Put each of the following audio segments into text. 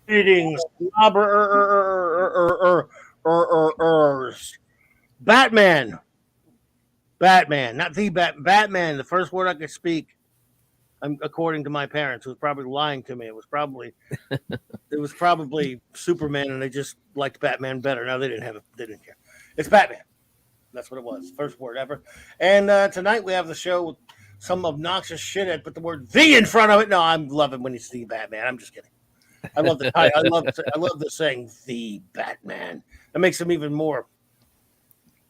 Greetings, slobberers. Batman. Batman. Not the Batman. The first word I could speak, according to my parents, who was probably lying to me. It was probably Superman, and they just liked Batman better. No, they didn't care. It's Batman. That's what it was. First word ever. And tonight we have the show with some obnoxious shit that put the word "the" in front of it. No, I'm loving when you see Batman. I'm just kidding. I love the I love the saying "the Batman." That makes him even more uh,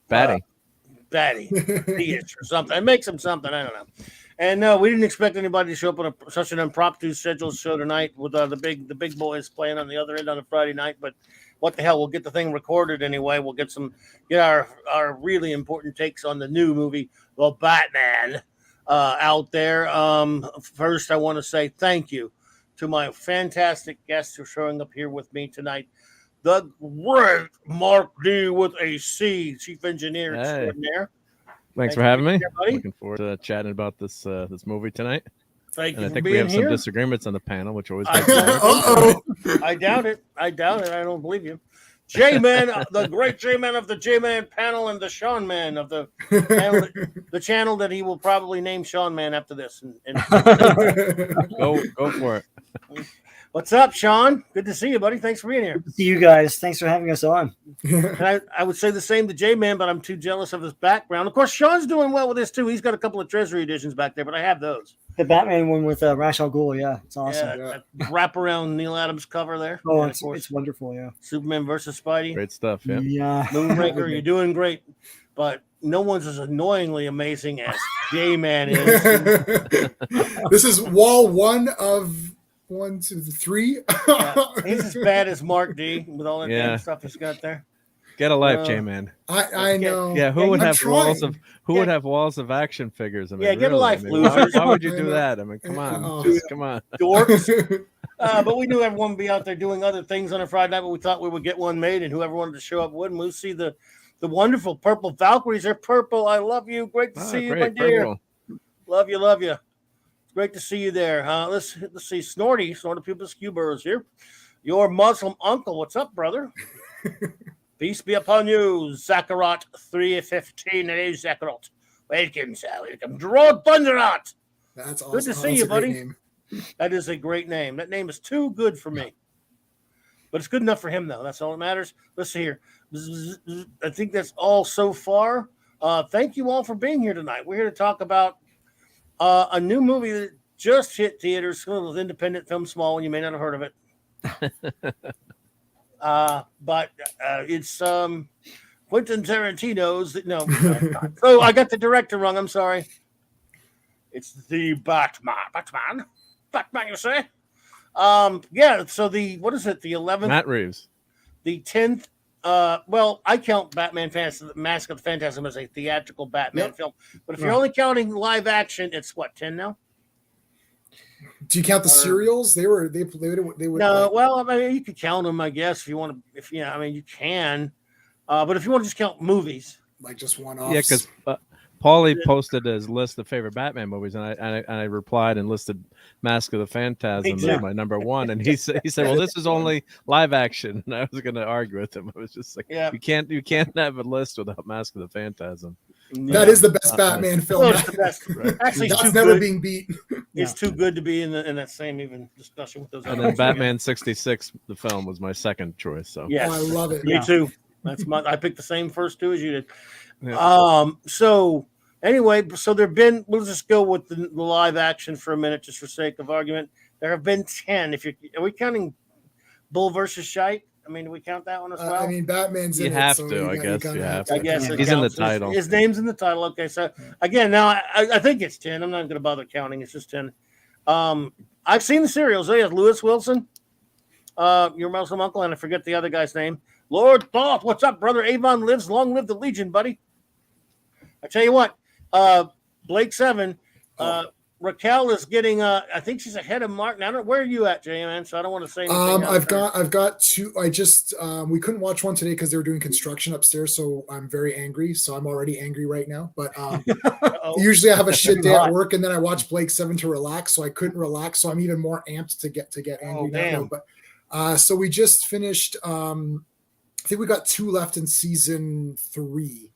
Batty. batty, ish or something. It makes him something. I don't know. And no, we didn't expect anybody to show up on such an impromptu scheduled show tonight with the big boys playing on the other end on a Friday night. But what the hell? We'll get the thing recorded anyway. We'll get our really important takes on the new movie, The Batman, out there. First, I want to say thank you to my fantastic guests who are showing up here with me tonight. The great Marc D with a C, Chief Engineer Hey, Extraordinaire. thanks Thank for you for having being me. here, buddy. Looking forward to chatting about this movie tonight. Thank And you I for think we being have some here. disagreements on the panel, which always I makes it doubt more it. interesting. I doubt it. I doubt it. I don't believe you. J Man, the great J Man of the J Man panel, and the Sean Man of channel, the channel that he will probably name Sean Man after this. And Go for it. what's up, Sean? Good to see you, buddy. Thanks for being here. Good to see you guys. Thanks for having us on. And I would say the same to J Man, but I'm too jealous of his background. Of course, Sean's doing well with this too. He's got a couple of Treasury editions back there, but I have those. The Batman one with Ra's al Ghul, yeah, it's awesome. Yeah, that wraparound Neil Adams cover there. Oh, And of course, it's wonderful, yeah. Superman versus Spidey. Great stuff. Yeah. Yeah. Moonraker, you're doing great, but no one's as annoyingly amazing as J Man is. This is wall one of 1, 2, 3. He's as bad as Marc D with all that Yeah. damn stuff he's got there. Get a life, Uh, J-Man. I know. Yeah, who would I'm have walls trying. would have walls of action figures? I mean, Yeah, get a really? life, I mean, why, losers. why would you I do know. that? I mean, come on, Oh. just come on. Dorks. But we knew everyone would be out there doing other things on a Friday night, but we thought we would get one made, and whoever wanted to show up would. And we'll see the wonderful purple Valkyries. They're purple. I love you. Great to see you, my Great, dear. purple. Love you, love you. It's great to see you there. Let's see. Snorty Pupus Cuber is here. Your Muslim uncle. What's up, brother? Peace be upon you, Zakarot 315. Hey, Zakarot. Welcome, sir. Welcome. Drod Thunderot. That's awesome. Good to see That's you, a great buddy. name. That is a great name. That name is too good for me. But it's good enough for him, though. That's all that matters. Let's see here. I think that's all so far. Thank you all for being here tonight. We're here to talk about a new movie that just hit theaters. It's a little independent film, small one. You may not have heard of it. But it's Quentin Tarantino's. No. Oh, I got the director wrong. I'm sorry. It's the Batman, you say? Yeah. So what is it? The 11th, Matt Reeves. the 10th. Well, I count Batman Mask of the Phantasm as a theatrical Batman film, but if you're only counting live action, it's what, 10 now? Do you count the serials? They would. No, well, I mean, you could count them, I guess, if you want to. I mean, you can. But if you want to just count movies, like just one off. Yeah, because Paulie posted his list of favorite Batman movies, and I replied and listed Mask of the Phantasm as my number one, and he said, well, this is only live action, and I was going to argue with him. I was just like, you can't have a list without Mask of the Phantasm. That is the best Batman film. Oh, it's the best. Right. Actually, that's never being beat. It's too good to be in that same even discussion with those. And then Batman '66, the film, was my second choice. So yes. I love it. Me too. I picked the same first two as you did. Yeah. So anyway, we'll just go with the live action for a minute, just for sake of argument. There have been 10. Are we counting Bull versus Shite? I mean, do we count that one as well? I mean, Batman's in you it. have so to, I guess. You have to. I guess he's in the title. His name's in the title. Okay, so again, now I think it's 10. I'm not going to bother counting. It's just 10. I've seen the serials. Yes, Lewis Wilson, your Muslim uncle, and I forget the other guy's name. Lord Thoth, what's up, brother? Avon lives. Long live the Legion, buddy. I tell you what, Blake 7, Raquel is getting. I think she's ahead of Mark. Now, where are you at, JMN? So I don't want to say anything. I've got two. I just we couldn't watch one today because they were doing construction upstairs. So I'm very angry. So I'm already angry right now. But usually I have a shit day at work, and then I watch Blake 7 to relax. So I couldn't relax. So I'm even more amped to get angry now. But So we just finished. I think we got 2 left in season 3.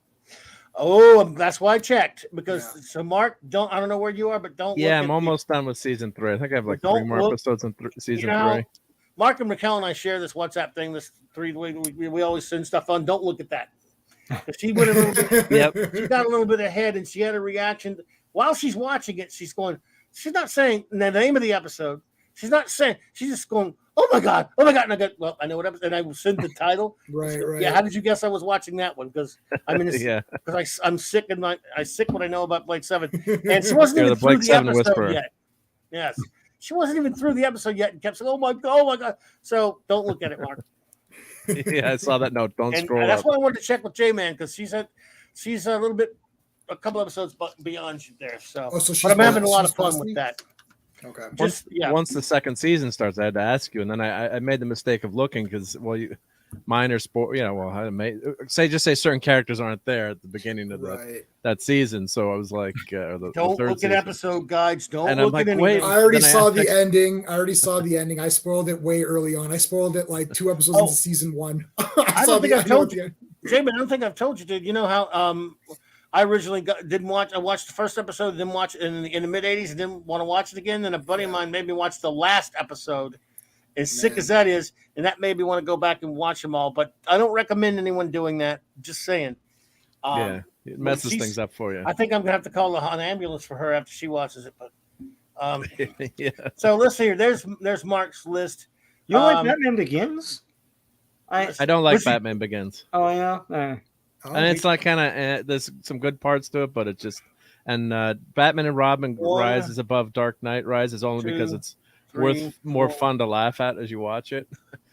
Oh, that's why I checked because Yeah. so Mark, I don't know where you are, but don't. Yeah, look I'm at almost done with season 3. I think I have like Well, 3 more don't look- episodes in season You know, 3. Mark and Raquel and I share this WhatsApp thing. This 3 we always send stuff on. Don't look at that. 'Cause she went a little bit. Yep. She got a little bit ahead, and she had a reaction while she's watching it. She's going. She's not saying the name of the episode. She's not saying. She's just going, "Oh my god, oh my god!" And I go, "Well, I know what episode." And I will send the title. Right, So, right. Yeah. How did you guess I was watching that one? Because I'm in this. Yeah. Because I'm sick and I sick what I know about Blake 7, and she wasn't You're even the through Blake the 7 episode whisperer. yet. Yes, she wasn't even through the episode yet, and kept saying, "Oh my god, oh my god." So don't look at it, Mark. Yeah, I saw that note. Don't And scroll that's up. why I wanted to check with J-Man because she's a little bit, a couple episodes beyond you there. So, Oh, so she's but I'm having a lot she's of fun past with me? that. Okay. Just Once the second season starts, I had to ask you, and then I made the mistake of looking because minor sport, I made say certain characters aren't there at the beginning of Right. that season, so I was like, the Don't third look at season. episode guides. Don't And I'm look like, at wait, anything. I already Then I saw have the to- ending. I spoiled it way early on. I spoiled it like 2 episodes Oh. into season 1. I don't think I've told you, J-Man. I don't think I've told you, dude. You know how I originally didn't watch. I watched the first episode, didn't watch it in the mid '80s, and didn't want to watch it again. Then a buddy of mine made me watch the last episode. As sick Man. as that is, and that made me want to go back and watch them all. But I don't recommend anyone doing that. Just saying. Yeah, it messes she's- things up for you. I think I'm gonna have to call an ambulance for her after she watches it. But Yeah. so let's see here. There's Mark's list. You don't like Um, Batman Begins? I don't like What's he- Batman Begins, Oh yeah. and it's like kind of there's some good parts to it, but it just Batman and Robin One, rises above Dark Knight Rises only because two, it's three, worth more four. fun to laugh at as you watch it.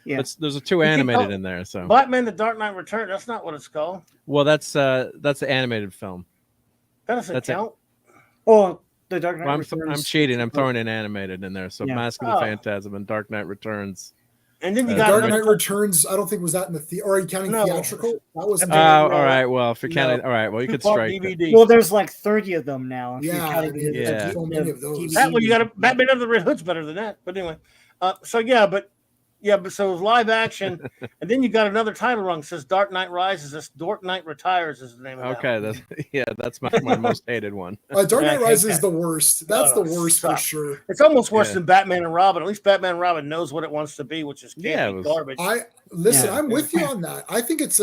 Yeah. But there's a 2 You can animated call- in there, so Batman: The Dark Knight Return. That's not what it's called. well that's the animated film. That doesn't That's it. count. Oh, the Dark Knight Well, I'm Returns. cheating. I'm throwing in animated in there. So Yeah. Mask of the Oh. Phantasm and Dark Knight Returns. And then you The got Dark another- Knight Returns. I don't think was that in the theater. Or are you counting No. theatrical? That was. And Oh, then, all right. Well, if you're no. counting, all right. Well, you could two-part strike. that. DVD. Well, there's like 30 of them now. if you're Yeah, counting there's Yeah. so many of those. That one you got a Batman Under the Red Hood's better than that. But anyway, but so it was live action, and then you got another title wrong. It says Dark Knight Rises. This Dark Knight Retires is the name of Okay, that. that's my most hated one. Dark Yeah, I Knight hate Rises that. is the worst. That's Oh, the worst for sucks. sure. It's almost worse Yeah. than Batman and Robin. At least Batman and Robin knows what it wants to be, which is Yeah, it campy was- garbage. Listen, Yeah. I'm with you on that. I think it's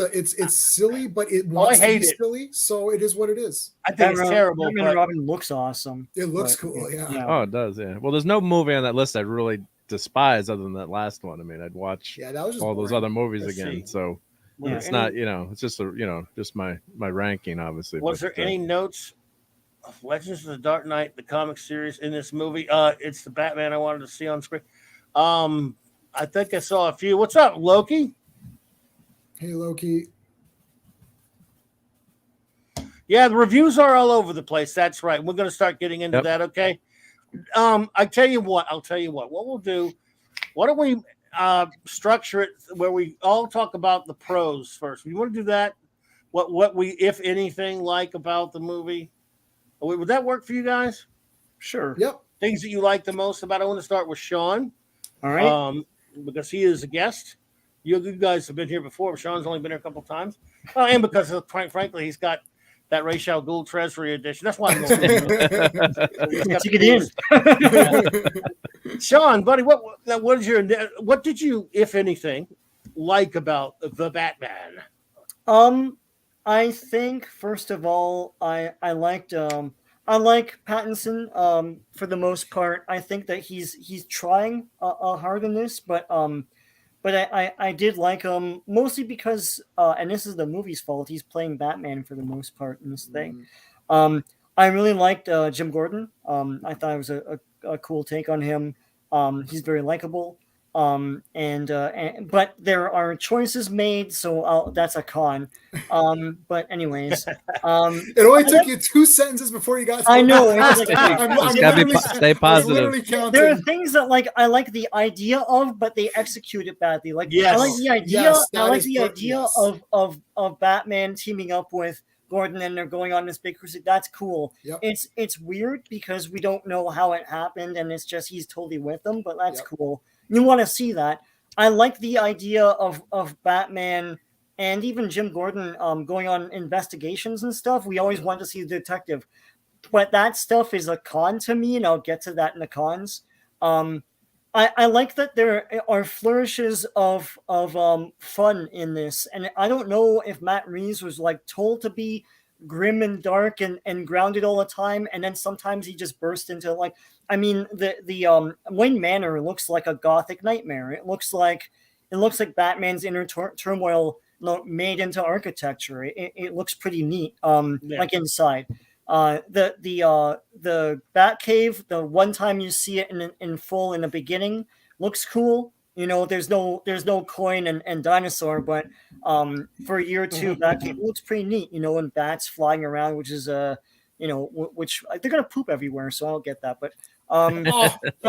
silly, but it I wants to hate be it. silly, so it is what it is. I think it's terrible. Batman But and Robin looks awesome. It looks but- cool, yeah. Oh, it does. Yeah. Well, there's no movie on that list I really despise other than that last one. I mean, I'd watch Yeah, that was just all those boring. other movies Let's again. see. So Yeah. it's not, it's just just my ranking, obviously. was but, there any notes of Legends of the Dark Knight, the comic series in this movie? It's the Batman I wanted to see on screen. I think I saw a few. What's up, Loki? Hey, Loki. Yeah, the reviews are all over the place. That's right. We're going to start getting into Yep. that. Okay. I'll tell you what. What we'll do. Why don't we structure it where we all talk about the pros first? You want to do that? What we, if anything, like about the movie? Would that work for you guys? Sure. Yep. Things that you like the most about it. I want to start with Sean. All right. Because he is a guest. You guys have been here before, but Sean's only been here a couple of times. And because, frankly, he's got that Ra's al Ghul Treasury edition. That's why I'm going to Take it in. Sean, buddy, what did you, if anything, like about the Batman? I think first of all, I like Pattinson for the most part. I think that he's trying hard in this, but I did like him mostly because and this is the movie's fault. He's playing Batman for the most part in this thing. I really liked Jim Gordon. I thought it was a cool take on him. He's very likable. But there are choices made, so that's a con. But anyways, It only took you 2 sentences before you got. I know. I'm It's like- It's gotta be stay I'm positive. literally counting. there are things that I like the idea of, but they execute it badly. Like Yes. I like the idea. Yes, I that like is the part- idea yes. of Batman teaming up with Gordon and they're going on this big crusade. That's cool. Yep. It's weird because we don't know how it happened, and it's just he's totally with them. But that's Yep. cool. You want to see that. I like the idea of Batman and even Jim Gordon going on investigations and stuff. We always want to see the detective, but that stuff is a con to me, and I'll get to that in the cons. I like that there are flourishes of fun in this, and I don't know if Matt Reeves was like told to be grim and dark and grounded all the time, and then sometimes he just burst into like, I mean, the Wayne Manor looks like a gothic nightmare. It looks like Batman's inner turmoil made into architecture. It looks pretty neat, like inside. The Batcave, the one time you see it in full in the beginning, looks cool. You know, there's no coin and dinosaur, but for a year or two, Batcave looks pretty neat. You know, and bats flying around, which is which they're gonna poop everywhere, so I don't get that. But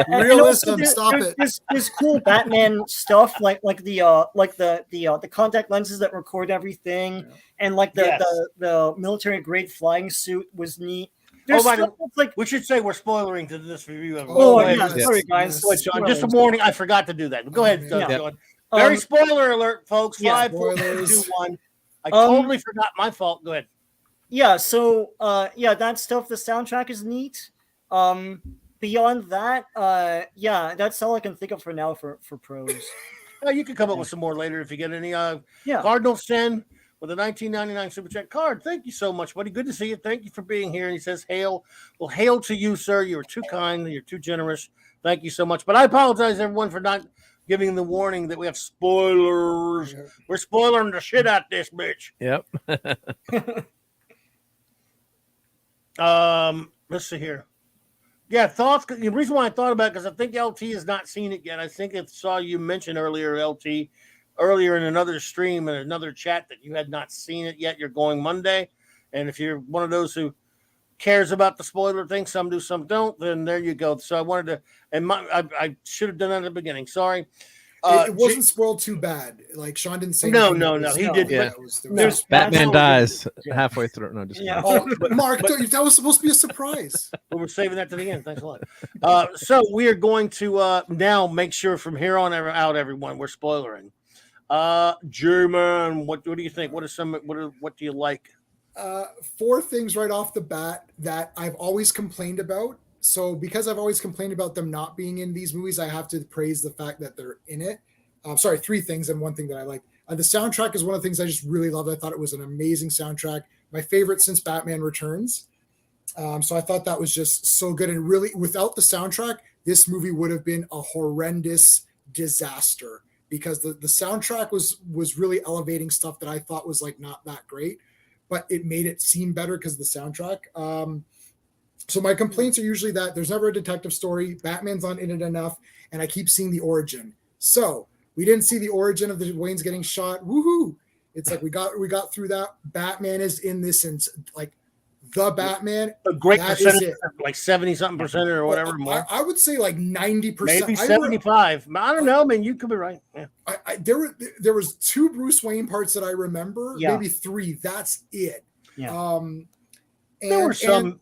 realism, stop it. There's cool Batman stuff like the contact lenses that record everything, and like the military grade flying suit was neat. There's we should say we're spoilering to this review. Sorry guys. John, just a warning. I forgot to do that. Go ahead, John. Very spoiler alert, folks. 5, 4, 3, 2, 1. I totally forgot. My fault. Go ahead. Yeah. So that stuff. The soundtrack is neat. Beyond that, that's all I can think of for now for pros. You can come up with some more later if you get any. Cardinal Sin with a 1999 Super Chat card. Thank you so much, buddy. Good to see you. Thank you for being here. And he says, hail. Well, hail to you, sir. You were too kind. You're too generous. Thank you so much. But I apologize, everyone, for not giving the warning that we have spoilers. Yeah. We're spoiling the shit out this bitch. Yep. Let's see here. Yeah, thoughts. The reason why I thought about it, because I think LT has not seen it yet. I think I saw you mention earlier, LT, earlier in another stream and another chat that you had not seen it yet. You're going Monday. And if you're one of those who cares about the spoiler thing, some do, some don't, then there you go. So I wanted to, and I should have done that at the beginning. Sorry. It wasn't spoiled too bad. Like Sean didn't say. No. He did. Yeah. Batman dies halfway through. No, just Mark, that was supposed to be a surprise. But we're saving that to the end. Thanks a lot. So we are going to now make sure from here on out, everyone, we're spoilering. J-Man, what do you think? What do you like? 4 things right off the bat that I've always complained about. So because I've always complained about them not being in these movies, I have to praise the fact that they're in it. 3 things and 1 thing that I like. The soundtrack is one of the things I just really loved. I thought it was an amazing soundtrack. My favorite since Batman Returns. So I thought that was just so good. And really, without the soundtrack, this movie would have been a horrendous disaster because the soundtrack was really elevating stuff that I thought was like not that great, but it made it seem better because of the soundtrack. So my complaints are usually that there's never a detective story, Batman's not in it enough, and I keep seeing the origin. So we didn't see the origin of the Wayne's getting shot. Woohoo! It's like we got through that. Batman is in this, and like the Batman. A great percentage, like 70-something% or whatever. More. I would say like 90%, maybe 75. I don't know, man. You could be right. Yeah. There was 2 Bruce Wayne parts that I remember. Yeah. Maybe 3. That's it. Yeah. There were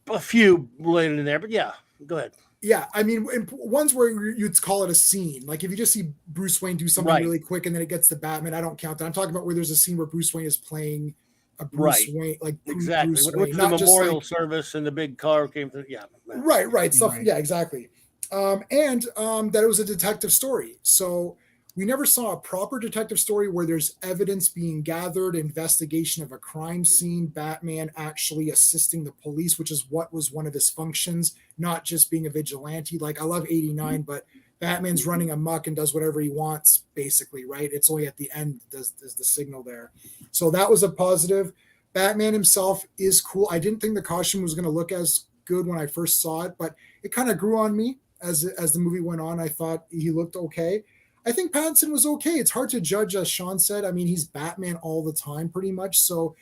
a few related in there, but yeah, go ahead. Yeah, I mean, ones where you'd call it a scene. Like if you just see Bruce Wayne do something really quick and then it gets to Batman, I don't count that. I'm talking about where there's a scene where Bruce Wayne is playing a Bruce Wayne, like exactly. Bruce Wayne, the memorial service and the big car came through. Yeah, right. Stuff. Right. Yeah, exactly. And that it was a detective story. So we never saw a proper detective story where there's evidence being gathered, investigation of a crime scene, Batman actually assisting the police, which is what was one of his functions, not just being a vigilante. Like I love 89, but Batman's running amok and does whatever he wants, basically, right? It's only at the end does the signal there. So that was a positive. Batman himself is cool. I didn't think the costume was going to look as good when I first saw it, but it kind of grew on me as the movie went on. I thought he looked okay. I think Pattinson was okay. It's hard to judge, as Sean said. I mean, he's Batman all the time, pretty much. So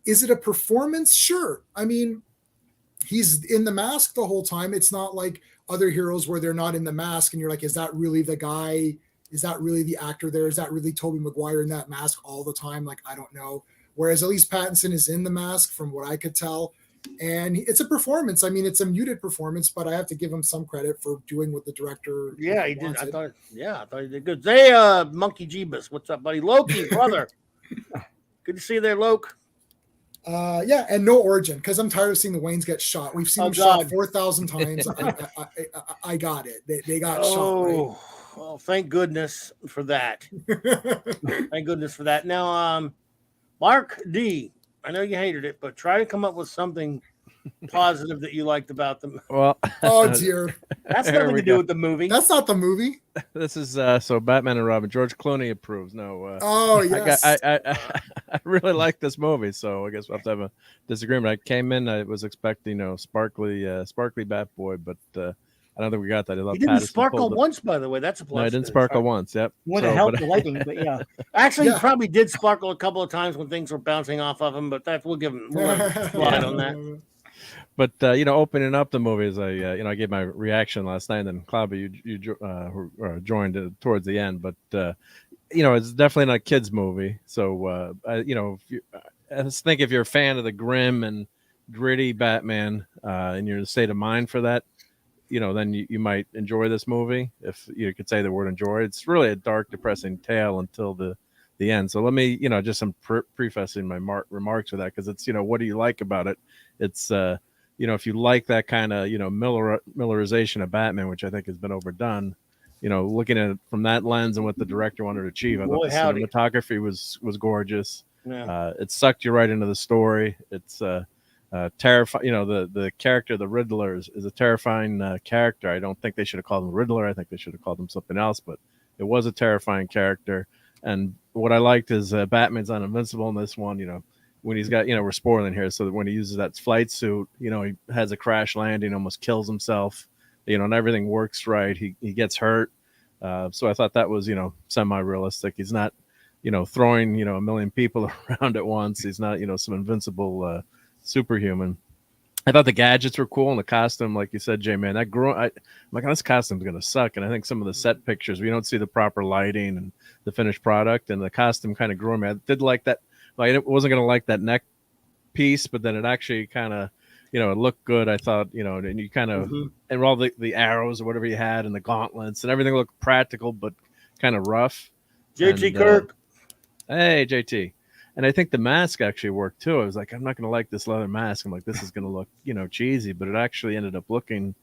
is it a performance? Sure. I mean, he's in the mask the whole time. It's not like other heroes where they're not in the mask and you're like, is that really the guy? Is that really the actor there? Is that really Tobey Maguire in that mask all the time? Like, I don't know. Whereas at least Pattinson is in the mask from what I could tell. And it's a performance. I mean, it's a muted performance, but I have to give him some credit for doing what the director. Yeah, he did. wanted. I thought he did good. Hey, Monkey Jeebus, what's up, buddy? Loki, brother. Good to see you there, Loke. Yeah, and no origin, because I'm tired of seeing the Waynes get shot. We've seen them shot 4,000 times. I got it. They got shot. Right? Oh, thank goodness for that. Thank goodness for that. Now, Mark D, I know you hated it, but try to come up with something positive that you liked about them. Well, oh dear, that's nothing to do with the movie. That's not the movie. This is so Batman and Robin. George Clooney approves. No. Oh yes. I really like this movie, so I guess we'll have to have a disagreement. I came in, I was expecting, sparkly Bat Boy, but I don't think we got that. He didn't sparkle once, by the way. That's a plus. No, I didn't sparkle once. Yep. Would have helped the lighting, but yeah. Actually, he probably did sparkle a couple of times when things were bouncing off of him, but we'll give him a slide on that. But opening up the movie, as I gave my reaction last night, and then Clobber, you joined towards the end. But it's definitely not a kids' movie. So I just think if you're a fan of the grim and gritty Batman, and you're in a state of mind for that, then you might enjoy this movie. If you could say the word enjoy, it's really a dark, depressing tale until the end. So let me, just some prefacing my remarks with that, because it's, what do you like about it? It's, if you like that kind of, Millerization of Batman, which I think has been overdone, looking at it from that lens and what the director wanted to achieve, I thought the cinematography was gorgeous. Yeah. It sucked you right into the story. It's terrifying. The character, the Riddler, is a terrifying character. I don't think they should have called him Riddler. I think they should have called him something else, but it was a terrifying character. And what I liked is Batman's not invincible in this one, when he's got, we're spoiling here. So that when he uses that flight suit, he has a crash landing, almost kills himself, and everything works right. He gets hurt. So I thought that was, semi-realistic. He's not, throwing, a million people around at once. He's not, some invincible superhuman. I thought the gadgets were cool, and the costume, like you said, J-Man, that I'm like, this costume's going to suck. And I think some of the set pictures, we don't see the proper lighting and the finished product, and the costume kind of grew on me. I did like that. Like, I wasn't going to like that neck piece, but then it actually kind of, it looked good. I thought, and you kind of, and all the arrows or whatever you had and the gauntlets and everything looked practical, but kind of rough. JT Kirk. Hey, JT. And I think the mask actually worked too. I was like, I'm not going to like this leather mask. I'm like, this is going to look, cheesy, but it actually ended up looking,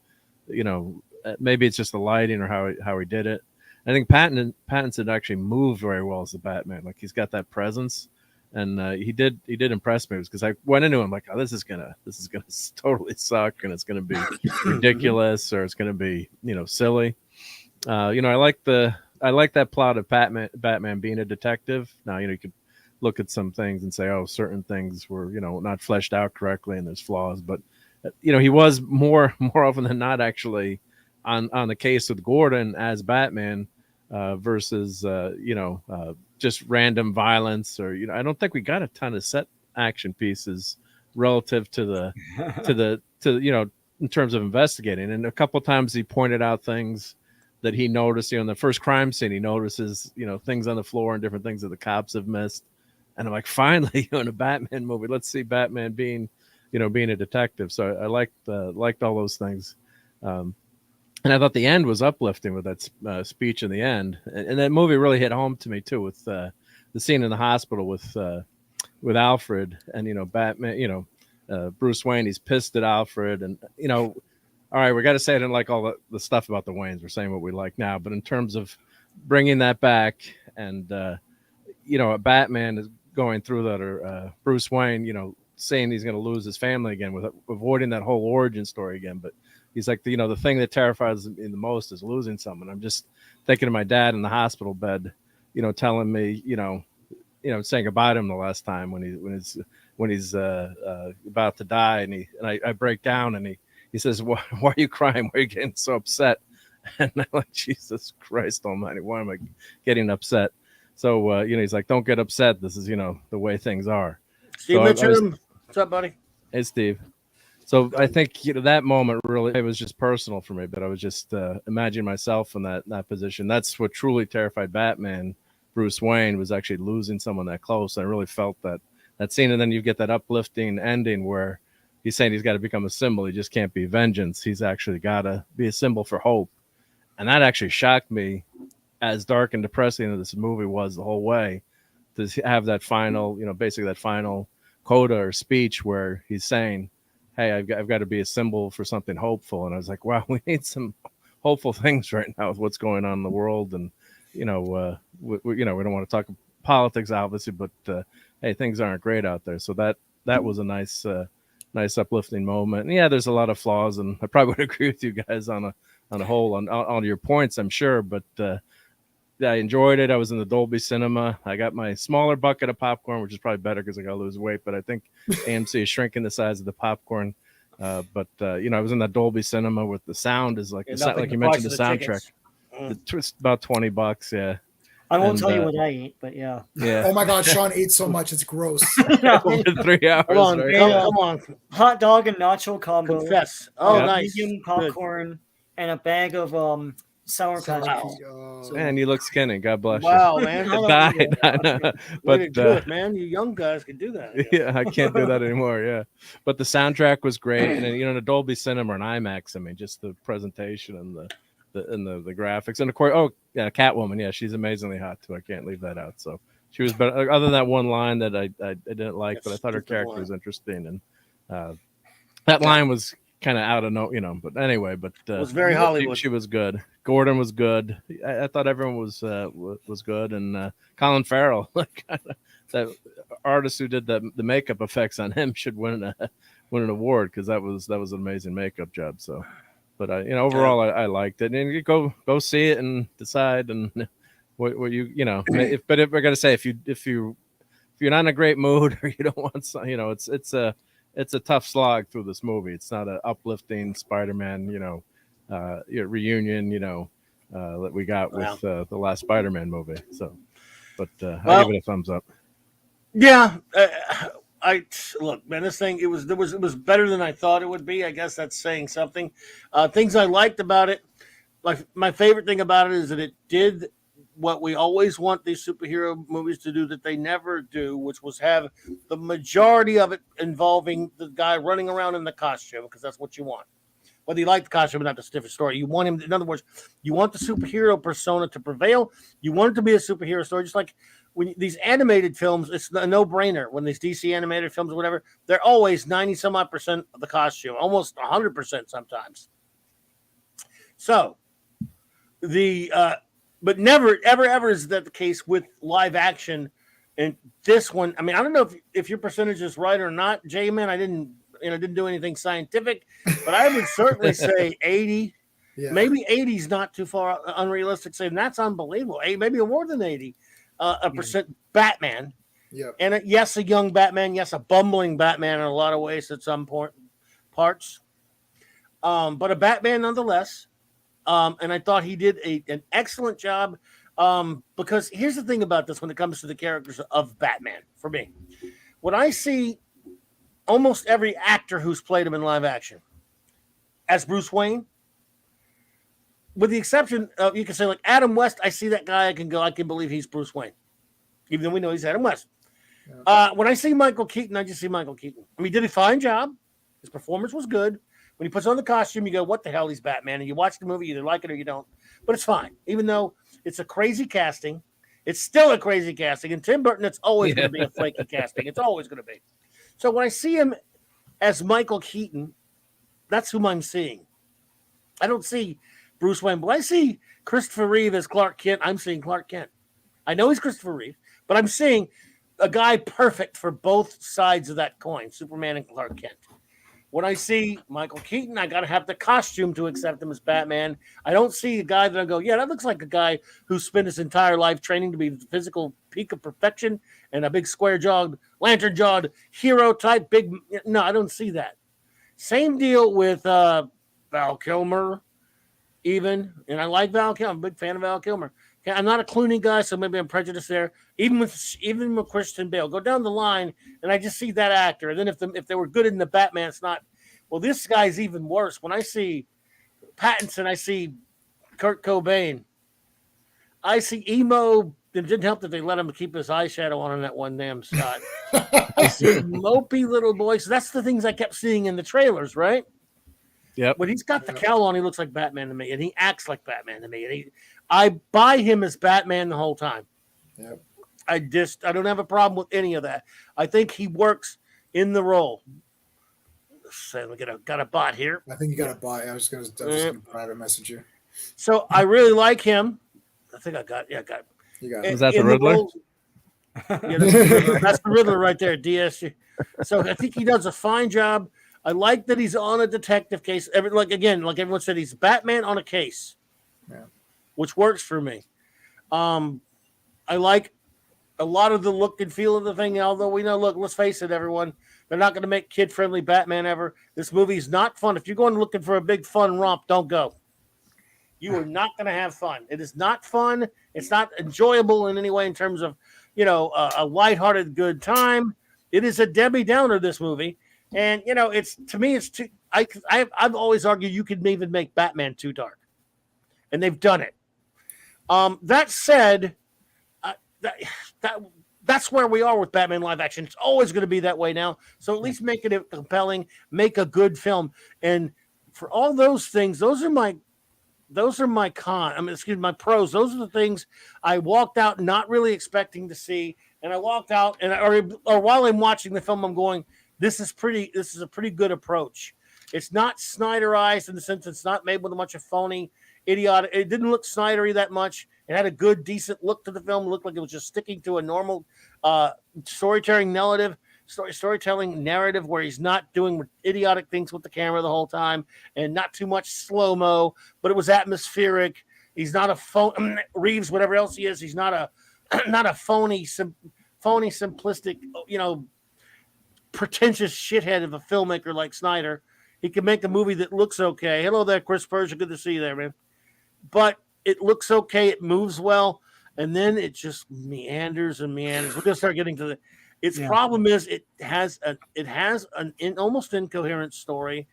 maybe it's just the lighting or how he did it. I think Pattinson actually moved very well as the Batman. Like, he's got that presence, and he did impress me, because I went into him like, oh, this is gonna totally suck, and it's gonna be ridiculous, or it's gonna be silly. I like that plot of Batman being a detective. Now, you could look at some things and say, oh, certain things were, not fleshed out correctly and there's flaws, but he was more often than not actually on the case with Gordon as Batman, versus just random violence, or I don't think we got a ton of set action pieces relative to in terms of investigating. And a couple of times he pointed out things that he noticed. In the first crime scene, he notices things on the floor and different things that the cops have missed. And I'm like, finally, in a Batman movie, let's see Batman being a detective. So I liked all those things. And I thought the end was uplifting with that speech in the end. And that movie really hit home to me too, with the scene in the hospital with Alfred and, Batman, Bruce Wayne. He's pissed at Alfred, and, all right, we got to say I didn't like all the stuff about the Waynes. We're saying what we like now, but in terms of bringing that back, and, Batman is going through that, or Bruce Wayne, saying he's going to lose his family again, with avoiding that whole origin story again. But he's like, the thing that terrifies me the most is losing someone. I'm just thinking of my dad in the hospital bed, telling me, saying goodbye to him the last time when he's about to die, and I break down, and he says, why are you crying? Why are you getting so upset? And I'm like, Jesus Christ Almighty, why am I getting upset? So he's like, don't get upset. This is the way things are. Steve Mitchum, what's up, buddy? Hey, Steve. So I think that moment really, it was just personal for me, but I was just imagining myself in that position. That's what truly terrified Batman. Bruce Wayne was actually losing someone that close. I really felt that scene, and then you get that uplifting ending where he's saying he's got to become a symbol. He just can't be vengeance. He's actually got to be a symbol for hope. And that actually shocked me, as dark and depressing as this movie was the whole way, to have that final, basically that final coda or speech where he's saying, hey, I've got to be a symbol for something hopeful. And I was like, wow, we need some hopeful things right now with what's going on in the world. And, we don't want to talk politics, obviously, but hey, things aren't great out there. So that was a nice uplifting moment. And yeah, there's a lot of flaws, and I probably would agree with you guys on a whole on your points, I'm sure. But I enjoyed it. I was in the Dolby Cinema. I got my smaller bucket of popcorn, which is probably better because I got to lose weight. But I think AMC is shrinking the size of the popcorn. I was in that Dolby Cinema with the sound is like you mentioned, the soundtrack. It's about $20. Yeah. I won't tell you what I ate, but yeah. Oh my God, Sean ate so much, it's gross. 3 hours. Come on, right? come on. Hot dog and nacho combo. Confess. Oh, nice. Medium popcorn and a bag of Sour Patch Kids. Man, you look skinny. God bless you. Wow, man. Died. But good, man. You young guys can do that. Yeah, I can't do that anymore. Yeah, but the soundtrack was great, and then, the Dolby Cinema and IMAX. I mean, just the presentation and the graphics, and of course, Catwoman. Yeah, she's amazingly hot too. I can't leave that out. So she was better. Other than that one line that I didn't like, but I thought her character was interesting, and that line was kind of out of but anyway, but it was very Hollywood. She was good. Gordon was good. I thought everyone was good, and Colin Farrell, that artist who did the makeup effects on him, should win an award, because that was an amazing makeup job. So, but overall, I liked it, and you go see it and decide, and what you if we're gonna say, if you're not in a great mood, or you don't want some, it's a tough slog through this movie. It's not an uplifting Spider-Man, reunion, that we got with the last Spider-Man movie. So, but I give it a thumbs up. Yeah, look, man. This thing, it was better than I thought it would be. I guess that's saying something. Things I liked about it. My favorite thing about it is that it did what we always want these superhero movies to do that they never do, which was have the majority of it involving the guy running around in the costume, because that's what you want. Whether you like the costume or not, that's a different story. You want him, in other words, you want the superhero persona to prevail. You want it to be a superhero story, just like when these animated films, it's a no-brainer. When these DC animated films or whatever, they're always 90-some-odd% of the costume, almost 100% sometimes. So but never, ever is that the case with live action. And this one, I mean, I don't know if your percentage is right or not, J-Man. I didn't do anything scientific, but I would certainly say 80. Yeah. Maybe 80 is not too far unrealistic. Saying that's unbelievable. Maybe more than 80 percent Batman. Yeah. And yes, a young Batman. Yes, a bumbling Batman in a lot of ways at some parts. But a Batman nonetheless. And I thought he did an excellent job, because here's the thing about this when it comes to the characters of Batman, for me. When I see almost every actor who's played him in live action as Bruce Wayne, with the exception of, you can say, like Adam West, I see that guy, I can believe he's Bruce Wayne, even though we know he's Adam West. Yeah. When I see Michael Keaton, I just see Michael Keaton. I mean, he did a fine job. His performance was good. When he puts on the costume, you go, what the hell, he's Batman. And you watch the movie, you either like it or you don't. But it's fine. Even though it's a crazy casting, it's still a crazy casting. And Tim Burton, it's always going to be a flaky casting. It's always going to be. So when I see him as Michael Keaton, that's whom I'm seeing. I don't see Bruce Wayne. But when I see Christopher Reeve as Clark Kent, I'm seeing Clark Kent. I know he's Christopher Reeve, but I'm seeing a guy perfect for both sides of that coin, Superman and Clark Kent. When I see Michael Keaton, I got to have the costume to accept him as Batman. I don't see a guy that I go, yeah, that looks like a guy who spent his entire life training to be the physical peak of perfection and a big square-jawed, lantern-jawed hero type. No, I don't see that. Same deal with Val Kilmer, even. And I like Val Kilmer. I'm a big fan of Val Kilmer. Okay, I'm not a Clooney guy, so maybe I'm prejudiced there. Even with Christian Bale, go down the line, and I just see that actor. And then if they were good in the Batman, it's not. Well, this guy's even worse. When I see Pattinson, I see Kurt Cobain. I see emo didn't help that they let him keep his eyeshadow on in that one damn shot. I see mopey little boys. That's the things I kept seeing in the trailers, right? Yep. When he's got the cowl on, he looks like Batman to me, and he acts like Batman to me. And I buy him as Batman the whole time. Yep. I don't have a problem with any of that. I think he works in the role. So we got a bot here. I think you got a bot. I was just gonna private message you. So I really like him. I think I got. You got. Was that the Riddler? That's the Riddler right there, DSG. So I think he does a fine job. I like that he's on a detective case. Like everyone said, he's Batman on a case, which works for me. I like a lot of the look and feel of the thing. Although we know, look, let's face it, everyone, they're not going to make kid-friendly Batman ever. This movie's not fun. If you're going looking for a big fun romp, don't go. You are not going to have fun. It is not fun. It's not enjoyable in any way in terms of, a lighthearted good time. It is a Debbie Downer, this movie. And, it's too, I've always argued you could even make Batman too dark. And they've done it. That said, that's where we are with Batman live action. It's always going to be that way now. So at least make it compelling, make a good film. And for all those things, those are my my pros. Those are the things I walked out not really expecting to see. And I walked out or while I'm watching the film, I'm going, this is a pretty good approach. It's not Snyderized in the sense it's not made with a bunch of phony, idiotic. It didn't look Snydery that much. It had a good, decent look to the film. It looked like it was just sticking to a normal storytelling narrative where he's not doing idiotic things with the camera the whole time and not too much slow-mo, but it was atmospheric. He's not a phone Reeves, whatever else he is. He's not a phony, simplistic, pretentious shithead of a filmmaker like Snyder. He can make a movie that looks okay. Hello there, Chris Persia. Good to see you there, man. But it looks okay. It moves well. And then it just meanders and meanders. We're going to start getting to its problem is it has an almost incoherent story.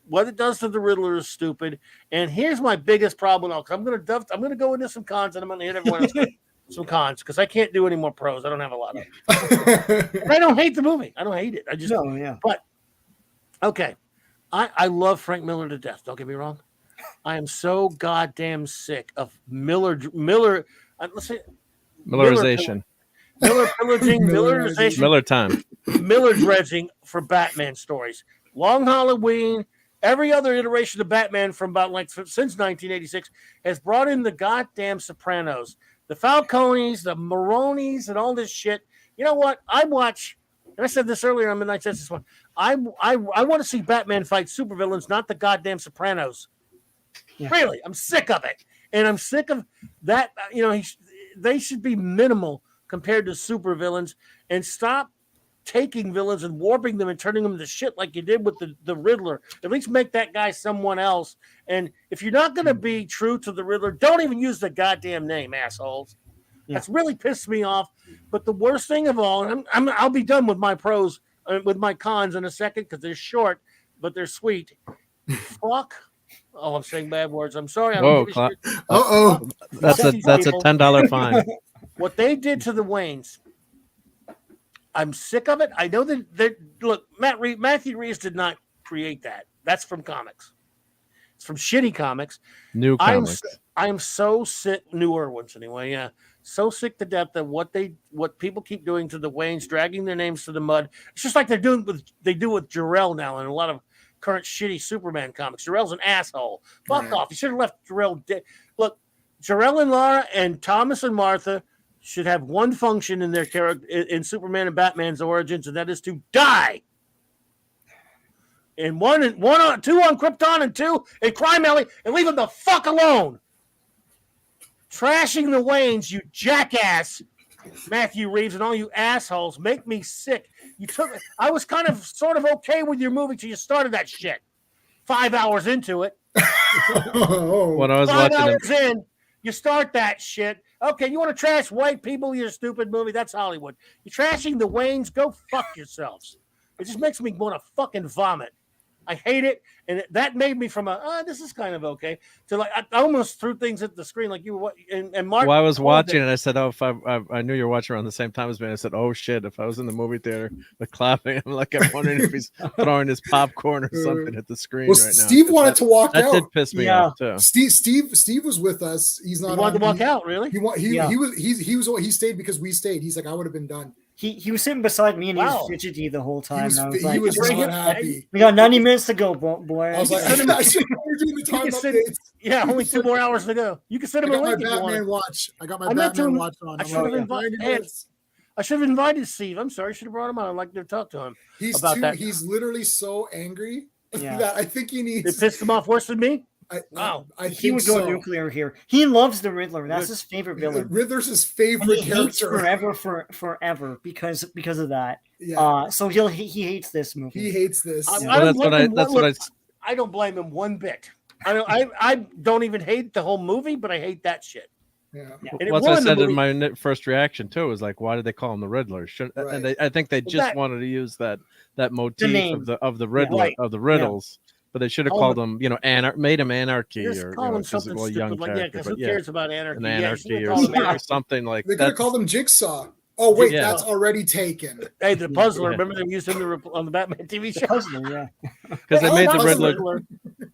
What it does to the Riddler is stupid. And here's my biggest problem. I'm going to go into some cons and I'm going to hit everyone else with some cons because I can't do any more pros. I don't have a lot of them. I don't hate the movie. I don't hate it. I just But okay. I love Frank Miller to death. Don't get me wrong. I am so goddamn sick of Miller. Let's say Millerization. Miller pillaging, Millerization, Miller time, Miller dredging for Batman stories. Long Halloween, every other iteration of Batman from since 1986 has brought in the goddamn Sopranos, the Falcones, the Maronis, and all this shit. You know what? I watch, and I said this earlier on Midnight Senses one. I want to see Batman fight supervillains, not the goddamn Sopranos. Yeah. Really, I'm sick of it, and I'm sick of that. They should be minimal compared to supervillains, and stop taking villains and warping them and turning them to shit like you did with the Riddler. At least make that guy someone else. And if you're not going to be true to the Riddler, don't even use the goddamn name, assholes. Yeah. That's really pissed me off. But the worst thing of all, and I'll be done with my pros, with my cons in a second because they're short, but they're sweet. Fuck. Oh, I'm saying bad words. I'm sorry. That's a $10 fine. What they did to the Waynes, I'm sick of it. I know that look, Matthew Reeves did not create that. That's from comics. It's from shitty comics. New comics. I am so sick. Newer ones anyway. Yeah, so sick to death of what people keep doing to the Waynes, dragging their names to the mud. It's just like they do with Jor-El now in a lot of current shitty Superman comics. Jor-El's an asshole. Fuck off. You should have left Jor-El dead. Look, Jor-El and Lara and Thomas and Martha should have one function in their character in Superman and Batman's origins, and that is to die. And two on Krypton and two in Crime Alley, and leave them the fuck alone. Trashing the Waynes, you jackass, Matthew Reeves, and all you assholes make me sick. I was kind of sort of okay with your movie till you started that shit. 5 hours into it. When I was 5 watching hours in, you start that shit. Okay, you want to trash white people? You're a stupid movie. That's Hollywood. You're trashing the Waynes? Go fuck yourselves. It just makes me want to fucking vomit. I hate it, and that made me from this is kind of okay to like I almost threw things at the screen like you were. And Mark, well, I was watching and I said, "Oh, if I knew you were watching around the same time as me." I said, "Oh shit! If I was in the movie theater with clapping, I'm wondering if he's throwing his popcorn or something at the screen right now." Steve wanted to walk out. That did piss me off too. Steve was with us. He's not. He wanted to walk out. Really? He stayed because we stayed. He's like, I would have been done. He was sitting beside me and he was fidgety the whole time. He was not happy. We got 90 minutes to go, boy. I was like, I should we're doing the time updates. Yeah, only 2 more hours to go. You can send him a link. I got my Batman watch on. I should have invited Steve. I'm sorry. I should have brought him on. I'd like to talk to him about that. He's literally so angry that I think he needs. It pissed him off worse than me. He would go nuclear here. He loves the Riddler. That's his favorite villain. Riddler's his favorite character forever because of that. Yeah. So he hates this movie. He hates this. I don't blame him one bit. I don't even hate the whole movie, but I hate that shit. Yeah. What I said in my first reaction too was like, why did they call him the Riddler? And I think they just wanted to use that motif of the Riddler of the riddles. Yeah. But they should have called him, made him Anarchy or something stupid young like because who cares about Anarchy? An Anarchy or something like that. They could have called him Jigsaw. Oh wait, that's already taken. Hey, the Puzzler. Remember they used him on the Batman TV show? Puzzler, because they made the Riddler.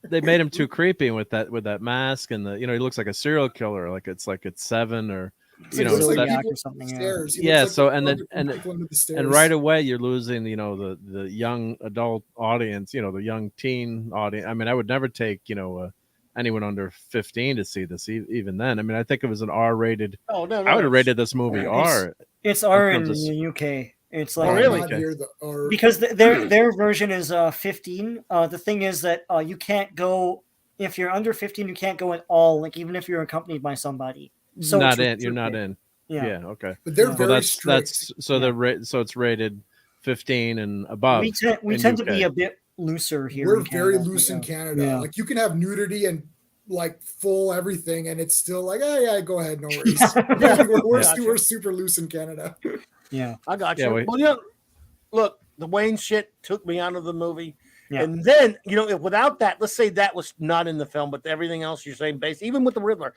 They made him too creepy with that mask and he looks like a serial killer. Like it's 7 or. Or something. So and right away you're losing the young adult audience, the young teen audience. I mean, I would never take anyone under 15 to see this even then. I mean, I think it was an R-rated. I would have rated this movie R. It's R in the UK. It's like really because their version is 15. The thing is that you can't go if you're under 15. You can't go at all. Like even if you're accompanied by somebody. So you're not in. Yeah. Okay. But they're very strict. So it's rated 15 and above. We tend to be a bit looser here. We're very loose in Canada. Yeah. Like you can have nudity and like full everything, and it's still like, go ahead, no worries. We're super loose in Canada. Yeah, I got you. Look, the Wayne shit took me out of the movie. Yeah. And then, if without that, let's say that was not in the film, but everything else you're saying based, even with the Riddler,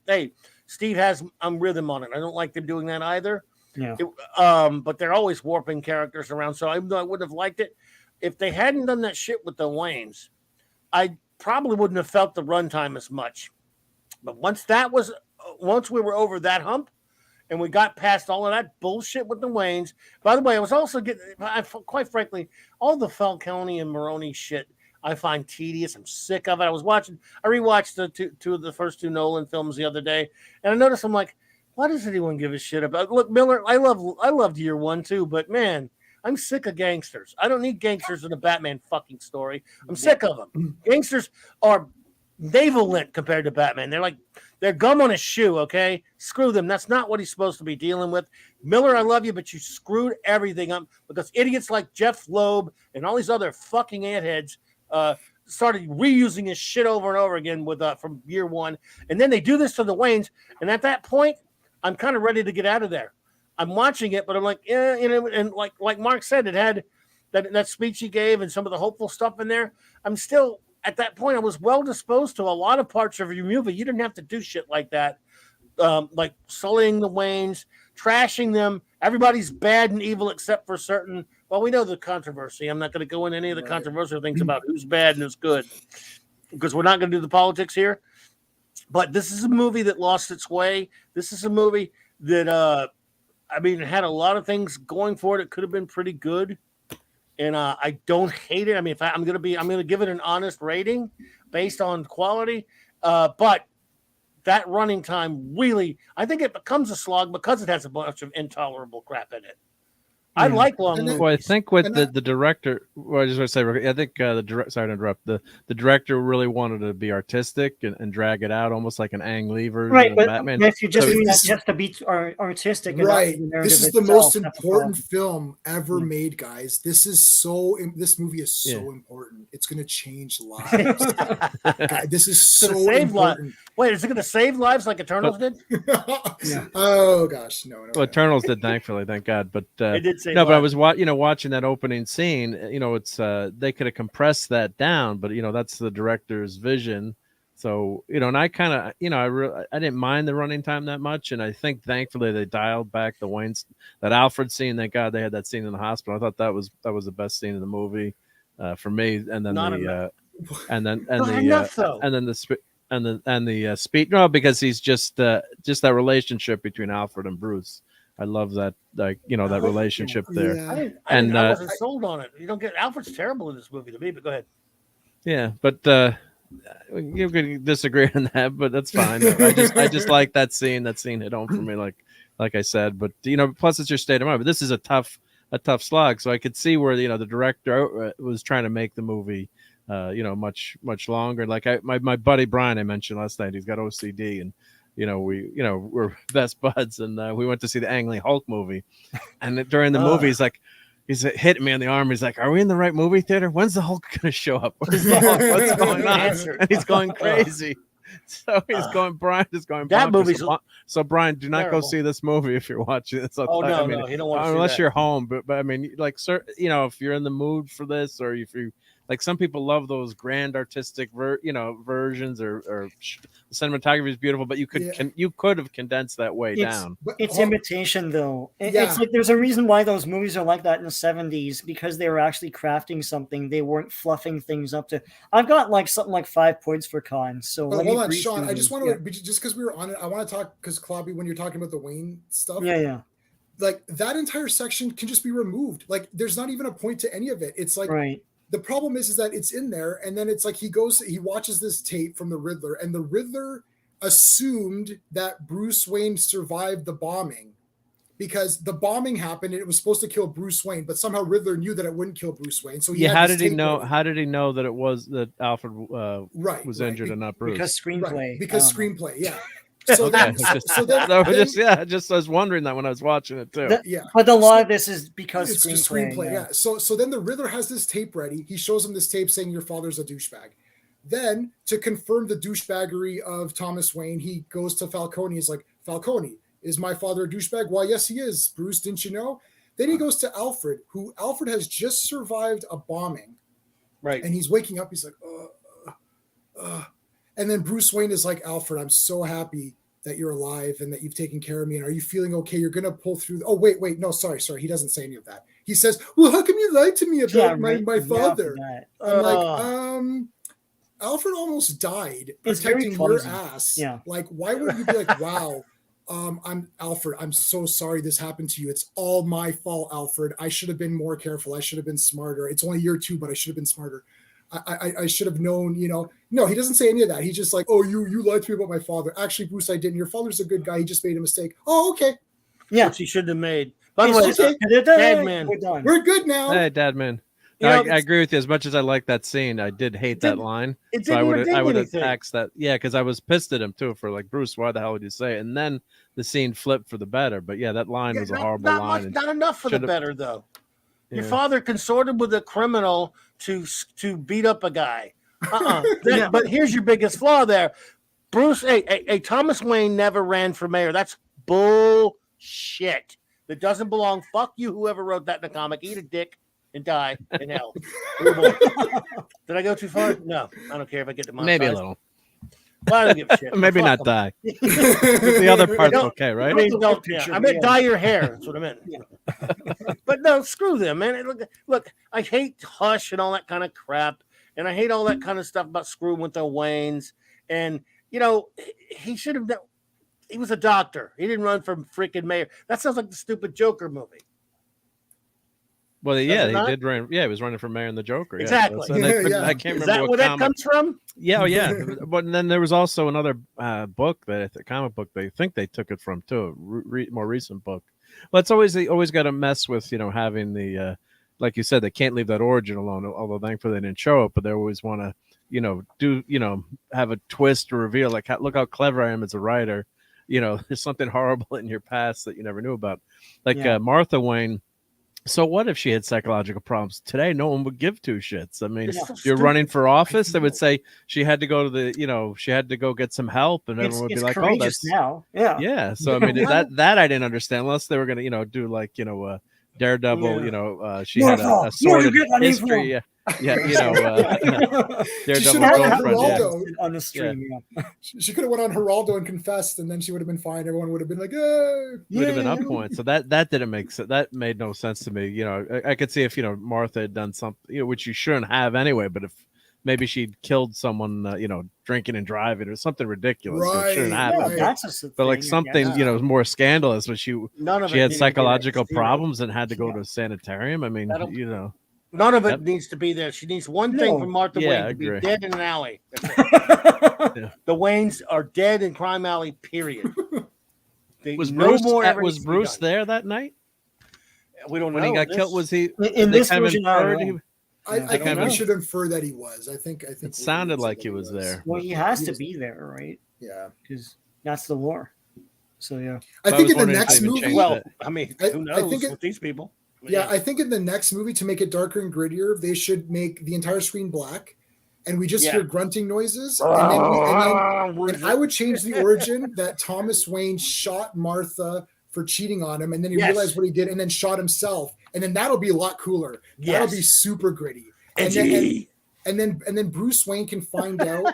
hey, Steve has rhythm on it. I don't like them doing that either. Yeah. But they're always warping characters around. So I wouldn't have liked it. If they hadn't done that shit with the Waynes, I probably wouldn't have felt the runtime as much. But once we were over that hump, and we got past all of that bullshit with the Waynes. By the way, I was also quite frankly, all the Falcone and Maroni shit I find tedious. I'm sick of it. I rewatched the first two Nolan films the other day, and I noticed I'm like, why does anyone give a shit about? Look, Miller, I loved Year One too, but man, I'm sick of gangsters. I don't need gangsters in a Batman fucking story. I'm sick of them. Gangsters are navel lint compared to Batman. They're gum on a shoe, okay? Screw them. That's not what he's supposed to be dealing with. Miller, I love you, but you screwed everything up because idiots like Jeff Loeb and all these other fucking antheads started reusing his shit over and over again with from Year One. And then they do this to the Waynes. And at that point, I'm kind of ready to get out of there. I'm watching it, but I'm like, and like Mark said, it had that speech he gave and some of the hopeful stuff in there. I'm still... At that point, I was well disposed to a lot of parts of your movie. You didn't have to do shit like that, like sullying the Waynes, trashing them. Everybody's bad and evil except for certain. Well, we know the controversy. I'm not going to go into any of the controversial things about who's bad and who's good because we're not going to do the politics here. But this is a movie that lost its way. This is a movie that, it had a lot of things going for it. It could have been pretty good. And I don't hate it. I mean, if I'm going to give it an honest rating based on quality. But that running time really, I think it becomes a slog because it has a bunch of intolerable crap in it. I like long movies. Well, I think with the director, I just want to say, I think sorry to interrupt. The director really wanted to be artistic and drag it out almost like an Ang Lee version of Batman. If you're just doing that just to be artistic, right? This is the most important film ever made, guys. This movie is so important. important. It's going to change lives. God, this is so save important. Wait, is it going to save lives like Eternals did? Oh gosh, no. Well, Eternals did, thankfully, thank God. But It did save no, but I lives. was watching that opening scene. It's they could have compressed that down, but that's the director's vision. So and I kind of I didn't mind the running time that much, and I think thankfully they dialed back the Wayne's that Alfred scene. Thank God they had that scene in the hospital. I thought that was the best scene in the movie for me. And then Not the enough. and then Not enough, though. and then the speech. No, because he's just that relationship between Alfred and Bruce. I love that, that relationship there. Yeah. I wasn't sold on it. You don't get Alfred's terrible in this movie to me, but go ahead. Yeah, but you could disagree on that, but that's fine. I just like that scene. That scene hit home for me, like I said. But plus it's your state of mind. But this is a tough slog. So I could see where the director was trying to make the movie, much longer. Like my buddy Brian I mentioned last night, he's got OCD, and we're best buds, and we went to see the Ang Lee Hulk movie, and during the movie he's hitting me on the arm. He's like, "Are we in the right movie theater? When's the Hulk gonna show up? What's going on?" And he's going crazy. So Brian is going. That movie's so Brian, do not terrible. Go see this movie if you're watching this. No, you don't want to unless see that. you're home. But I mean, like, sir, if you're in the mood for this, or if you like, some people love those grand artistic versions, or the cinematography is beautiful, but you could have condensed that way down. It's imitation, though. It's like there's a reason why those movies are like that in the 70s, because they were actually crafting something. They weren't fluffing things up to. I've got something like 5 points for cons. So hold on, Sean. I just want to just because we were on it, I want to talk because Clobby, when you're talking about the Wayne stuff, like that entire section can just be removed. Like there's not even a point to any of it. It's like the problem is that it's in there, and then it's like he watches this tape from the Riddler, and the Riddler assumed that Bruce Wayne survived the bombing because the bombing happened and it was supposed to kill Bruce Wayne, but somehow Riddler knew that it wouldn't kill Bruce Wayne. So how did he know? How did he know that it was that Alfred was injured and not Bruce? Because screenplay. Because screenplay, yeah. So I was wondering that when I was watching it too. But a lot of this is because it's screenplay. Yeah. So then the Riddler has this tape ready. He shows him this tape saying your father's a douchebag. Then to confirm the douchebaggery of Thomas Wayne, he goes to Falcone. He's like, Falcone, is my father a douchebag? Why, yes, he is. Bruce, didn't you know? Then he goes to Alfred, who Alfred has just survived a bombing. Right. And he's waking up. He's like, And then Bruce Wayne is like, Alfred, I'm so happy that you're alive and that you've taken care of me. And are you feeling okay? You're going to pull through. Oh, wait. No, sorry. He doesn't say any of that. He says, well, how come you lied to me about my father? I'm like, Alfred almost died protecting your ass. Yeah. Like, why would you be like, wow, I'm Alfred. I'm so sorry this happened to you. It's all my fault, Alfred. I should have been more careful. I should have been smarter. It's only year 2, but I should have been smarter. I should have known, No, he doesn't say any of that. He's just like, oh, you lied to me about my father. Actually, Bruce, I didn't. Your father's a good guy. He just made a mistake. Oh, okay. Yeah. Which he shouldn't have made. By the way, Dad Man. We're good now. Hey, Dad Man. I agree with you. As much as I like that scene, I did hate that line. So I would have taxed that. Yeah, because I was pissed at him too for like, Bruce, why the hell would you say it? And then the scene flipped for the better. But yeah, that line was a horrible line. Not enough for the better though. Your father consorted with a criminal to beat up a guy. But here's your biggest flaw there. Bruce, Thomas Wayne never ran for mayor. That's bullshit. That doesn't belong. Fuck you, whoever wrote that in the comic. Eat a dick and die in hell. Did I go too far? No, I don't care if I get demonetized. Maybe a little. Well, I don't give a shit. Maybe not die. The other part's okay, right? I meant dye your hair. That's what I meant. But no, screw them, man. Look, I hate Hush and all that kind of crap, and I hate all that kind of stuff about screwing with the Waynes. And he should have. He was a doctor. He didn't run for freaking mayor. That sounds like the stupid Joker movie. Well, he did run. Yeah, he was running for mayor in the Joker. Exactly. I can't remember. Is that where that comes from? Yeah. But then there was also another book comic book. They think they took it from too. More recent book. But it's they always got to mess with having the like you said, they can't leave that origin alone. Although thankfully they didn't show it, but they always want to have a twist or reveal. Like, look how clever I am as a writer. There's something horrible in your past that you never knew about. Like Martha Wayne. So what if she had psychological problems today? No one would give two shits. I mean, It's so you're stupid. running for office. They would say she had to go to the, she had to go get some help, and everyone would be like, "Oh, courageous that's now." Yeah. yeah." So I mean, that I didn't understand unless they were gonna, do like, Daredevil. She had a sordid history. Daredevil girlfriend. Yeah. On the stream. Yeah. She could have went on Geraldo and confessed, and then she would have been fine. Everyone would have been like, "Hey." Would have been up point. So that didn't make sense. That made no sense to me. I could see if Martha had done something, which you shouldn't have anyway. But if maybe she'd killed someone, drinking and driving or something ridiculous, so it shouldn't happen. Right. That's a But like something more scandalous, but she had psychological Zero. problems and had to go to a sanitarium. I mean, None of it needs to be there. She needs one thing from Martha Wayne to be dead in an alley. That's it. The Waynes are dead in Crime Alley, period. Was Bruce there that night? We don't know. When he got killed, was he in this version? I think we should infer that he was. I think it sounded like he was there. Well, he has to be there, right? Yeah, because that's the lore. So yeah, I think in the next movie. Well, I mean, who knows I think with these people? Yeah, I think in the next movie, to make it darker and grittier, they should make the entire screen black, and we just hear grunting noises. And I would change the origin that Thomas Wayne shot Martha for cheating on him, and then he realized what he did, and then shot himself, and then that'll be a lot cooler. That'll be super gritty. And then Bruce Wayne can find out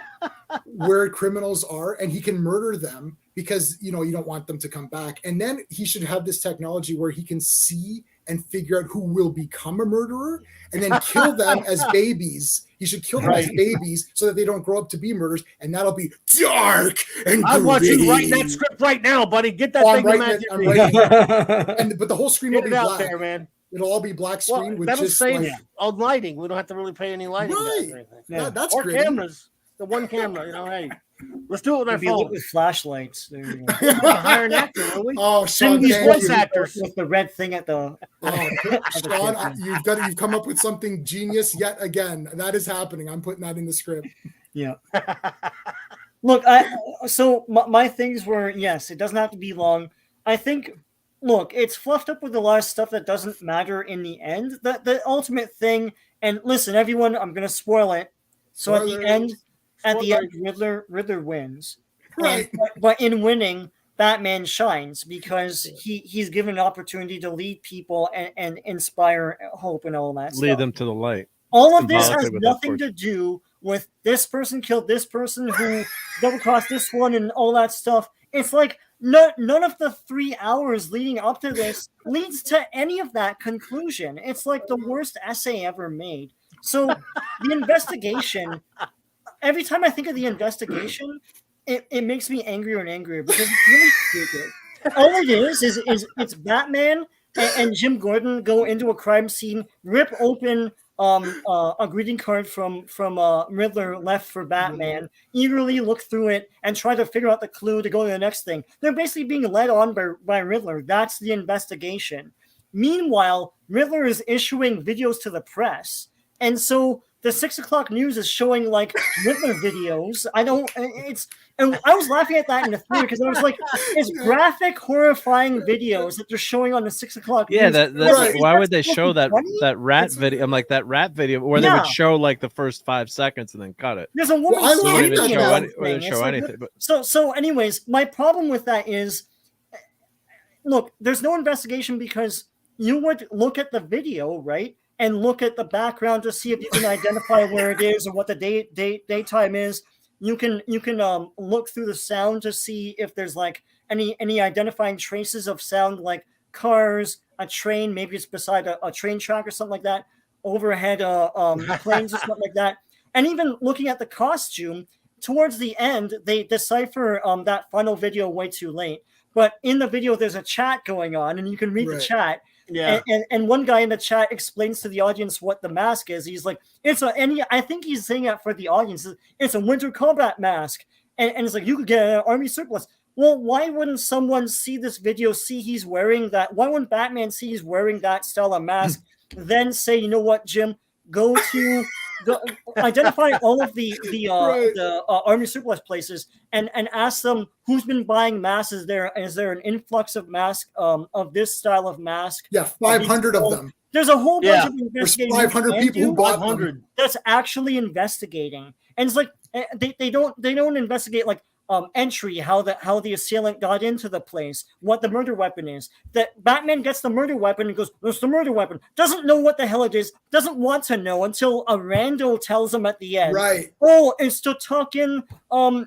where criminals are, and he can murder them because you don't want them to come back. And then he should have this technology where he can see and figure out who will become a murderer and then kill them as babies. He should kill them as babies so that they don't grow up to be murderers, and that'll be dark and I want you to write that script right now, buddy. Get that thing imagined. But the whole screen will be black. There, man. It'll all be black screen with that'll just save on lighting. We don't have to really pay any lighting. Right. That's or gritty. Cameras. The one camera, hey. Let's do it with our phone. With flashlights. There you go. Hire an actor, will we? Oh, Sean, these voice actors with the red thing at the. Sean, you've come up with something genius yet again. That is happening. I'm putting that in the script. Yeah. Look, so my things were yes. It doesn't have to be long. I think. Look, it's fluffed up with a lot of stuff that doesn't matter in the end. The ultimate thing, and listen, everyone, I'm going to spoil it. So at the end, Riddler wins. Right. But in winning, Batman shines because he's given an opportunity to lead people and inspire hope and all that stuff. Lead them to the light. All of this has nothing to do with this person killed this person who double-crossed this one and all that stuff. It's like none of the 3 hours leading up to this leads to any of that conclusion. It's like the worst essay ever made. So the investigation, every time I think of the investigation, it makes me angrier and angrier because it's really stupid. All it is it's Batman and Jim Gordon go into a crime scene, rip open a greeting card from Riddler left for Batman, eagerly look through it and try to figure out the clue to go to the next thing. They're basically being led on by Riddler. That's the investigation. Meanwhile, Riddler is issuing videos to the press. And so the 6 o'clock news is showing like Riddler videos. And I was laughing at that in the theater because I was like, it's graphic, horrifying videos that they're showing on the 6 o'clock news. Yeah, why would they show that rat video? I'm like that rat video where they would show like the first 5 seconds and then cut it. There's a woman show anything. So anyways, my problem with that is, look, there's no investigation because you would look at the video, right? And look at the background to see if you can identify where it is or what the daytime is. You can look through the sound to see if there's like any identifying traces of sound, like cars, a train, maybe it's beside a train track or something like that, overhead planes or something like that. And even looking at the costume, towards the end, they decipher that final video way too late. But in the video, there's a chat going on, and you can read the chat. Yeah, and one guy in the chat explains to the audience what the mask is. He's like, I think he's saying it for the audience. It's a winter combat mask, and it's like you could get an army surplus. Well, why wouldn't someone see this video, see he's wearing that? Why wouldn't Batman see he's wearing that style of mask, then say, you know what, Jim, go to identify all of the army surplus places and ask them who's been buying masks. Is there an influx of masks of this style of mask? Yeah, 500 of them. There's a whole bunch Yeah. of There's investigating. 500 people who bought them. 500. That's actually investigating, and it's like they don't investigate like entry, how the assailant got into the place, what the murder weapon is. That Batman gets the murder weapon and goes, "There's the murder weapon." Doesn't know what the hell it is. Doesn't want to know until a rando tells him at the end. Right. Oh, it's to tuck in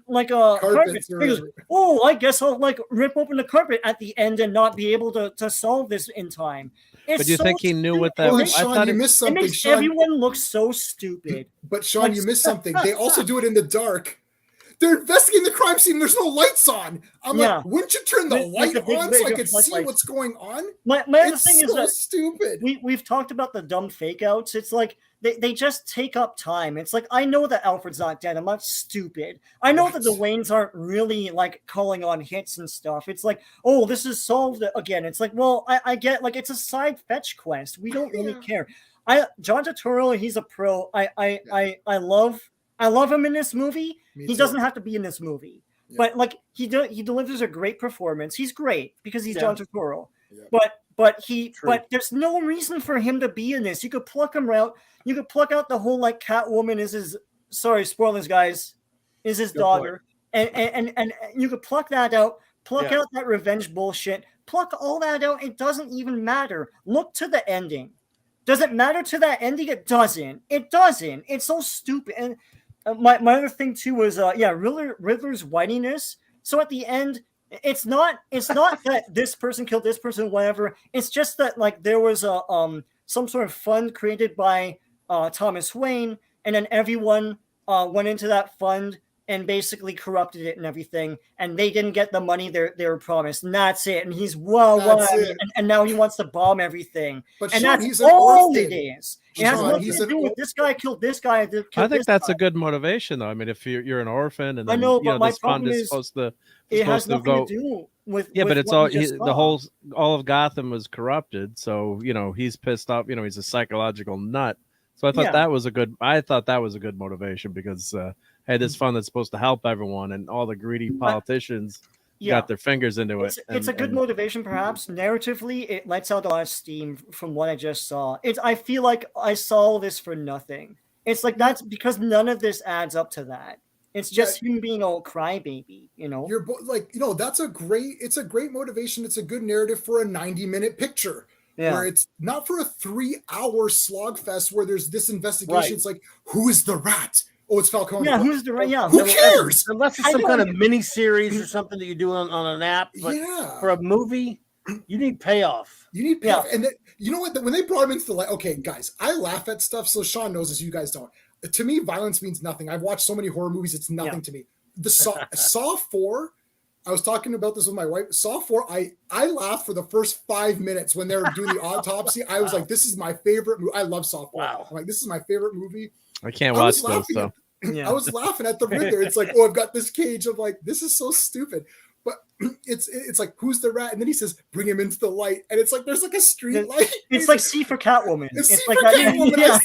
like a carpet. Carpets or He goes, oh, I guess I'll like rip open the carpet at the end and not be able to solve this in time. It's But you so think he knew what that Well, was? I Sean, thought you it, missed It something. makes Sean, everyone look so stupid. but Sean, you missed something. They also do it in the dark. They're investigating the crime scene. There's no lights on. I'm Yeah. like, wouldn't you turn the There's light a big on so I rig could of see lights. what's going on? My other It's thing so is that stupid. we've talked about the dumb fake outs. It's like they just take up time. It's like, I know that Alfred's not dead. I'm not stupid. I know that the Waynes aren't really like calling on hits and stuff. It's like, oh, this is solved again. It's like, well, I get, like, it's a side fetch quest. We don't really care. John Turturro, he's a pro. I love him in this movie. Me He too. doesn't have to be in this movie. Yeah. But like he delivers a great performance. He's great because he's Yeah. John Turturro. Yeah. But True. there's no reason for him to be in this. You could pluck him out. You could pluck out the whole like Catwoman is his, sorry, spoilers guys, is his Good daughter. And you could pluck that out, pluck Yeah. out that revenge bullshit, pluck all that out. It doesn't even matter. Look to the ending. Does it matter to that ending? It doesn't. It doesn't. It's so stupid. And my other thing too was Riddler's whininess. So at the end, it's not that this person killed this person, whatever. It's just that like there was a some sort of fund created by Thomas Wayne, and then everyone went into that fund and basically corrupted it and everything, and they didn't get the money they were promised, and that's it. And he's That's it. and now he wants to bomb everything, But and Sean, that's he's an all orphan. it is. It has Sean, nothing he's to an do with this guy killed this guy. I think that's a good motivation, though. I mean, if you're an orphan and I then, know, but my this fund problem is is supposed to It has supposed nothing to to go. do with Yeah, with but it's what all we just the saw. all of Gotham was corrupted, so he's pissed off. He's a psychological nut. So I thought Yeah. that was a good. I thought that was a good motivation because hey, this fund that's supposed to help everyone, and all the greedy politicians Yeah. got their fingers into it. It's a good motivation, perhaps. Narratively, it lets out a lot of steam from what I just saw. I feel like I saw this for nothing. It's like that's because none of this adds up to that. It's just him being all crybaby, You're that's it's a great motivation. It's a good narrative for a 90-minute picture. Yeah. Where it's not for a 3-hour slog fest where there's this investigation. Right. It's like, who is the rat? Oh, it's Falcone. Yeah, who's the right? Yeah, Who cares? Unless it's some kind of mini series or something that you do on an app. But Yeah. for a movie, you need payoff. You need payoff. And you know what? When they brought him into the light, okay, guys, I laugh at stuff, so Sean knows this, you guys don't. To me, violence means nothing. I've watched so many horror movies, it's nothing to me. The Saw 4, I was talking about this with my wife. Saw 4, I laughed for the first 5 minutes when they were doing the autopsy. I was like, this is my favorite movie. I love Saw 4. Wow. I'm like, this is my favorite movie. I can't watch those though. Yeah. I was laughing at the Riddler. It's like, oh, I've got this cage of like, this is so stupid. But it's like, who's the rat? And then he says, bring him into the light. And it's like, there's like a street light. It's like C for Catwoman. It's C like for Catwoman. Yeah,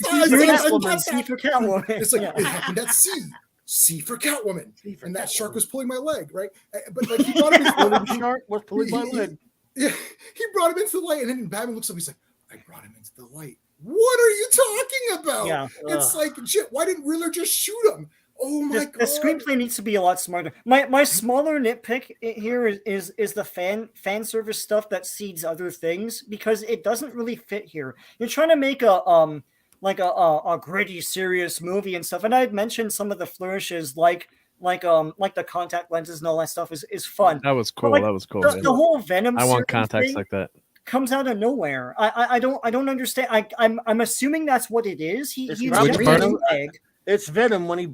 C for Catwoman. It's like, Yeah. it happened at sea. C for Catwoman. And that shark was pulling my leg, right? But like, he brought him into The shark was pulling my leg. Yeah, he brought him into the light. And then Batman looks up, he's like, I brought him into the light. What are you talking about? Yeah. It's like, shit, why didn't Riddler just shoot him? Oh my god! The screenplay needs to be a lot smarter. My smaller nitpick here is the fan service stuff that seeds other things because it doesn't really fit here. You're trying to make a gritty, serious movie and stuff, and I had mentioned some of the flourishes like the contact lenses and all that stuff is fun. That was cool. Like, that was cool. The whole Venom. I want series contacts thing like that. comes out of nowhere. I don't understand. I'm assuming that's what it is. He It's used probably Venom egg. It's Venom when he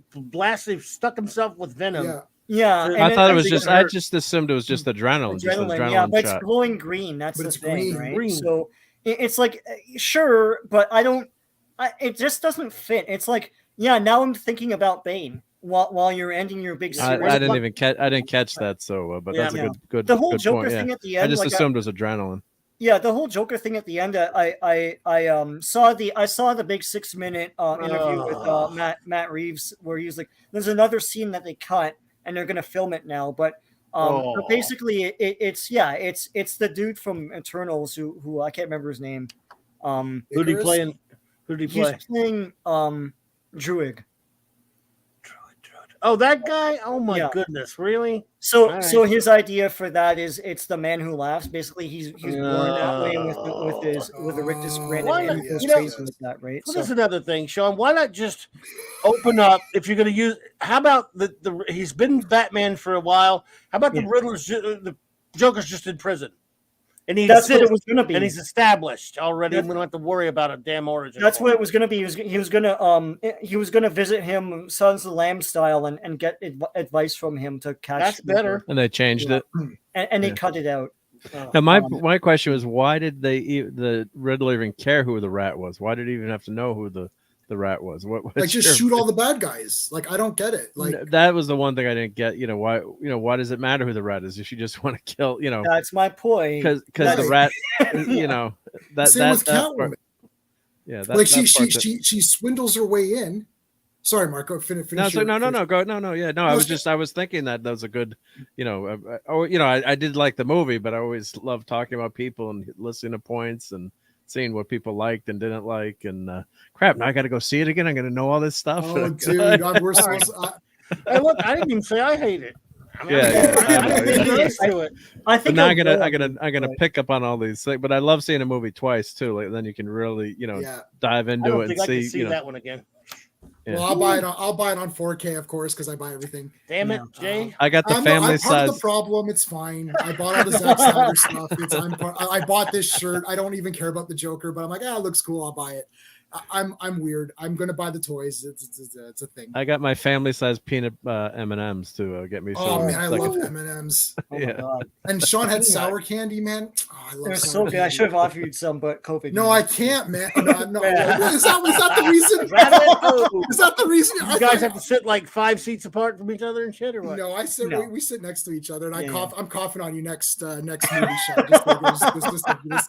stuck himself with Venom. Yeah. Yeah, and I thought it was think just. it I hurt. just assumed it was just adrenaline. Just an adrenaline, yeah, adrenaline but it's shot. glowing green. That's But the it's thing, green. right? Green. So it's like, sure, but I don't. It just doesn't fit. It's like, yeah, now I'm thinking about Bane while you're ending your big series. I didn't even catch. I didn't catch that. So, but that's Yeah. a good. The whole good Joker point, yeah. thing at the end. I just like, assumed it was adrenaline. Yeah, the whole Joker thing at the end. I saw the big 6-minute interview with Matt Reeves where he was like, "There's another scene that they cut and they're gonna film it now." But but basically it's the dude from Eternals who I can't remember his name. Who did he play in? Who did he He's play? playing Druig. Oh, that guy! Oh my Yeah. goodness, really? So All so right. his idea for that is it's the man who laughs. Basically, he's born that way with a rictus grin, Why and not- he goes you know, crazy with that, right? So that's another thing, Sean. Why not just open up if you're going to use? How about the he's been Batman for a while. How about the Riddler's the Joker's just in prison, and that's what it was going to be, and he's established already. And we don't have to worry about a damn origin. That's what it was going to be. He was going to visit him, Sons of the Lamb style, and get advice from him to catch. That's better. And they changed it, and they cut it out. Now my question was, why did the Riddler even care who the Rat was? Why did he even have to know who the Rat was? Like just shoot all the bad guys. Like I don't get it. Like that was the one thing I didn't get. Why does it matter who the Rat is if you just want to kill? That's my point. Because the Rat, that same with Catwoman. Catwoman. Yeah, like she swindles her way in. Sorry, Mark. Finish. No, go. No. Yeah, no. I was thinking that was a good, I did like the movie, but I always love talking about people and listening to points and seeing what people liked and didn't like. And crap, now I got to go see it again. I'm going to know all this stuff. Oh, dude, we're supposed. Hey, look, I didn't even say I hate it. I mean, I think now I'm gonna pick up on all these things, but I love seeing a movie twice too. Like then you can really, dive into it and see that one again. Yeah. Well, I'll buy it on 4K, of course, because I buy everything. Damn it, Jay! I got the family I'm size. part of the problem. It's fine. I bought all the Zack Snyder stuff. I bought this shirt. I don't even care about the Joker, but I'm like, it looks cool. I'll buy it. I'm weird. I'm gonna buy the toys. It's a thing. I got my family size peanut M&Ms to get me. Oh man, I love M&Ms. Oh my God. And Sean had sour candy, man. Oh, I love They're sour so good. candy. I should have offered you some, but COVID. No, I can't, man. No. Is that the reason? Is that the reason? You guys have to sit like 5 seats apart from each other and shit, or what? No, I said we sit next to each other, and I'm coughing on you next movie show. Just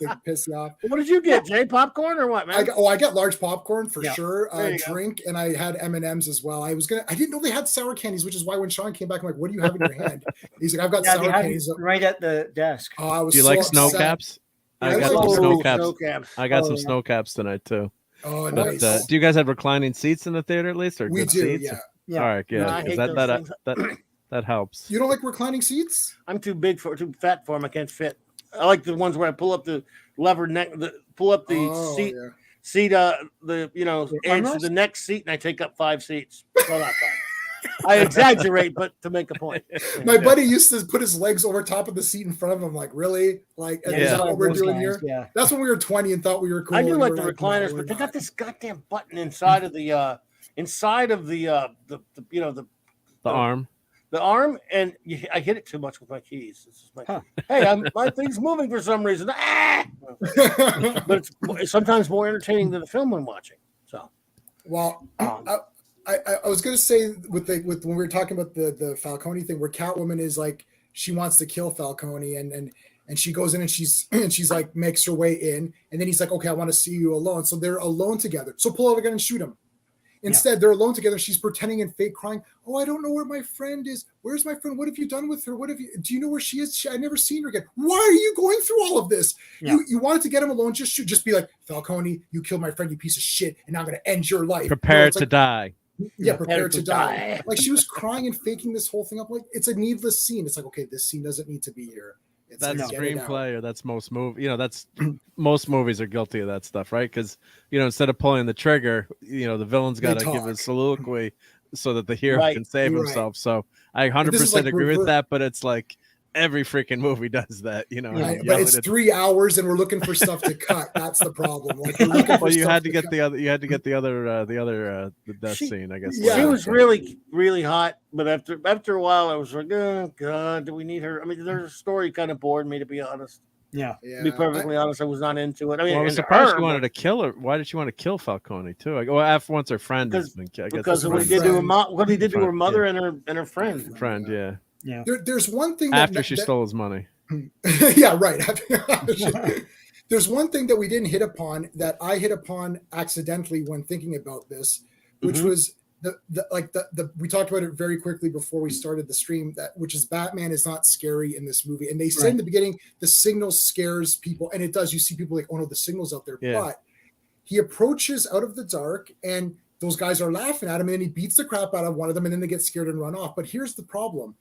to piss you off. What did you get, Jay? Popcorn or what, man? I got large popcorn for sure. Drink, and I had M&Ms as well. I didn't know they had sour candies, which is why when Sean came back, I'm like, "What do you have in your hand?" He's like, "I've got sour candies right at the desk." Oh, do you like snow caps? I got some snow caps. I got some snow caps tonight too. Oh, nice. Do you guys have reclining seats in the theater at least, or we good do? Seats? Yeah. All right, yeah. That helps. You don't like reclining seats? I'm too fat for them. I can't fit. I like the ones where I pull up the lever neck, pull up the seat. Yeah. Seat, the edge to the next seat, and I take up 5 seats. Well, not 5. I exaggerate, but to make a point. My buddy used to put his legs over top of the seat in front of him. Like, really? Like, is that what we're doing here? Yeah. That's when we were 20 and thought we were cool. I do like the recliners, but they got this goddamn button inside of the arm. The arm, and I hit it too much with my keys. Hey, my thing's moving for some reason. But it's sometimes more entertaining than the film I'm watching. So, well, I was going to say with when we were talking about the Falcone thing, where Catwoman is like she wants to kill Falcone, and she goes in and she's like makes her way in, and then he's like, okay, I want to see you alone. So they're alone together. So pull out a gun and shoot him. Instead, they're alone together. She's pretending and fake crying. Oh, I don't know where my friend is. Where's my friend? What have you done with her? Do you know where she is? I've never seen her again. Why are you going through all of this? Yeah. You wanted to get him alone. Just be like, Falcone, you killed my friend, you piece of shit, and now I'm going to end your life. Prepare to die. Yeah, prepare to die. Like she was crying and faking this whole thing up. Like it's a needless scene. It's like, okay, this scene doesn't need to be here. That's screenplay, or that's most movie. That's most movies are guilty of that stuff, right? Because instead of pulling the trigger, the villain's got to give a soliloquy so that the hero can save himself. So I 100% agree with that, but it's like every freaking movie does that, But it's 3 hours, and we're looking for stuff to cut. That's the problem. Like, well, you had to get the other death scene, I guess. Yeah, she was really, really hot, but after a while, I was like, oh God, do we need her? I mean, their story kind of bored me, to be honest. Yeah. To be perfectly honest, I was not into it. I mean, I was surprised she wanted to kill her. Why did she want to kill Falcone too? After once her friend has been killed. Because of what he did to her mother and her friend. Yeah. There's one thing after she stole his money. Yeah, right. There's one thing that we didn't hit upon that I hit upon accidentally when thinking about this, which was we talked about it very quickly before we started the stream, which is Batman is not scary in this movie. And they said in the beginning, the signal scares people, and it does. You see people like, oh no, the signal's out there. Yeah. But he approaches out of the dark, and those guys are laughing at him, and then he beats the crap out of one of them, and then they get scared and run off. But here's the problem.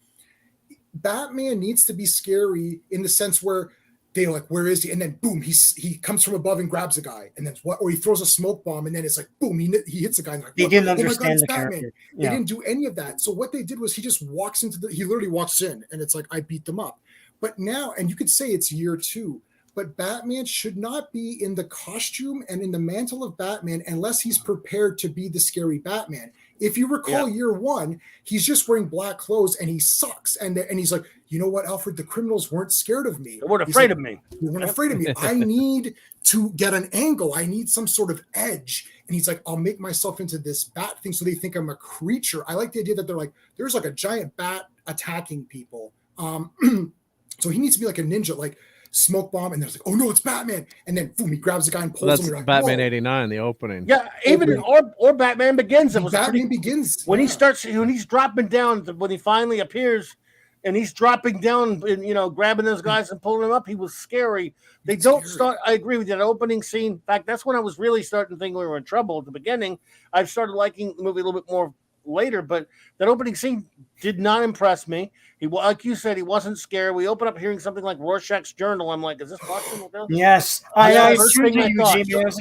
Batman needs to be scary in the sense where they're like, where is he? And then boom, he comes from above and grabs a guy, and then or he throws a smoke bomb, and then it's like boom, he hits a guy. And like, they didn't understand it's the Batman. character. They didn't do any of that. So what they did was he just walks he literally walks in, and it's like, I beat them up. But now, and you could say it's year 2, but Batman should not be in the costume and in the mantle of Batman unless he's prepared to be the scary Batman. If you recall year 1, he's just wearing black clothes and he sucks. And he's like, you know what, Alfred, the criminals weren't scared of me. They weren't afraid of me. They weren't afraid of me. I need to get an angle. I need some sort of edge. And he's like, I'll make myself into this bat thing so they think I'm a creature. I like the idea that they're like, there's like a giant bat attacking people. So he needs to be like a ninja, like smoke bomb, and there's like, oh no, it's Batman, and then boom, he grabs the guy and pulls him. That's Batman '89, the opening. Yeah, even or Batman Begins. It was Batman Begins when he starts, when he's dropping down, when he finally appears, and he's dropping down, and grabbing those guys and pulling them up. He was scary. They don't start. I agree with you. That opening scene. In fact, that's when I was really starting to think we were in trouble at the beginning. I've started liking the movie a little bit more later, but that opening scene did not impress me. He, like you said, he wasn't scared. We open up hearing something like Rorschach's journal. I'm like, is this possible? Yes, I was like,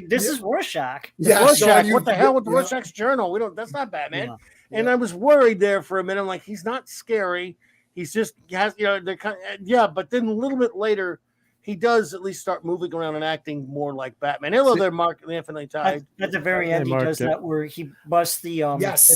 this is Rorschach. Yeah, Rorschach. What the hell with the Rorschach's journal? We don't. That's not Batman. Yeah. And I was worried there for a minute. I'm like, he's not scary. He's just has, they're kind of, but then a little bit later, he does at least start moving around and acting more like Batman. Hello there, Marc, the Infinitely Tied. At the very end, he does that where he busts the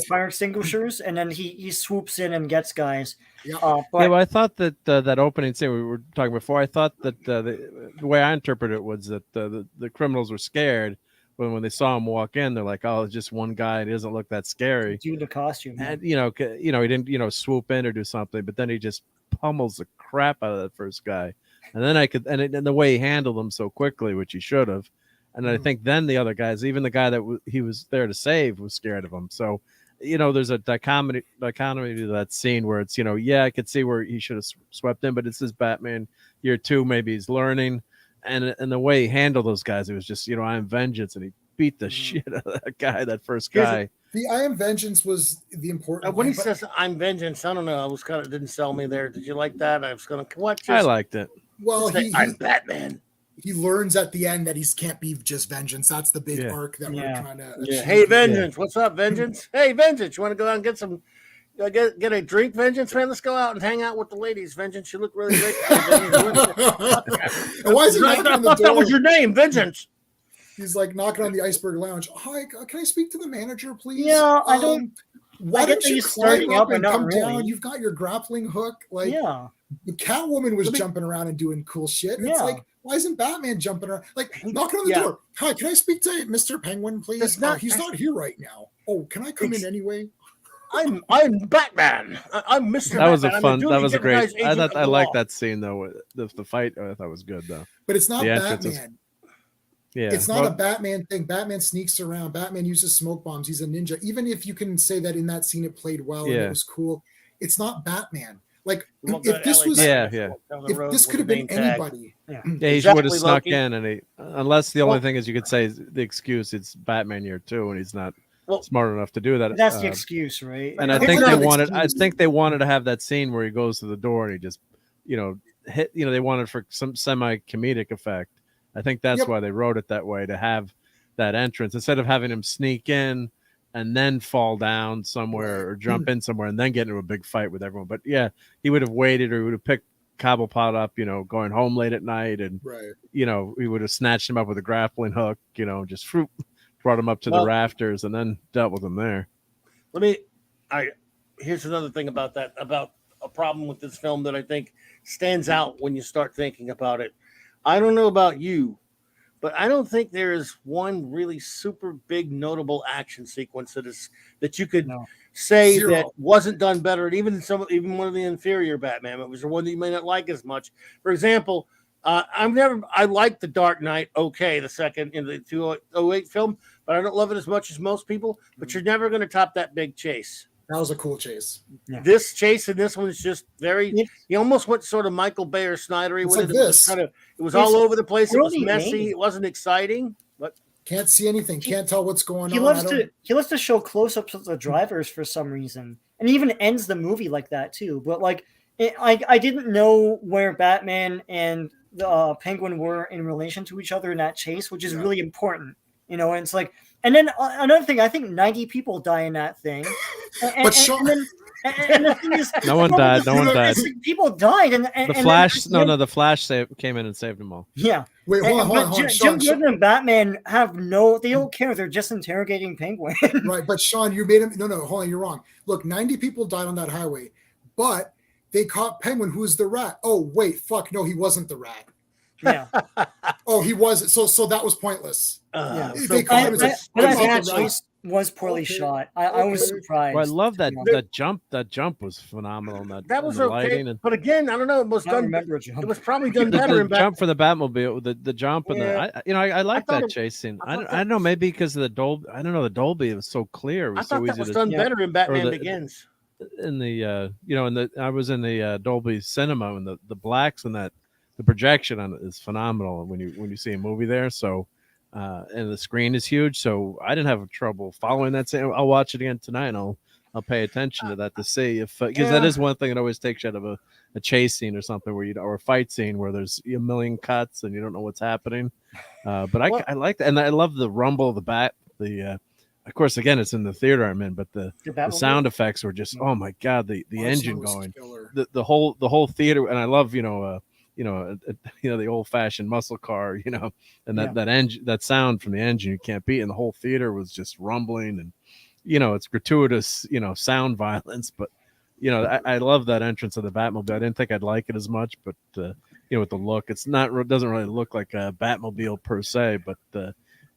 fire extinguishers, and then he swoops in and gets guys. But I thought that that opening scene we were talking before, I thought that the way I interpreted it was that the criminals were scared when they saw him walk in. They're like, oh, it's just one guy. It doesn't look that scary. Do the costume. And, he didn't, swoop in or do something, but then he just pummels the crap out of that first guy. And then and the way he handled them so quickly, which he should have. And I think then the other guys, even the guy that he was there to save, was scared of him. So, there's a dichotomy to that scene where it's, I could see where he should have swept in, but it's his Batman year 2. Maybe he's learning. And the way he handled those guys, it was just, I am vengeance. And he beat the shit out of that guy, that first guy. The I am vengeance was the important when he says I'm vengeance, I don't know. I was didn't sell me there. Did you like that? I was going to watch. I liked it. Well, I'm Batman. He learns at the end that he can't be just vengeance. That's the big arc that we're trying to achieve. Hey, Vengeance. What's up, Vengeance? Hey, Vengeance. You want to go out and get some, get a drink, Vengeance, man? Let's go out and hang out with the ladies, Vengeance. You look really great. And why is he knocking on the door? That was your name, Vengeance. He's like knocking on the Iceberg Lounge. Hi, can I speak to the manager, please? Yeah, I don't. Why don't you climb up and come down? You've got your grappling hook. Like, Catwoman was jumping around and doing cool shit. It's like, why isn't Batman jumping around? Like, knocking on the door. Hi, can I speak to Mr. Penguin, please? He's not here right now. Oh, can I come in anyway? I'm Batman. I'm Mr. That was Batman. That was a great. I liked that scene though. The fight I thought was good though. But it's not Batman. It's not a Batman thing. Batman sneaks around. Batman uses smoke bombs. He's a ninja. Even if you can say that in that scene it played well and it was cool, it's not Batman. Like if this was, if this could have been anybody, he would have snuck in, and unless the only thing is you could say the excuse it's Batman year 2, and he's not smart enough to do that. That's the excuse, right? And I think they wanted. I think they wanted to have that scene where he goes to the door and he just, hit. They wanted for some semi-comedic effect. I think that's why they wrote it that way, to have that entrance instead of having him sneak in and then fall down somewhere or jump in somewhere and then get into a big fight with everyone. But he would have waited, or he would have picked Cobblepot up, going home late at night, and he would have snatched him up with a grappling hook, just brought him up to the rafters and then dealt with him there. Here's another thing about that, about a problem with this film that I think stands out when you start thinking about it. I don't know about you, but I don't think there is one really super big notable action sequence that you could say that wasn't done better. And even one of the inferior Batman movies, or one that you may not like as much. For example, I like The Dark Knight. Okay, the second in the 2008 film, but I don't love it as much as most people. But you're never going to top that big chase. That was a cool chase. Yeah. This chase and this one is just very. It's- He almost went sort of Michael Bay or Snydery It's with like it. It was this. kind of. It was It's all over the place. It was really messy. amazing. It wasn't exciting. But Can't see anything. Can't tell what's going He on. loves to show close-ups of the drivers for some reason, and he even ends the movie like that too. But like, I didn't know where Batman and the Penguin were in relation to each other in that chase, which is really important. You know, and it's like, and then another thing, I think 90 people die in that thing. But Sean- And the thing is, No one died. No one died. People died, and The Flash. No, the Flash came in and saved them all. Yeah. Wait, hold on. Jim Sean, Gordon and Batman they don't care. They're just interrogating Penguin. right, but Sean, you made him. No, hold on, you're wrong. Look, 90 people died on that highway, but they caught Penguin, who's the rat. Oh, wait, fuck, no, he wasn't the rat. Yeah. Oh, he wasn't. So that was pointless. Yeah. They caught him as a- But I think as that a- chase was poorly shot. I was surprised. Well, I love that to be honest. that jump was phenomenal. that was the okay. lighting and But again, I don't know. It was I don't done. remember a jump. It was probably done the better in jump for the Batmobile, the jump and Yeah. I like thought that it- chase scene. I I thought don't know, maybe because of the Dolby. I don't know, the Dolby was so clear. It I was so thought that easy was to done better in Batman the- Begins. in the I was in the Dolby Cinema, and the blacks and the projection on it is phenomenal when you see a movie there. So and the screen is huge, so I didn't have trouble following that. I'll watch it again tonight, and I'll pay attention to that to see if because that is one thing that always takes you out of a chase scene or something or a fight scene where there's a million cuts and you don't know what's happening. But I like that, and I love the rumble of the bat. Of course, again, it's in the theater I'm in, but the sound effects were just oh my god, the engine going, the whole theater, and I love the old fashioned muscle car, and that engine, that sound from the engine you can't beat, and the whole theater was just rumbling, and it's gratuitous, sound violence, but I love that entrance of the Batmobile. I didn't think I'd like it as much, but with the look, it doesn't really look like a Batmobile per se, but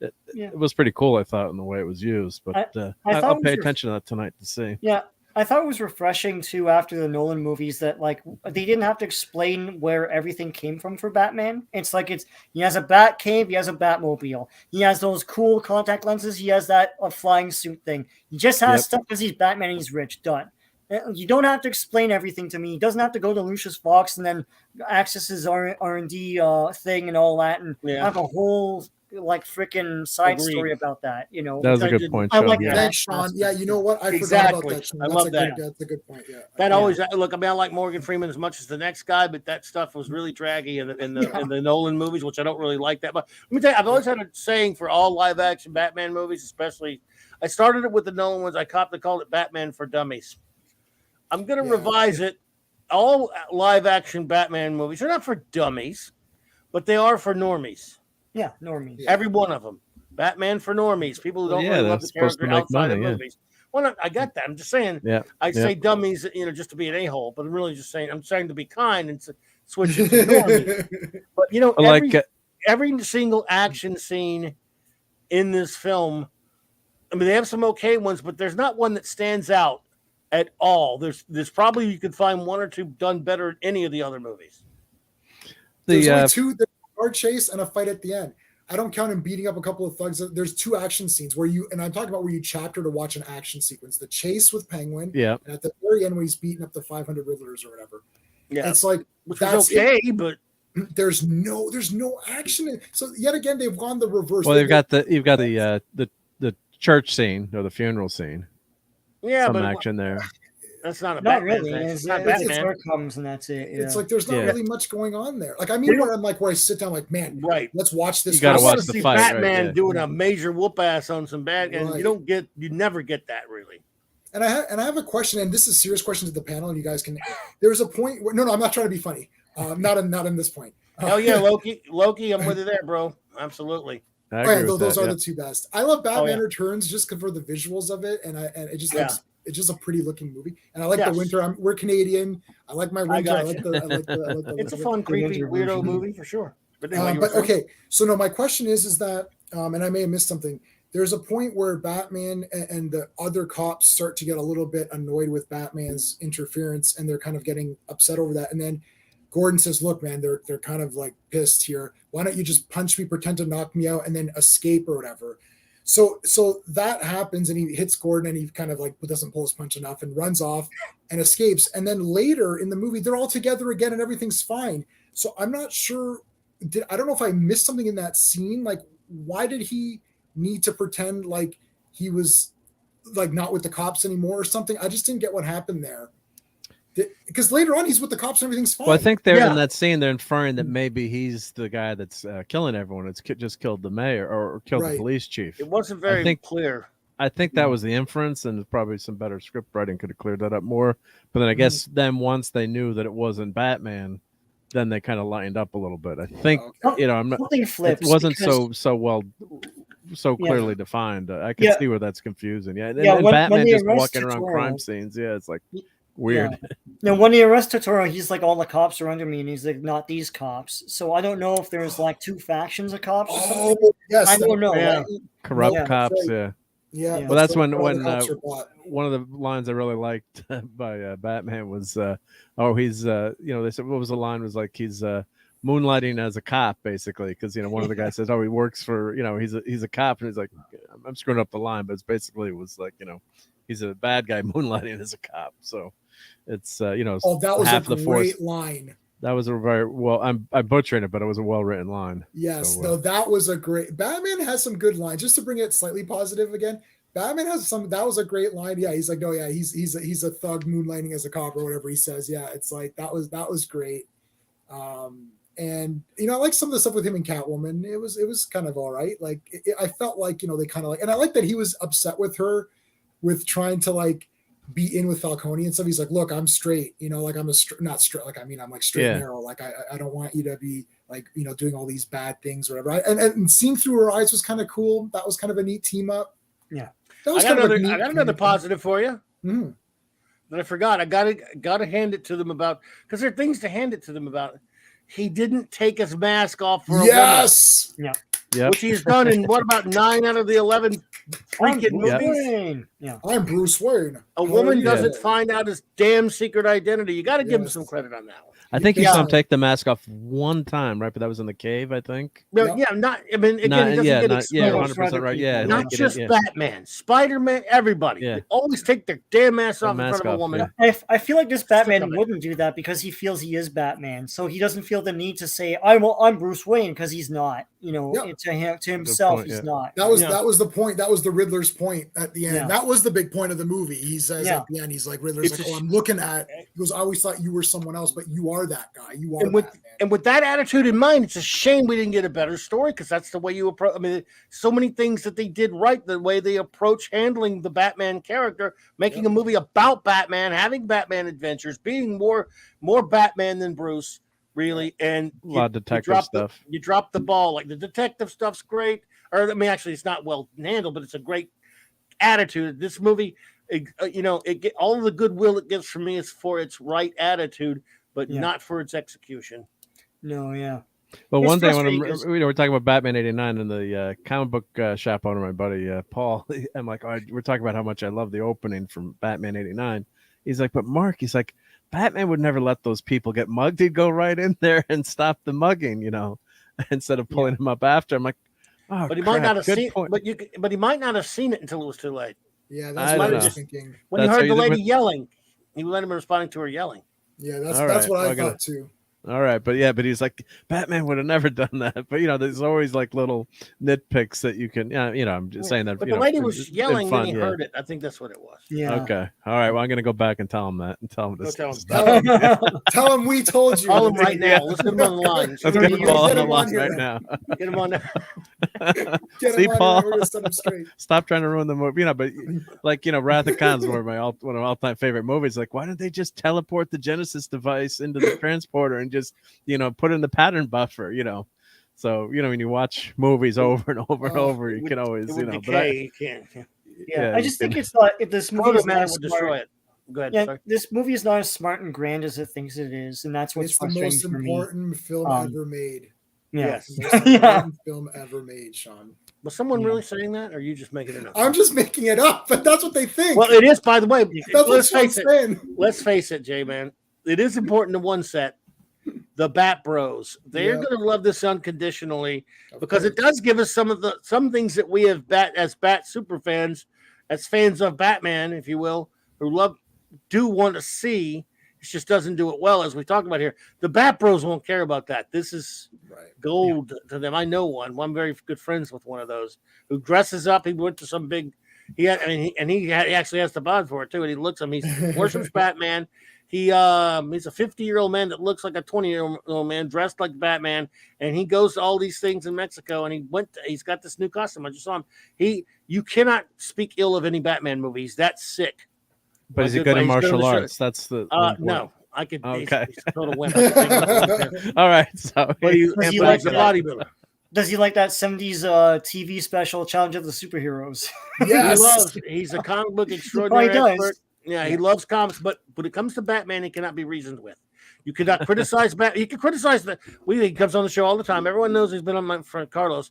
it was pretty cool, I thought, in the way it was used. But I'll pay attention to that tonight to see. Yeah, I thought it was refreshing too after the Nolan movies that like they didn't have to explain where everything came from for Batman. It's like he has a bat cave, he has a Batmobile, he has those cool contact lenses, he has that flying suit thing. He just has stuff because he's Batman and he's rich. Done. You don't have to explain everything to me. He doesn't have to go to Lucius Fox and then access his R&D thing and all that and have a whole like freaking side story about that. That was a good point. I like that. Thanks, Sean. Yeah, you know what? I forgot about that. Sean. I love that. That's a good point. Yeah. That always look. I mean, I like Morgan Freeman as much as the next guy, but that stuff was really draggy in the Nolan movies, which I don't really like that. But let me tell you, I've always had a saying for all live action Batman movies, especially. I started it with the Nolan ones. I called it Batman for Dummies. I'm going to revise it. All live action Batman movies are not for dummies, but they are for normies. Yeah, normies. Yeah. Every one of them. Batman for normies. People who don't really love the character outside of movies. Well, I got that. I'm just saying. I say dummies, just to be an a-hole, but I'm really just saying. I'm trying to be kind and switch it to normies. But every single action scene in this film. I mean, they have some okay ones, but there's not one that stands out at all. There's probably you could find one or two done better than any of the other movies. There's only two. There's a car chase and a fight at the end. I don't count him beating up a couple of thugs. There's two action scenes where and I'm talking about where you chapter to watch an action sequence. The chase with Penguin, and at the very end when he's beating up the 500 Riddlers or whatever. Yeah, it's like which was okay, but there's no action. So yet again, they've gone the reverse. Well, you've got the church scene or the funeral scene. Yeah, some action there. That's not a not Batman really. thing. It's not Batman. Where it comes and that's it. It's like there's not really much going on there. Like I mean, where I sit down, like man, let's watch this. You got to watch the fight. Batman doing a major whoop ass on some bad, and you never get that really. And I have a question, and this is a serious question to the panel, and you guys can. There's a point where I'm not trying to be funny. Not in this point. Hell yeah, Loki, I'm with you there, bro. Absolutely. Those are the two best. I love Batman Returns just for the visuals of it, and it just looks. It's just a pretty looking movie, and I like the winter. We're Canadian. I like my winter. I like the it's a fun, creepy, weirdo movie for sure. But anyway, okay. So no, my question is that, and I may have missed something. There's a point where Batman and the other cops start to get a little bit annoyed with Batman's interference, and they're kind of getting upset over that. And then Gordon says, "Look, man, they're kind of like pissed here. Why don't you just punch me, pretend to knock me out, and then escape or whatever?" So that happens, and he hits Gordon, and he kind of like doesn't pull his punch enough and runs off and escapes. And then later in the movie, they're all together again, and everything's fine. So I'm not sure. I don't know if I missed something in that scene. Like, why did he need to pretend like he was like not with the cops anymore or something? I just didn't get what happened there. Because later on he's with the cops and everything's fine. Well, I think they're in that scene. They're inferring that maybe he's the guy that's killing everyone. It's just killed the mayor or killed the police chief. It wasn't very clear. I think that was the inference, and probably some better script writing could have cleared that up more. But then I guess then once they knew that it wasn't Batman, then they kind of lightened up a little bit. I think I'm not. It wasn't so clearly defined. I could see where that's confusing. And Batman just walking around crime scenes. Yeah, it's like. Weird. Now, when he arrests Totoro, he's like, all the cops are under me, and he's like, not these cops. So I don't know if there's like two factions of cops. Oh, yes, I don't know. Yeah. Corrupt cops. Right. Yeah. Well, that's when one of the lines I really liked by Batman was, he's they said what was the line was like he's moonlighting as a cop basically because one of the guys says he works for he's a cop and he's like I'm screwing up the line but it's basically it was like he's a bad guy moonlighting as a cop so. It's that was half a great line. That was a very well. I'm butchering it, but it was a well written line. Yes, no, that was a great. Batman has some good lines. Just to bring it slightly positive again, Batman has some. That was a great line. Yeah, he's like, oh yeah, he's a thug moonlighting as a cop or whatever he says. Yeah, it's like that was great. And I like some of the stuff with him and Catwoman. It was kind of all right. Like I felt like they kind of like, and I like that he was upset with her, with trying to like. Be in with Falcone and stuff. He's like, look, I'm straight, like I'm not straight. Like, I mean, I'm like straight and narrow. Like, I don't want you to be like, doing all these bad things or whatever. And seeing through her eyes was kind of cool. That was kind of a neat team up. Yeah. I got another positive for you. Mm-hmm. That I forgot. I gotta hand it to them about, because there are things to hand it to them about. He didn't take his mask off for a woman. Yeah. Yep. Which he's done in what about 9 out of the 11 freaking movies? Yeah. I'm Bruce Wayne. A woman doesn't find out his damn secret identity. You got to give him some credit on that one. I think he saw him take the mask off one time, right? But that was in the cave, I think. No, yeah, not. I mean, again, he doesn't get exposed. 100% right. Yeah, not just Batman, Spider-Man, everybody. They always take their damn mask off in front of a woman. Yeah. I feel like this Batman wouldn't do that because he feels he is Batman, so he doesn't feel the need to say I'm Bruce Wayne because he's not. To himself, he's not. That was the point. That was the Riddler's point at the end. Yeah. That was the big point of the movie. He says at the end, he's like, Riddler's like, I'm looking at. He goes, I always thought you were someone else, but you are that guy. You are Batman. And with that attitude in mind, it's a shame we didn't get a better story because that's the way you approach. I mean, so many things that they did right, the way they approach handling the Batman character, making a movie about Batman, having Batman adventures, being more Batman than Bruce. Really, and a lot of detective stuff. You drop the ball. Like the detective stuff's great. Or I mean, actually, it's not well handled, but it's a great attitude. This movie, all of the goodwill it gets from me is for its right attitude, but not for its execution. No, yeah. But one thing when we're talking about Batman '89 in the comic book shop owner, my buddy Paul, I'm like, we're talking about how much I love the opening from Batman '89. He's like, but Mark, he's like. Batman would never let those people get mugged. He'd go right in there and stop the mugging, instead of pulling him up after. I'm like, but he might not have seen. But he might not have seen it until it was too late. Yeah, that's what I was thinking. When he heard the lady yelling, he let him responding to her yelling. Yeah, that's what I thought too. All right, but he's like Batman would have never done that. But there's always like little nitpicks that you can, I'm just saying that. But the lady was yelling when he heard it. I think that's what it was. Yeah. Okay. All right. Well, I'm gonna go back and tell him that and tell him to stop. Tell him we told you. Call him right now. Let's get him on the line. Let's get him on the line right now. Get him on there. See, Paul. Stop trying to ruin the movie. But like Wrath of Khan's one of my all-time favorite movies. Like, why didn't they just teleport the Genesis device into the transporter and just put in the pattern buffer, so when you watch movies over and over and over, you can always decay, I just think it's not if this movie is not destroy it. Go ahead. Yeah, this movie is not as smart and grand as it thinks it is, and that's what's frustrating the most important film ever made. Yes, the most important film ever made, Sean. Was someone really saying that, or are you just making it up? I'm just making it up, but that's what they think. Well, it is, by the way. Let's face it. Let's face it, Jay, man. It is important to one set. the Bat Bros. They're going to love this unconditionally because it does give us some things that we have as Bat super fans, as fans of Batman, if you will, who do want to see. It just doesn't do it well, as we talked about here. The Bat Bros won't care about that. This is gold to them. I know one. I'm very good friends with one of those who dresses up. He went to some big. He actually has the bond for it too. And he looks at him. He worships Batman. He's a 50-year-old man that looks like a 20-year-old man dressed like Batman, and he goes to all these things in Mexico. And he's got this new costume. I just saw him. You cannot speak ill of any Batman movie. He's that sick. But is he good in martial arts? That's the no. I could. Okay. He's a total wimp. All right. So but he likes the bodybuilder. Does he like that 70s TV special Challenge of the Superheroes? Yes. He's a comic book extraordinary expert. Yeah, he loves comics, but when it comes to Batman, he cannot be reasoned with. You cannot criticize Batman. You can criticize he comes on the show all the time. Everyone knows he's been on my friend Carlos.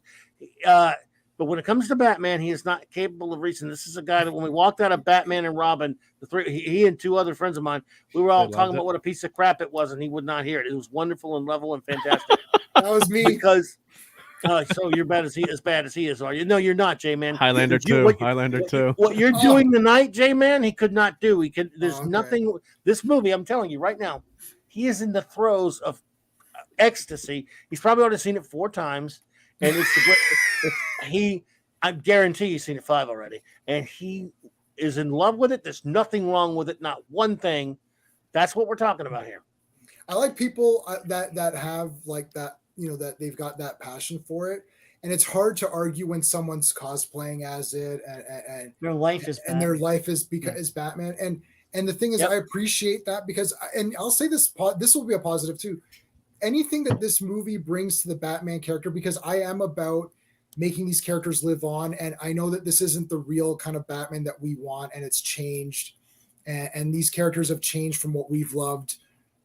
But when it comes to Batman, he is not capable of reason. This is a guy that when we walked out of Batman and Robin, he and two other friends of mine, we were all talking about what a piece of crap it was, and he would not hear it. It was wonderful and level and fantastic. That was me. Because so you're as bad as he is, are you? No, you're not, J-Man. Highlander 2. Highlander 2. What you're doing tonight, J-Man, he could not do. There's nothing. This movie, I'm telling you right now, he is in the throes of ecstasy. He's probably already seen it 4 times. And I guarantee he's seen it 5 already. And he is in love with it. There's nothing wrong with it. Not one thing. That's what we're talking about here. I like people that have like that, that they've got that passion for it. And it's hard to argue when someone's cosplaying as it and their life is Batman. And their life is is Batman. And the thing is, I appreciate that because, and I'll say this will be a positive too. Anything that this movie brings to the Batman character, because I am about making these characters live on, and I know that this isn't the real kind of Batman that we want, and it's changed, and these characters have changed from what we've loved,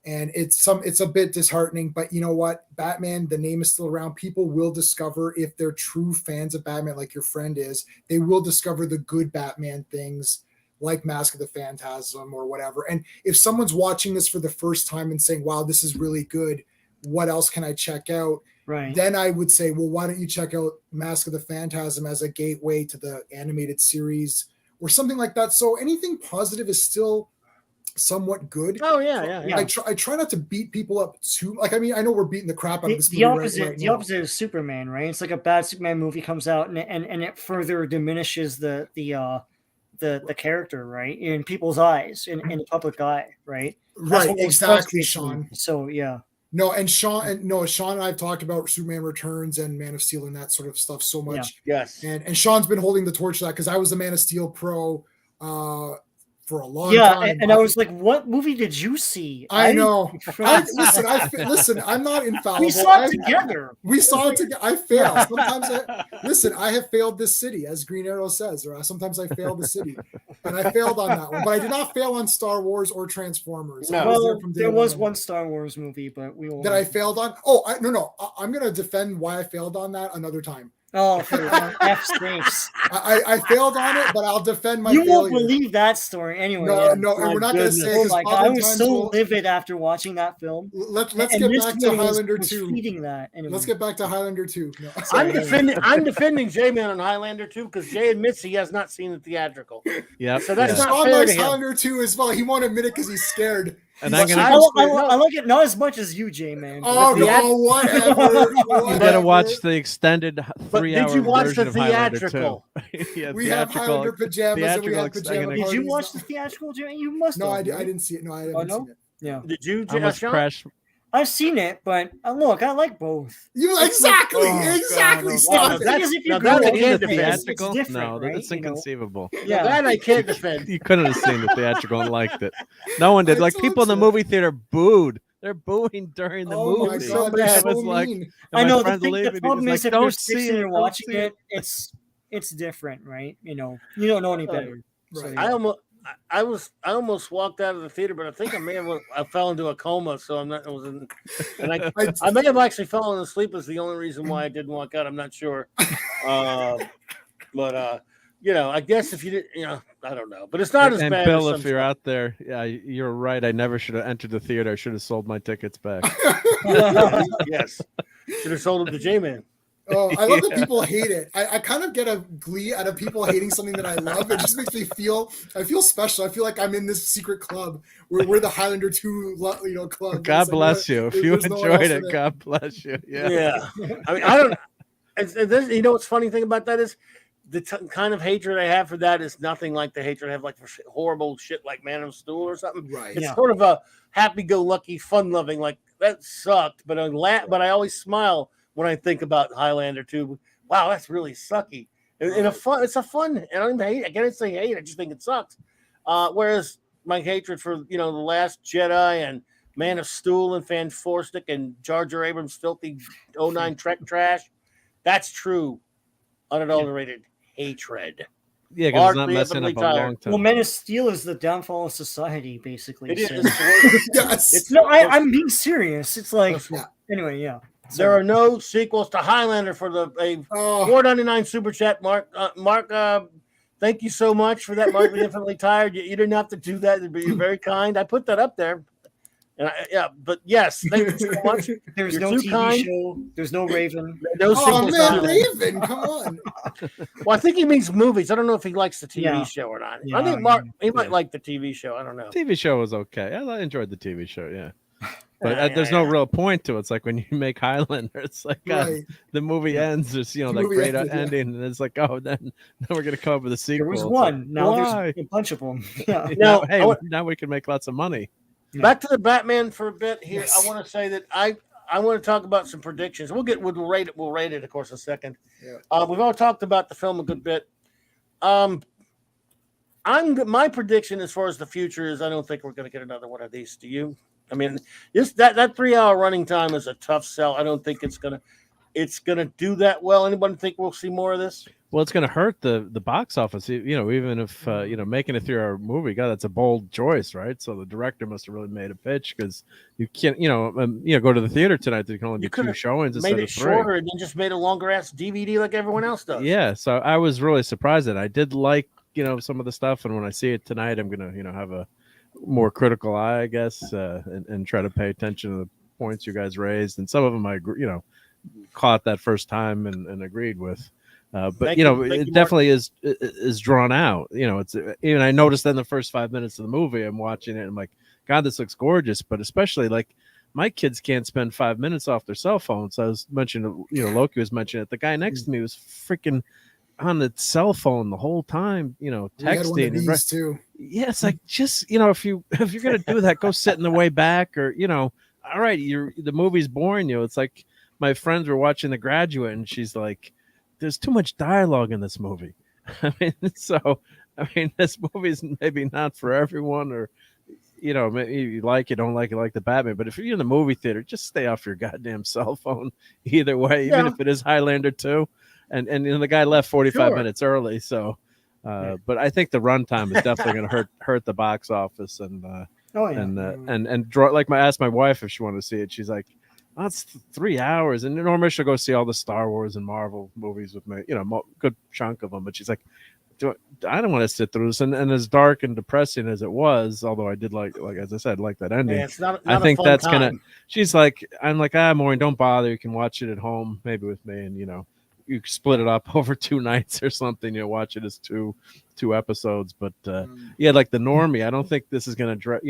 and it's a bit disheartening. But you know what, Batman, the name is still around. People will discover, if they're true fans of Batman, like your friend is, they will discover the good Batman things, like Mask of the Phantasm or whatever. And if someone's watching this for the first time and saying, "Wow, this is really good. What else can I check out?" Right. Then I would say, well, why don't you check out Mask of the Phantasm as a gateway to the animated series or something like that. So anything positive is still somewhat good. Oh yeah. I try not to beat people up too. Like, I mean, I know we're beating the crap out of this movie. The opposite of Superman, right? It's like a bad Superman movie comes out and it further diminishes the character, right, in people's eyes, in the public eye, right? Right, exactly, Sean. So yeah. No, and Sean and I've talked about Superman Returns and Man of Steel and that sort of stuff so much. Yeah. Yes. And Sean's been holding the torch to that because I was a Man of Steel pro for a long time. And I was like, what movie did you see? I know. Listen, I'm not infallible. We saw it together. I fail. Sometimes I have failed this city, as Green Arrow says, or sometimes I failed the city. And I failed on that one. But I did not fail on Star Wars or Transformers. No. Well, there was one Star Wars movie, but we will. That I failed on? Oh, no. I'm going to defend why I failed on that another time. Oh, for F stakes. I failed on it, but I'll defend my failure. You won't believe that story anyway. No, and we're not going to say. Oh my God, I was so livid after watching that film. Let's get back to Highlander 2. Feeding that. Anyway. Let's get back to Highlander 2. No, I'm defending J-Man on Highlander 2 because Jay admits he has not seen the theatrical. Yeah, so that's not Sean fair likes to him. Highlander 2 as well. He won't admit it because he's scared. And I like it not as much as you, J-Man. Oh no, whatever. You gotta watch the extended 3-hour did you watch version the of Highlander 2. theatrical? Yeah, we have Highlander pajamas and we have pajama parties. Did you watch the theatrical, J-Man? You must have. No, I didn't see it. No, I haven't seen it. Yeah. Did you, Sean? I've seen it, but look, I like both. Exactly. Stop it. It's different, no, right? that's inconceivable. Yeah, that I can't defend. You couldn't have seen the theatrical and liked it. No one did. Like people in the movie theater booed. They're booing during the movie. My God, they're so mean. I know the problem is if you're sitting and watching it, it's different, right? You don't know any better. Right. So, I almost walked out of the theater, but I think I fell into a coma, so I'm not. I may have actually fallen asleep. Is the only reason why I didn't walk out. I'm not sure, but I guess if you did, I don't know, but it's not as And bad. Bill, as if you're out there, yeah, you're right. I never should have entered the theater. I should have sold my tickets back. Yes, should have sold them to J-Man. Oh, I love that people hate it. I kind of get a glee out of people hating something that I love. It just makes me feel special. I feel like I'm in this secret club where we're the Highlander 2, club. God bless you. If you enjoyed it, God bless you. Yeah. I mean, I don't. And this, what's funny thing about that is the kind of hatred I have for that is nothing like the hatred I have like for horrible shit like Man of Steel or something. Right. It's sort of a happy-go-lucky, fun-loving. Like that sucked, but but I always smile when I think about Highlander 2. Wow, that's really sucky. It's a fun. I don't even hate. I can't say hate. I just think it sucks. Whereas my hatred for The Last Jedi and Man of Steel and Fan Forstic and Jar Jar Abrams' filthy 09 Trek trash, that's true, unadulterated hatred. Yeah, because it's not messing up a long time. Well, Man of Steel is the downfall of society, basically. It so. is. Yes. I'm being serious. It's like anyway, yeah. There are no sequels to Highlander for the $4.99 super chat, Mark. Mark, thank you so much for that. Mark, Infinitely Tired. You didn't have to do that, but you're very kind. I put that up there. And but yes, thank you so much. There's no TV show. There's no Raven. No sequels. Raven, come on. Well, I think he means movies. I don't know if he likes the TV show or not. I think Mark, he might like the TV show. I don't know. TV show was okay. I enjoyed the TV show. Yeah. But there's no real point to it. It's like when you make Highlander, it's like the movie ends. There's that great ending, and it's like, oh, then we're gonna come up with a sequel. There was one. Now there's a bunch of them. Yeah. Now we can make lots of money. Back to the Batman for a bit here. Yes. I want to say that I want to talk about some predictions. We'll rate it, of course, in a second. Yeah. We've all talked about the film a good bit. My prediction as far as the future is I don't think we're going to get another one of these. Do you? I mean, that 3-hour running time is a tough sell. I don't think it's gonna do that well. Anybody think we'll see more of this? Well, it's going to hurt the box office, even if making a 3-hour movie. God, that's a bold choice, right? So the director must have really made a pitch because you can't, go to the theater tonight. There can only be 2 showings instead of 3. Made it shorter and then just made a longer ass DVD like everyone else does. Yeah, so I was really surprised that I did like some of the stuff, and when I see it tonight, I'm gonna have a more critical eye, I guess, and try to pay attention to the points you guys raised, and some of them I caught that first time and agreed with. But it definitely is drawn out. It's even I noticed that in the first 5 minutes of the movie, I'm watching it. I'm like, God, this looks gorgeous. But especially like my kids can't spend 5 minutes off their cell phones. I was mentioning, Loki was mentioning it. The guy next to me was freaking on the cell phone the whole time. Texting. We had too. Yeah, it's like just if you're gonna do that, go sit in the way back or all right. The movie's boring you. It's like my friends were watching The Graduate, and she's like, there's too much dialogue in this movie. This movie is maybe not for everyone, or maybe you like it, don't like it, like the Batman. But if you're in the movie theater, just stay off your goddamn cell phone. Either way, even if it is Highlander 2, and the guy left 45 minutes early. So, but I think the runtime is definitely going to hurt the box office and draw. Like I asked my wife if she wanted to see it. She's like, that's 3 hours. And normally she'll go see all the Star Wars and Marvel movies with me, good chunk of them. But she's like, I don't want to sit through this. And as dark and depressing as it was, although I did like as I said, like that ending. Yeah, it's not I think that's time. She's like, I'm like, Maureen, don't bother. You can watch it at home, maybe with me. And, you split it up over 2 nights or something. Watch it as two episodes. But like the normie, I don't think this is going to,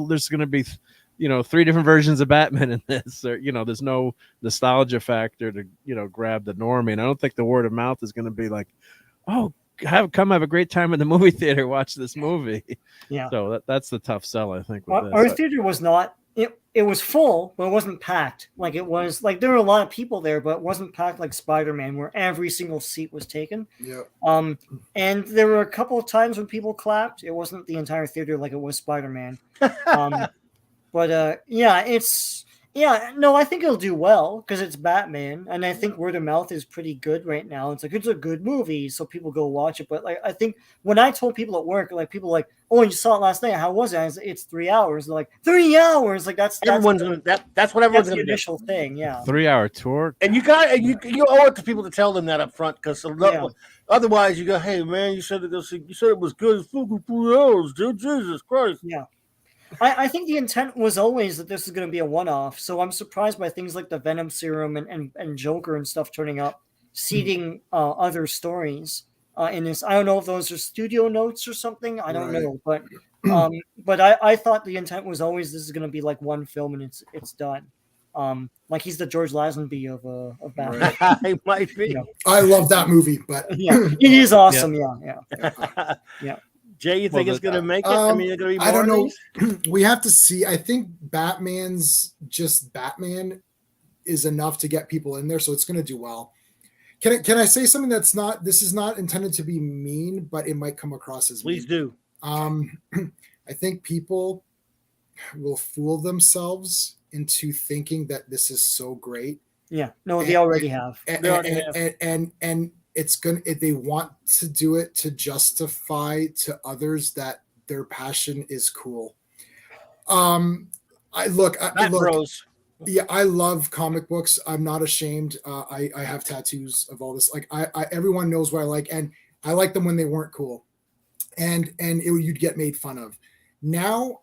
there's going to be 3 different versions of Batman in this, or there's no nostalgia factor to grab the normie, and I don't think the word of mouth is going to be like, come have a great time in the movie theater, watch this movie. Yeah. So that's the tough sell, I think. With our theater was not. It was full, but it wasn't packed. Like it was like there were a lot of people there, but it wasn't packed like Spider-Man, where every single seat was taken. Yeah. And there were a couple of times when people clapped. It wasn't the entire theater like it was Spider-Man. But it's Yeah, no, I think it'll do well because it's Batman, and I think word of mouth is pretty good right now. It's like it's a good movie, so people go watch it. But like, I think when I told people at work, like people like, "Oh, you saw it last night? How was it?" I said, it's 3 hours. They're like, 3 hours? Like that's Everyone's gonna that's what everyone's the gonna do. initial thing. Yeah, 3-hour tour. And you owe it to people to tell them that up front, because otherwise you go, hey man, you said it was good. It's fucking 3 hours, dude. Jesus Christ. yeah. I think the intent was always that this is going to be a one-off, so I'm surprised by things like the Venom serum and Joker and stuff turning up, seeding other stories in this. I don't know if those are studio notes or something. I don't know, but I thought the intent was always this is going to be like one film and it's done. Like he's the George Lazenby of Batman. It might be. I love that movie, but yeah, it is awesome. Yeah. Jay, you think it's going to make it? I mean, it's going to be more I don't know. of these? We have to see. I think Batman's just Batman is enough to get people in there, so it's going to do well. Can I say something that's not? This is not intended to be mean, but it might come across as Please mean. do. I think people will fool themselves into thinking that this is so great. Yeah, no, they already have. And it's gonna. They want to do it to justify to others that their passion is cool. Look. Yeah, I love comic books. I'm not ashamed. I have tattoos of all this. Like everyone knows what I like, and I like them when they weren't cool, and you'd get made fun of. Now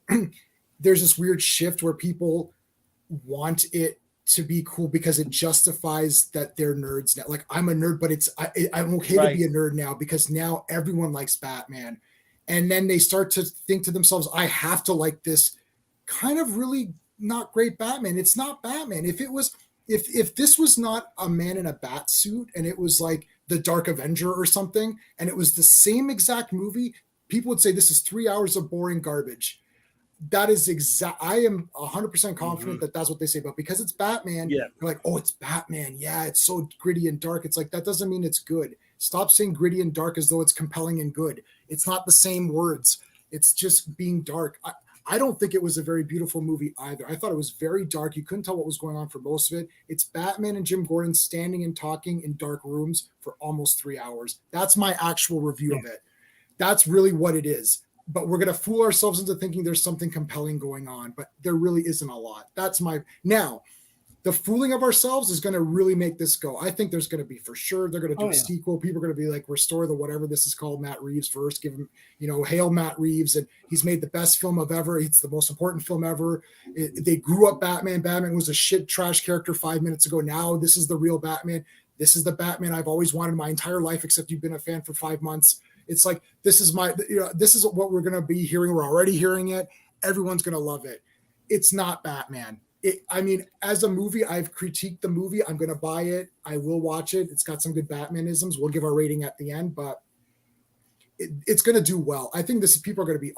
there's this weird shift where people want it to be cool because it justifies that they're nerds now. Like I'm a nerd, but I'm okay to be a nerd now because now everyone likes Batman. And then they start to think to themselves, I have to like this kind of really not great Batman. It's not Batman. If this was not a man in a bat suit and it was like the Dark Avenger or something, and it was the same exact movie, people would say this is 3 hours of boring garbage. That is exact. I am 100% confident that that's what they say, but because it's Batman, they're like, oh, it's Batman. Yeah, it's so gritty and dark. It's like, that doesn't mean it's good. Stop saying gritty and dark as though it's compelling and good. It's not the same words. It's just being dark. I don't think it was a very beautiful movie either. I thought it was very dark. You couldn't tell what was going on for most of it. It's Batman and Jim Gordon standing and talking in dark rooms for almost 3 hours. That's my actual review of it. That's really what it is. But we're going to fool ourselves into thinking there's something compelling going on, but there really isn't a lot. Now, the fooling of ourselves is going to really make this go. I think there's going to be, for sure, they're going to do a sequel. People are going to be like, restore the whatever this is called, Matt Reeves verse, give him, hail Matt Reeves. And he's made the best film of ever. It's the most important film ever. They grew up Batman. Batman was a shit trash character 5 minutes ago. Now this is the real Batman. This is the Batman I've always wanted my entire life, except you've been a fan for 5 months. It's like, this is what we're going to be hearing. We're already hearing it. Everyone's going to love it. It's not Batman. As a movie, I've critiqued the movie. I'm going to buy it. I will watch it. It's got some good Batmanisms. We'll give our rating at the end, but it's going to do well. I think people are going to be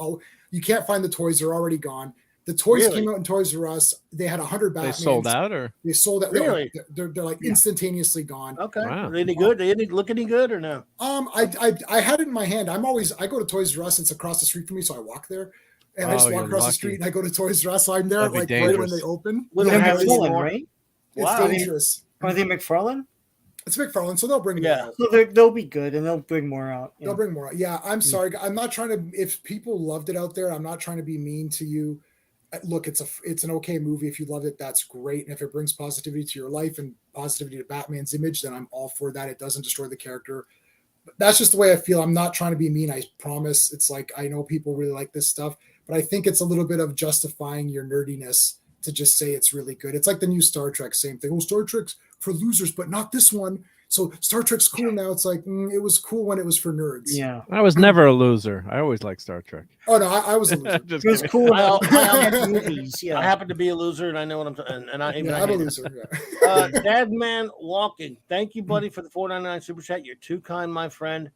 you can't find the toys. They're already gone. The toys came out in Toys R Us. They had 100 Batmans. They sold out, or they sold out. Really? They're like instantaneously gone. Okay. Wow. Are they any good? They look any good or no? I had it in my hand. I go to Toys R Us. It's across the street from me, so I walk there. And I just walk across the street and I go to Toys R Us. So I'm there right when they open. Right? It's dangerous. Are they McFarlane? It's McFarlane, so they'll bring more out. So they'll be good and they'll bring more out. They'll bring more out. Yeah, I'm sorry. I'm not trying to, if people loved it out there, I'm not trying to be mean to you. Look, it's an okay movie. If you loved it, that's great. And if it brings positivity to your life and positivity to Batman's image, then I'm all for that. It doesn't destroy the character. But that's just the way I feel. I'm not trying to be mean. I promise. It's like, I know people really like this stuff, but I think it's a little bit of justifying your nerdiness to just say it's really good. It's like the new Star Trek, same thing. Oh, Star Trek's for losers, but not this one. So Star Trek's cool now. It's like, it was cool when it was for nerds. Yeah. I was never a loser. I always liked Star Trek. Oh, no, I was a loser. It was cool. Movies. Yeah. I happen to be a loser, and I know what I'm talking. And I'm a loser. Dadman Walking. Thank you, buddy, for the $4.99 super chat. You're too kind, my friend.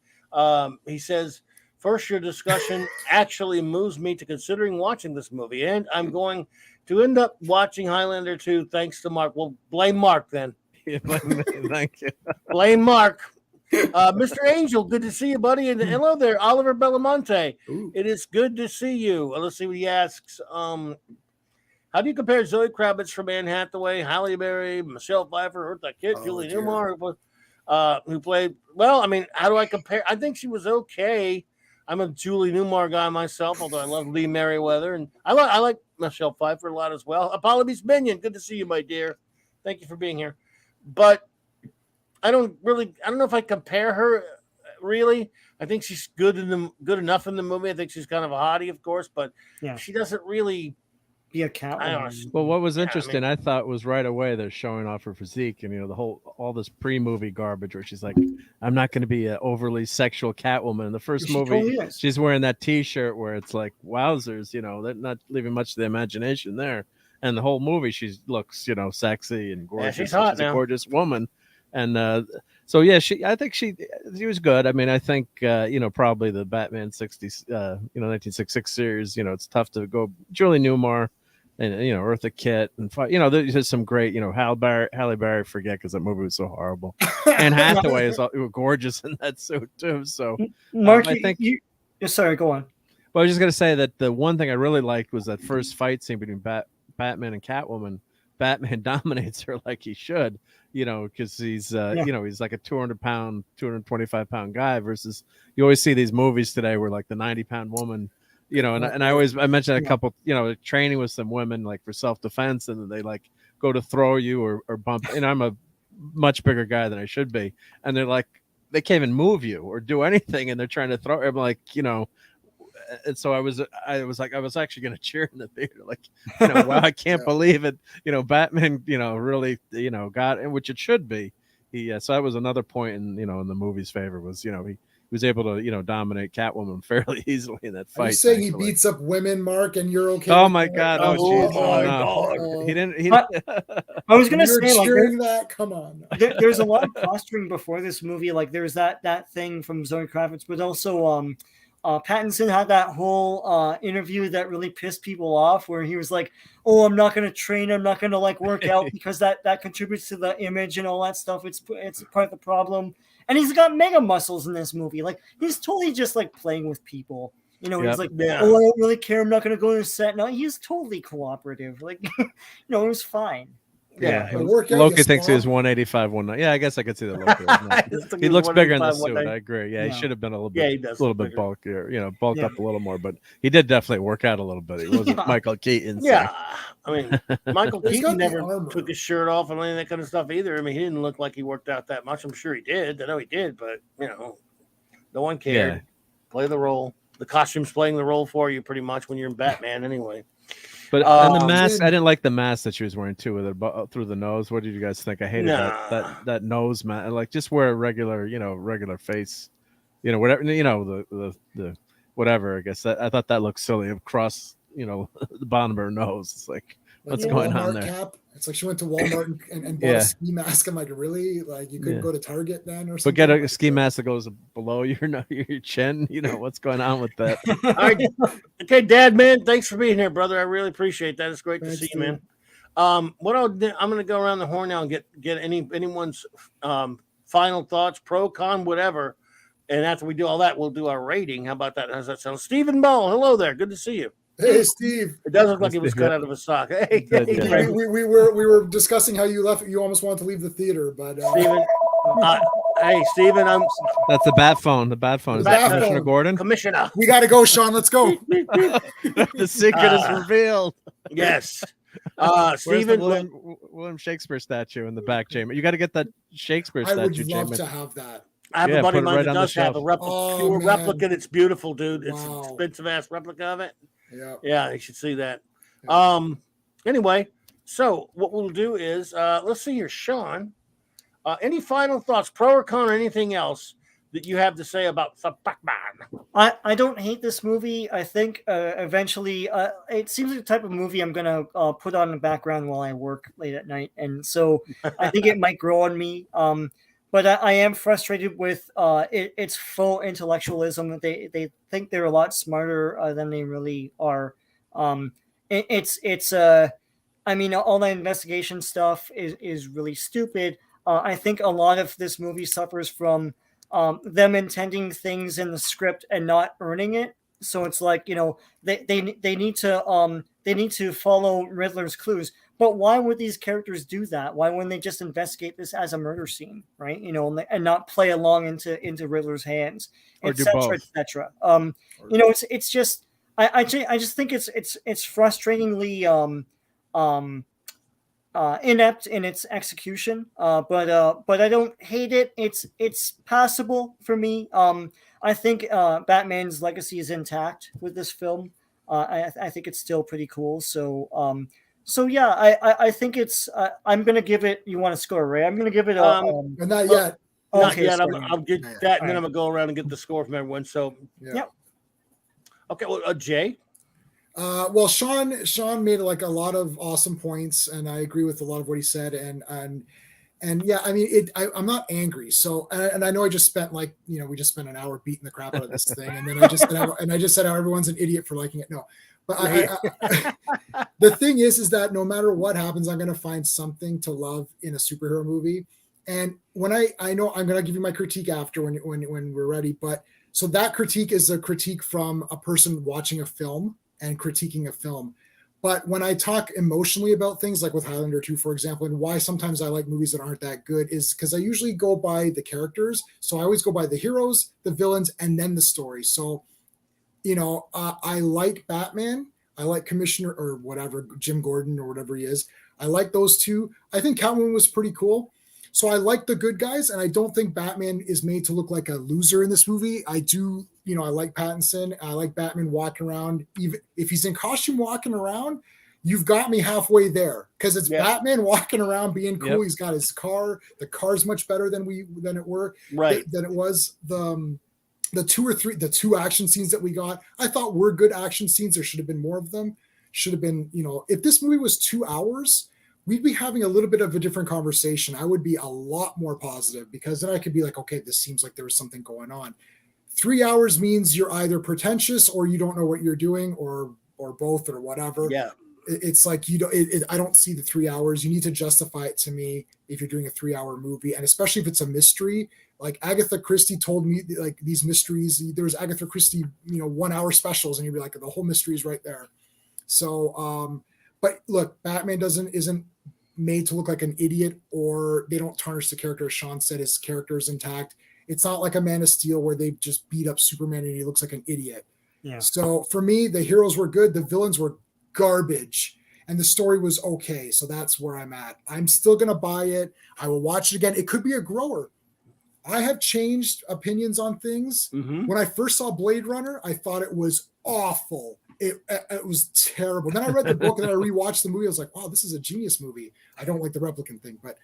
He says, first, your discussion actually moves me to considering watching this movie, and I'm going to end up watching Highlander 2 thanks to Mark. Well, blame Mark then. Thank you. Blame Mark. Mr. Angel, good to see you, buddy. And hello there, Oliver Belamonte. Ooh. It is good to see you. Let's see what he asks. How do you compare Zoe Kravitz from Anne Hathaway, Halle Berry, Michelle Pfeiffer, Eartha Kitt, Julie Newmar, who played? Well, I mean, how do I compare? I think she was okay. I'm a Julie Newmar guy myself, although I love Lee Merriweather, and I like Michelle Pfeiffer a lot as well. Apollo Beast Minion, good to see you, my dear. Thank you for being here. But I don't know if I compare her really. I think she's good enough in the movie. I think she's kind of a hottie, of course, but she doesn't really be a Catwoman. Well, what was interesting, I thought, was right away they're showing off her physique, and all this pre-movie garbage where she's like, "I'm not going to be an overly sexual Catwoman." In the first movie, totally she's wearing that T-shirt where it's like, "Wowzers!" They're not leaving much to the imagination there. And the whole movie, she looks, sexy and gorgeous. Yeah, she's hot now. A gorgeous woman, and so yeah, I think she was good. I mean, I think probably the Batman 1966 series. It's tough to go Julie Newmar. And Eartha Kitt, and there's some great, Halle Berry, forget because that movie was so horrible. And Hathaway is gorgeous in that suit too. So, Mark, I think sorry, go on. Well, I was just gonna say that the one thing I really liked was that first fight scene between Batman and Catwoman. Batman dominates her like he should, because he's he's like a 200-pound, 225-pound guy versus you always see these movies today where like the 90-pound woman. And I mentioned a couple, training with some women like for self-defense, and they like go to throw you or bump. And I'm a much bigger guy than I should be, and they're like, they can't even move you or do anything, and they're trying to throw. I'm like, and so I was actually going to cheer in the theater, like, wow, I can't believe it. Batman, really, got it, which it should be. So that was another point in the movie's favor was, he was able to, dominate Catwoman fairly easily in that fight. Are you saying he beats up women, Mark, and you're okay? Oh my God! Oh, geez. He didn't. I was gonna say, cheering that. Come on. There's a lot of posturing before this movie. Like there's that thing from Zoe Kravitz, but also Pattinson had that whole interview that really pissed people off, where he was like, "Oh, I'm not going to train. I'm not going to work out because that contributes to the image and all that stuff. It's part of the problem." And he's got mega muscles in this movie. Like he's totally just playing with people. He's like, "Oh, I don't really care. I'm not going to go to the set." No, he's totally cooperative. It was fine. Yeah, Loki thinks he was 185, 190. Yeah, I guess I could see that. Loki. He looks bigger in the suit. I agree. Yeah, he should have been a little bit bulkier. Bulked up a little more. But he did definitely work out a little bit. He wasn't Michael Keaton. So. Yeah, I mean, Michael Keaton never took his shirt off and any of that kind of stuff either. I mean, he didn't look like he worked out that much. I'm sure he did. I know he did, but no one cared. Yeah. Play the role. The costume's playing the role for you pretty much when you're in Batman anyway. But and the mask, I didn't like the mask that she was wearing too, with her through the nose. What did you guys think? I hated that nose mask. Like, just wear a regular face, whatever, the whatever. I guess I thought that looked silly across, the bottom of her nose. It's like what's going on there? Cap. It's like she went to Walmart and bought a ski mask. I'm like, really? Like, you couldn't go to Target then or something? But get a ski mask that goes below your chin. What's going on with that? All right. Okay, Dad, man, thanks for being here, brother. I really appreciate that. It's great to see you, man. I'm going to go around the horn now and get anyone's final thoughts, pro, con, whatever. And after we do all that, we'll do our rating. How about that? How's that sound? Stephen Ball, hello there. Good to see you. Hey, Steve. It does look like he was cut out of a sock. Hey, we were discussing how you left. You almost wanted to leave the theater, but Steven, hey, Steven, that's the bat phone. The bat phone. Is that Commissioner Gordon? Commissioner. We got to go, Sean. Let's go. The secret is revealed. Yes. Steven, William Shakespeare statue in the back chamber. You got to get that Shakespeare statue. I would love to have that. I have a buddy of mine that does have a replica. It's beautiful, dude. It's an expensive ass replica of it. Yeah, you should see that. Anyway, so what we'll do is let's see here, Sean. Any final thoughts, pro or con, or anything else that you have to say about the Batman? I don't hate this movie. I think eventually it seems like the type of movie I'm gonna put on the background while I work late at night, and so I think it might grow on me. But I am frustrated with its full intellectualism. They think they're a lot smarter than they really are. I mean, all the investigation stuff is really stupid. I think a lot of this movie suffers from them intending things in the script and not earning it. So it's like, you know, they need to follow Riddler's clues. But why would these characters do that? Why wouldn't they just investigate this as a murder scene, right? You know, and not play along into Riddler's hands, Or do etc., both. etc. You know, it's just I just think it's frustratingly inept in its execution, but I don't hate it. It's passable for me. I think Batman's legacy is intact with this film. I think it's still pretty cool. So yeah, I think it's. I'm gonna give it. You want to score, Ray? I'm gonna give it a. But not yet. Not Okay, yet. sorry. I'll get Not yet. that, and then All I'm gonna go around and get the score from everyone. So, Yep. okay. Well, Jay. Well, Sean made like a lot of awesome points, and I agree with a lot of what he said. And yeah, I mean, I'm not angry. So, and I know I just spent like, you know, we just spent an hour beating the crap out of this thing, and then I just said how everyone's an idiot for liking it. No, but the thing is that no matter what happens, I'm going to find something to love in a superhero movie. And when I know I'm going to give you my critique after when we're ready, but so that critique is a critique from a person watching a film and critiquing a film. But when I talk emotionally about things like with Highlander 2, for example, and why sometimes I like movies that aren't that good is because I usually go by the characters. So I always go by the heroes, the villains, and then the story. So, you know, I like Batman. I like Commissioner or whatever, Jim Gordon or whatever he is. I like those two. I think Catwoman was pretty cool. So I like the good guys, and I don't think Batman is made to look like a loser in this movie. I do, you know, I like Pattinson. I like Batman walking around. Even if he's in costume walking around, you've got me halfway there because it's Batman walking around being cool. Yep. He's got his car. The car's much better than it was the two action scenes that we got. I thought were good action scenes. There should have been more of them. Should have been, you know, if this movie was 2 hours, we'd be having a little bit of a different conversation. I would be a lot more positive because then I could be like, okay, this seems like there was something going on. 3 hours means you're either pretentious or you don't know what you're doing or both or whatever. Yeah. It's like, I don't see the 3 hours. You need to justify it to me if you're doing a 3 hour movie. And especially if it's a mystery, like Agatha Christie told me, like these mysteries, there was Agatha Christie, you know, 1 hour specials and you'd be like, the whole mystery is right there. So, but look, Batman isn't made to look like an idiot, or they don't tarnish the character. As Sean said, his character is intact. It's not like a Man of Steel where they just beat up Superman and he looks like an idiot. Yeah. So for me, the heroes were good. The villains were garbage. And the story was okay. So that's where I'm at. I'm still going to buy it. I will watch it again. It could be a grower. I have changed opinions on things. Mm-hmm. When I first saw Blade Runner, I thought it was awful. It was terrible. Then I read the book and then I rewatched the movie. I was like, wow, this is a genius movie. I don't like the replicant thing, but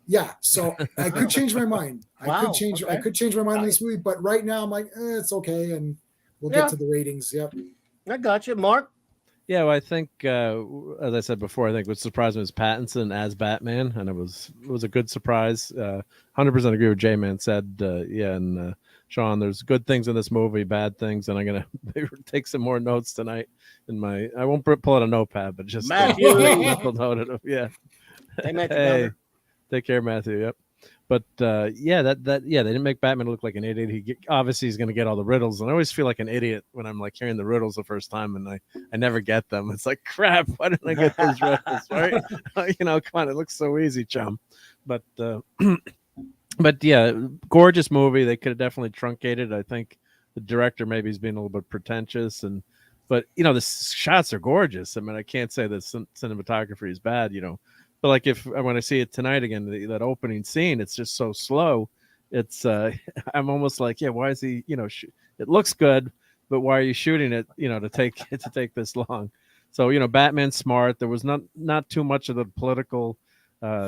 yeah. So I could change my mind. Wow, I could change my mind in this movie, but right now I'm like, it's okay. And we'll get to the ratings. Yep. I got you, Mark. Yeah, well, I think, as I said before, I think what surprised me was Pattinson as Batman, and it was a good surprise. 100% agree with J-Man said. And Sean, there's good things in this movie, bad things, and I'm gonna take some more notes tonight. I won't pull out a notepad, but just Matthew. mental note of, yeah. Hey, Matthew. Hey, take care, Matthew. Yep. But they didn't make Batman look like an idiot. Obviously he's going to get all the riddles, and I always feel like an idiot when I'm like hearing the riddles the first time, and I never get them. It's like, crap, why didn't I get those riddles? Right? Come on, it looks so easy, chum. But but yeah, gorgeous movie. They could have definitely truncated. I think the director maybe is being a little bit pretentious, but the shots are gorgeous. I mean, I can't say that cinematography is bad, But like when I see it tonight again, that opening scene, it's just so slow. It's I'm almost like, yeah, why is he? It looks good, but why are you shooting it? To take this long. So Batman's smart. There was not too much of the political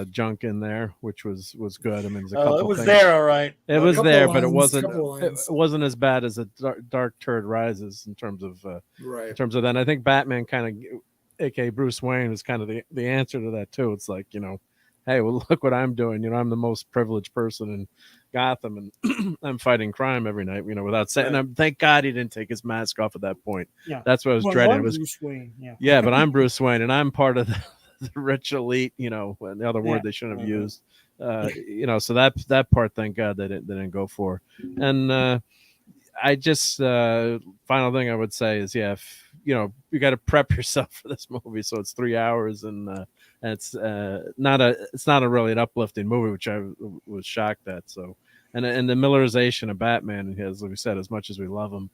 junk in there, which was good. I mean, there's a couple. It was things. there, all right. It was there, but it lines. wasn't as bad as a Dark Turd Rises in terms of right. In terms of that. And I think Batman kind of. AKA Bruce Wayne was kind of the answer to that too. It's like, hey, well, look what I'm doing. I'm the most privileged person in Gotham, and I'm fighting crime every night, without saying. Right. And thank God he didn't take his mask off at that point. Yeah, that's what I was dreading. It was Bruce Wayne. Yeah, but I'm Bruce Wayne, and I'm part of the rich elite. The other word they shouldn't have used. So that part, thank God they didn't go for. And I just final thing I would say is, yeah, if, you got to prep yourself for this movie. So it's 3 hours, and it's not a really an uplifting movie, which I was shocked at. So, and the Millerization of Batman, as we said, as much as we love him,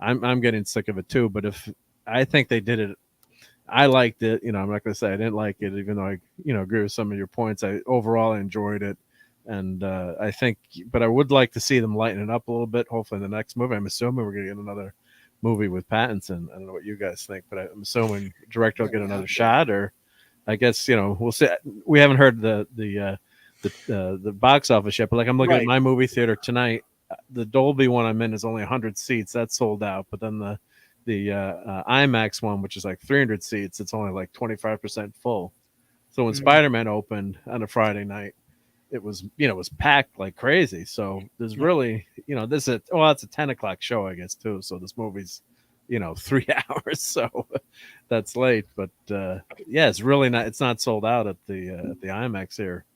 I'm getting sick of it too. But if I think they did it, I liked it. I'm not going to say I didn't like it, even though I agree with some of your points. I overall enjoyed it. And I think, but I would like to see them lighten it up a little bit. Hopefully, in the next movie, I'm assuming we're going to get another movie with Pattinson. I don't know what you guys think, but I'm assuming director will get another shot, or I guess we'll see. We haven't heard the box office yet, but like I'm looking at my movie theater tonight. The Dolby one I'm in is only 100 seats. That's sold out. But then the IMAX one, which is like 300 seats, it's only like 25% full. So when Spider-Man opened on a Friday night, it was packed like crazy. So there's really it's a 10:00 show, I guess, too. So this movie's 3 hours, so that's late. But it's really not. It's not sold out at the IMAX here,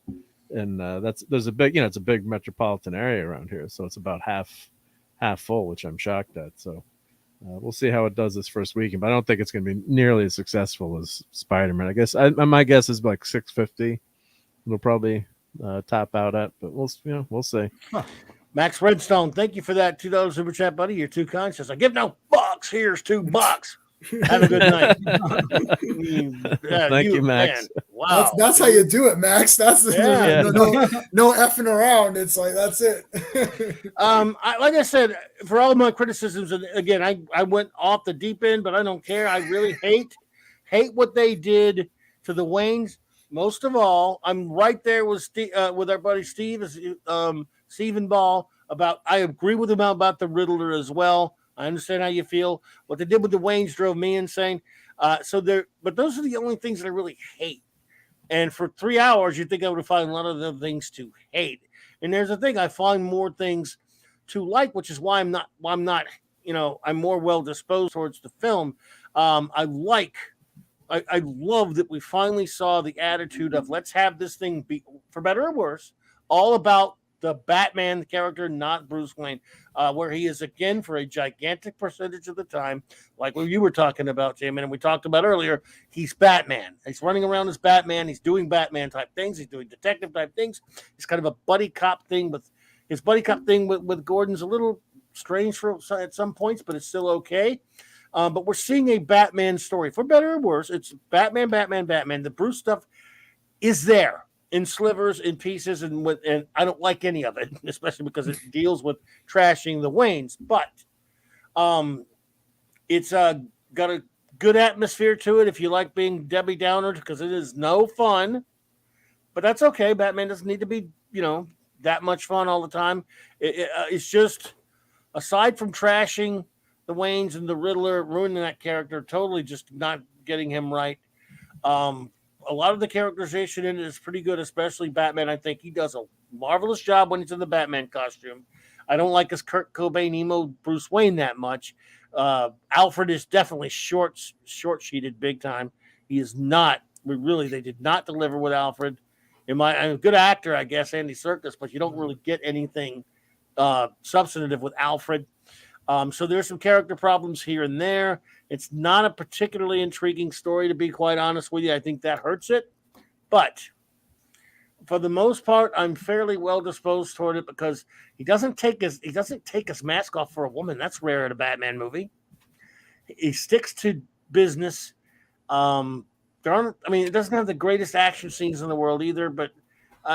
and there's a big it's a big metropolitan area around here, so it's about half full, which I'm shocked at. So we'll see how it does this first weekend, but I don't think it's going to be nearly as successful as Spider-Man. I guess my guess is like 650. It'll probably top out at, but we'll see. Huh. Max Redstone, thank you for that $2 super chat, buddy. You're too kind. Says I give no fucks. Here's $2. Have a good night. Thank you, Max. Man. Wow, that's how you do it, Max. That's no effing around. It's like that's it. Like I said, for all of my criticisms, and again, I went off the deep end, but I don't care. I really hate what they did to the Waynes. Most of all, I'm right there with our buddy Steve, Stephen Ball. I agree with him about the Riddler as well. I understand how you feel. What they did with the Waynes drove me insane. But those are the only things that I really hate. And for 3 hours, you think I would find a lot of the things to hate. And there's the thing, I find more things to like, which is why I'm not. I'm more well disposed towards the film. I love that we finally saw the attitude of let's have this thing be, for better or worse, all about the Batman character, not Bruce Wayne, where he is, again, for a gigantic percentage of the time, like what you were talking about, Jim, and we talked about earlier, he's Batman. He's running around as Batman. He's doing Batman-type things. He's doing detective-type things. It's kind of a buddy cop thing, but his buddy cop thing with Gordon's a little strange at some points, but it's still okay. But we're seeing a Batman story, for better or worse. It's Batman. The Bruce stuff is there in slivers, in pieces, and I don't like any of it, especially because it deals with trashing the Waynes. But it's got a good atmosphere to it if you like being Debbie Downer, because it is no fun. But that's okay. Batman doesn't need to be, that much fun all the time. It's just, aside from trashing the Waynes and the Riddler, ruining that character, totally just not getting him right. A lot of the characterization in it is pretty good, especially Batman. I think he does a marvelous job when he's in the Batman costume. I don't like his Kurt Cobain emo Bruce Wayne that much. Alfred is definitely short-sheeted big time. He is not. They did not deliver with Alfred. I'm a good actor, I guess, Andy Serkis, but you don't really get anything substantive with Alfred. So there's some character problems here and there. It's not a particularly intriguing story, to be quite honest with you. I think that hurts it. But for the most part, I'm fairly well disposed toward it because he doesn't take his mask off for a woman. That's rare in a Batman movie. He sticks to business. It doesn't have the greatest action scenes in the world either, but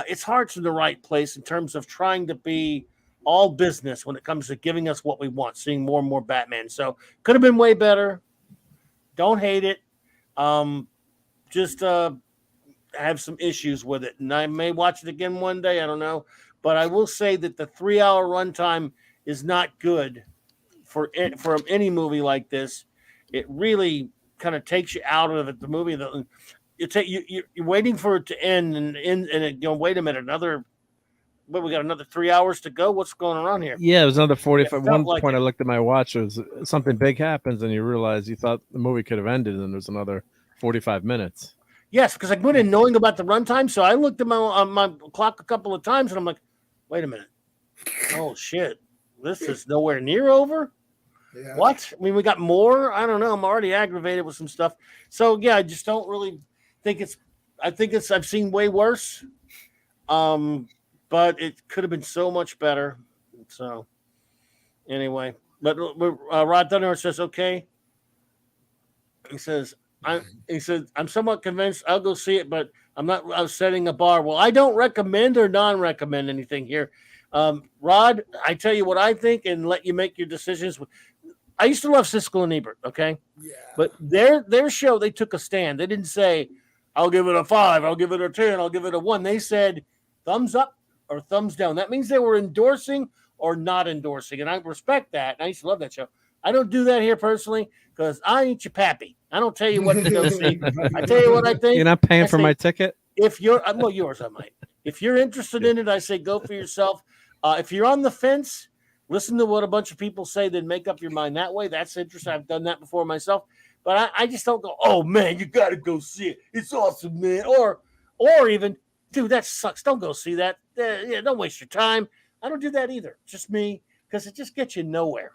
its heart's in the right place in terms of trying to be all business when it comes to giving us what we want, seeing more and more Batman. So could have been way better. Don't hate it. Just have some issues with it. And I may watch it again one day. I don't know. But I will say that the 3 hour runtime is not good for any movie like this. It really kind of takes you out of it. The movie, you're waiting for it to end and wait a minute, we got another 3 hours to go. What's going on here? Yeah, it was another 45. One point I looked at my watch, it was something big happens, and you realize you thought the movie could have ended, and there's another 45 minutes. Yes, because I went in knowing about the runtime, so I looked at my clock a couple of times, and I'm like, wait a minute. Oh, shit. this is nowhere near over. Yeah. What? I mean, we got more. I don't know. I'm already aggravated with some stuff. So yeah, I just don't really think it's. I think it's. I've seen way worse. But it could have been so much better. So anyway, but Rod Thunder says okay. He says I'm somewhat convinced. I'll go see it, but I'm setting a bar. Well, I don't recommend or non-recommend anything here. Rod, I tell you what I think and let you make your decisions. I used to love Siskel and Ebert, okay? Yeah. But their show, they took a stand. They didn't say, I'll give it a 5, I'll give it a 10, I'll give it a 1. They said thumbs up or thumbs down. That means they were endorsing or not endorsing. And I respect that. I used to love that show. I don't do that here personally because I ain't your pappy. I don't tell you what to go see. I tell you what I think. You're not paying for my ticket? If you're, well, yours, I might. If you're interested in it, I say go for yourself. If you're on the fence, listen to what a bunch of people say, then make up your mind that way. That's interesting. I've done that before myself. But I just don't go, oh, man, you got to go see it. It's awesome, man. Or even, dude, that sucks. Don't go see that. Yeah, don't waste your time. I don't do that either. Just me, because it just gets you nowhere.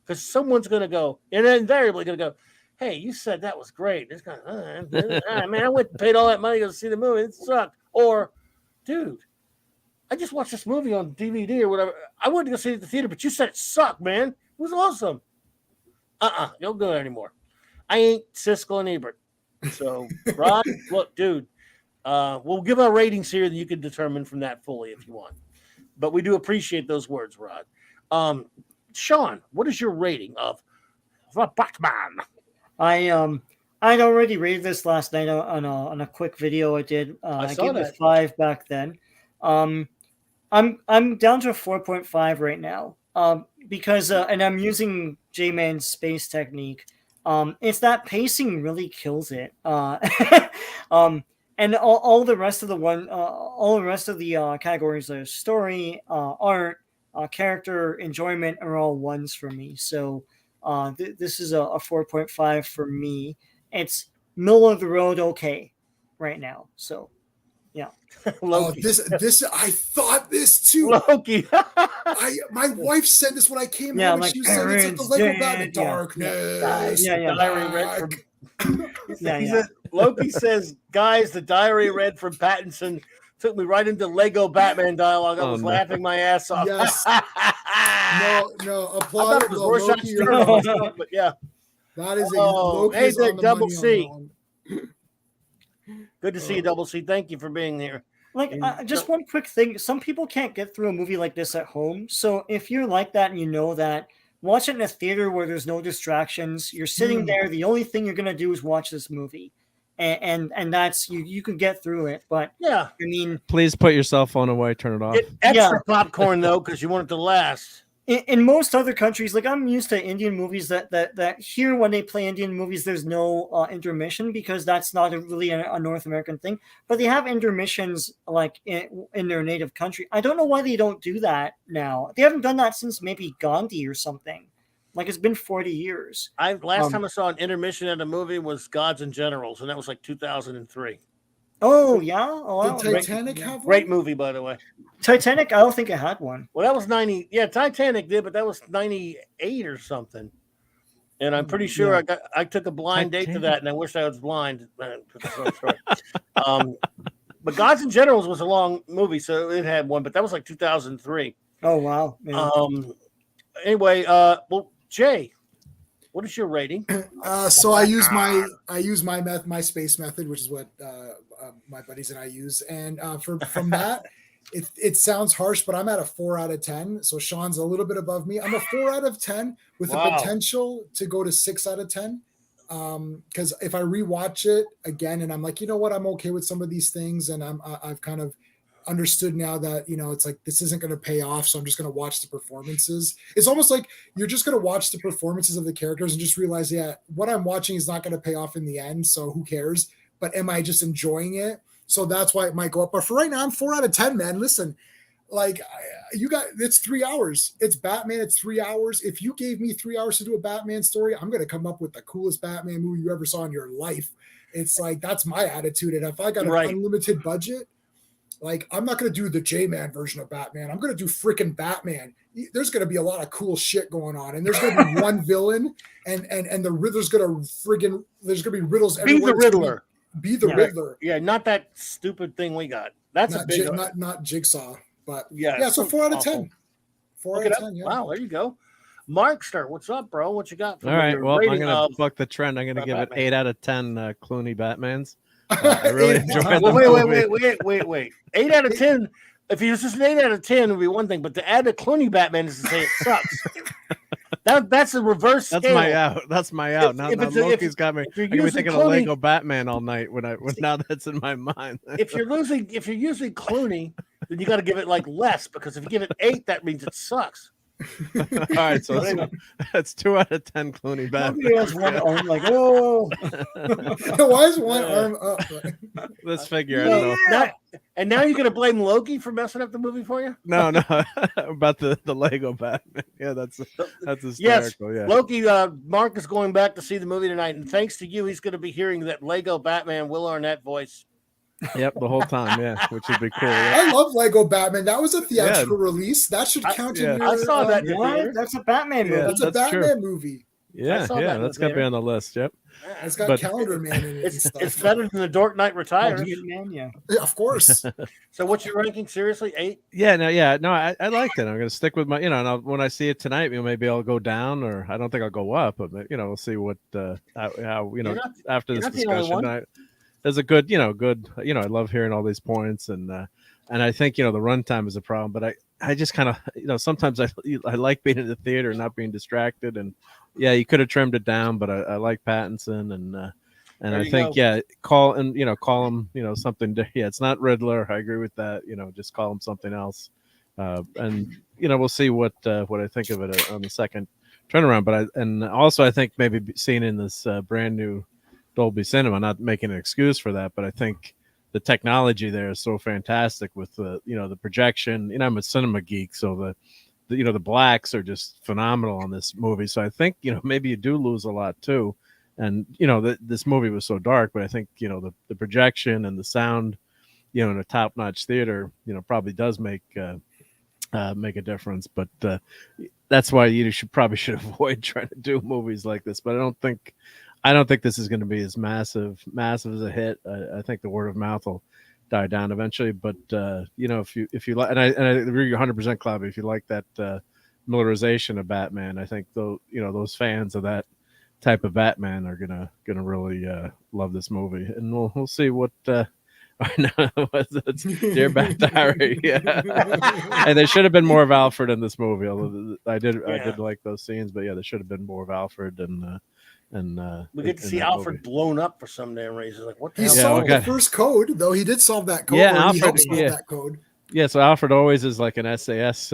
Because someone's going to go, and invariably going to go, hey, you said that was great. It's kind of, man, I went and paid all that money to go see the movie. It sucked. Or, dude, I just watched this movie on DVD or whatever. I wanted to go see it at the theater, but you said it sucked, man. It was awesome. Don't go there anymore. I ain't Siskel and Ebert. So, Rod, look, dude, we'll give our ratings here that you can determine from that fully if you want. But we do appreciate those words, Rod. Sean, what is your rating of The Batman? I'd already rated this last night on a quick video I did. I gave it a 5 back then. I'm down to a 4.5 right now. Because and I'm using J-Man's space technique. It's that pacing really kills it. And all the rest of the categories are story, art, character, enjoyment are all ones for me. So this is a 4.5 for me. It's middle of the road, okay, right now. So yeah. Loki. This I thought this too. Loki. My wife said this when I came home. And she was saying it's like the Lego Batman darkness. Diary read from. Loki says, guys, the diary read from Pattinson took me right into Lego Batman dialogue. I was laughing my ass off. Yes. no, applaud it. Loki, but yeah. That is Loki. Hey there, Double C. Good to see you, Double C. Thank you for being here. Just one quick thing. Some people can't get through a movie like this at home. So if you're like that and you know that, watch it in a theater where there's no distractions. You're sitting there. The only thing you're going to do is watch this movie. And that's you can get through it. But yeah, I mean, please put your cell phone away, turn it off. Get extra popcorn though, because you want it to last. In most other countries, like I'm used to Indian movies that here when they play Indian movies, there's no intermission because that's not really a North American thing. But they have intermissions like in their native country. I don't know why they don't do that now. They haven't done that since maybe Gandhi or something. Like it's been 40 years. Last time I saw an intermission at a movie was Gods and Generals, and that was like 2003. Oh yeah, Did Titanic have one? Great movie, by the way. Titanic, I don't think it had one. Well, that was 90. Yeah, Titanic did, but that was 98 or something. And I'm pretty sure I took a blind date to that, and I wish I was blind. But Gods and Generals was a long movie, so it had one, but that was like 2003. Oh wow. Yeah. Anyway, well, Jay, what is your rating? So I use my space method, which is what my buddies and I use, and from that, it sounds harsh, but I'm at a 4 out of 10. So Sean's a little bit above me. I'm a 4 out of 10 with the potential to go to 6 out of 10. Because if I rewatch it again, and I'm like, you know what, I'm okay with some of these things, and I've kind of understood now that it's like this isn't going to pay off, so I'm just going to watch the performances. It's almost like you're just going to watch the performances of the characters and just realize, what I'm watching is not going to pay off in the end, so who cares? But am I just enjoying it? So that's why it might go up. But for right now, I'm 4 out of 10, man. Listen, it's 3 hours. It's Batman. It's 3 hours. If you gave me 3 hours to do a Batman story, I'm going to come up with the coolest Batman movie you ever saw in your life. It's like, that's my attitude. And if I got an unlimited budget, Like, I'm not going to do the J-Man version of Batman. I'm going to do freaking Batman. There's going to be a lot of cool shit going on, and there's going to be one villain, and the Riddler's going to there's going to be riddles Be everywhere. the Riddler. Be the Riddler. Yeah, not that stupid thing we got. That's not a big not Jigsaw, but yeah. So 4 out of 10. 4 out of 10. Yeah. Wow, there you go. Markster, what's up, bro? What you got? All right. Well, I'm going to buck the trend. I'm going to give it 8 out of 10 Clooney Batmans. I really enjoyed the movie. Wait. 8 out of 10. If it was just an 8 out of 10, it would be one thing. But to add a Clooney Batman is to say it sucks. That's a reverse scale. That's my out. Now Loki's got me. I'm gonna be thinking of Lego Batman all night when now that's in my mind. if you're using Clooney, then you got to give it like less, because if you give it 8, that means it sucks. All right, so that's 2 out of 10 Clooney Batman. He has one arm, like, oh. Why is one arm up? Let's figure. I don't know. And now you're gonna blame Loki for messing up the movie for you? No, about the Lego Batman. Yeah, that's hysterical. Yes, yeah. Loki. Mark is going back to see the movie tonight, and thanks to you, he's going to be hearing that Lego Batman Will Arnett voice. Yep, the whole time, yeah, which would be cool. Yeah. I love Lego Batman. That was a theatrical release. That should count in your... I saw that. That's a Batman movie. That's a Batman movie. Yeah, that's got to be on the list. Yep. It's got Calendar Man in it. It's better than The Dark Knight Retires. Yeah, of course. So what's your ranking? Seriously, 8? Yeah, I liked it. I'm going to stick with my, and when I see it tonight, maybe I'll go down, or I don't think I'll go up, but we'll see what how after this discussion. There's a good, I love hearing all these points, and I think the runtime is a problem, but I just kind of sometimes I like being in the theater and not being distracted, and you could have trimmed it down, but I like Pattinson, and I think call him something. It's not Riddler. I agree with that. Just call him something else, and we'll see what I think of it on the second turnaround. But I think maybe seeing in this brand new Dolby Cinema, not making an excuse for that, but I think the technology there is so fantastic with the the projection. I'm a cinema geek, so the blacks are just phenomenal on this movie. So I think maybe you do lose a lot too, and this movie was so dark, but I think the projection and the sound, in a top-notch theater, probably does make a difference. But that's why you should avoid trying to do movies like this. But I don't think this is going to be as massive as a hit. I think the word of mouth will die down eventually. But if you like, and I agree 100%, Clobby, if you like that militarization of Batman, I think those fans of that type of Batman are gonna really love this movie, and we'll see what. Dear Bat Diary, and there should have been more of Alfred in this movie. Although I did like those scenes, but there should have been more of Alfred and we get to see Alfred blown up for some damn reason. Like, what the hell? He solved the first code, though. He did solve that code. Yeah, Alfred solved that code. Yeah, so Alfred always is like an SAS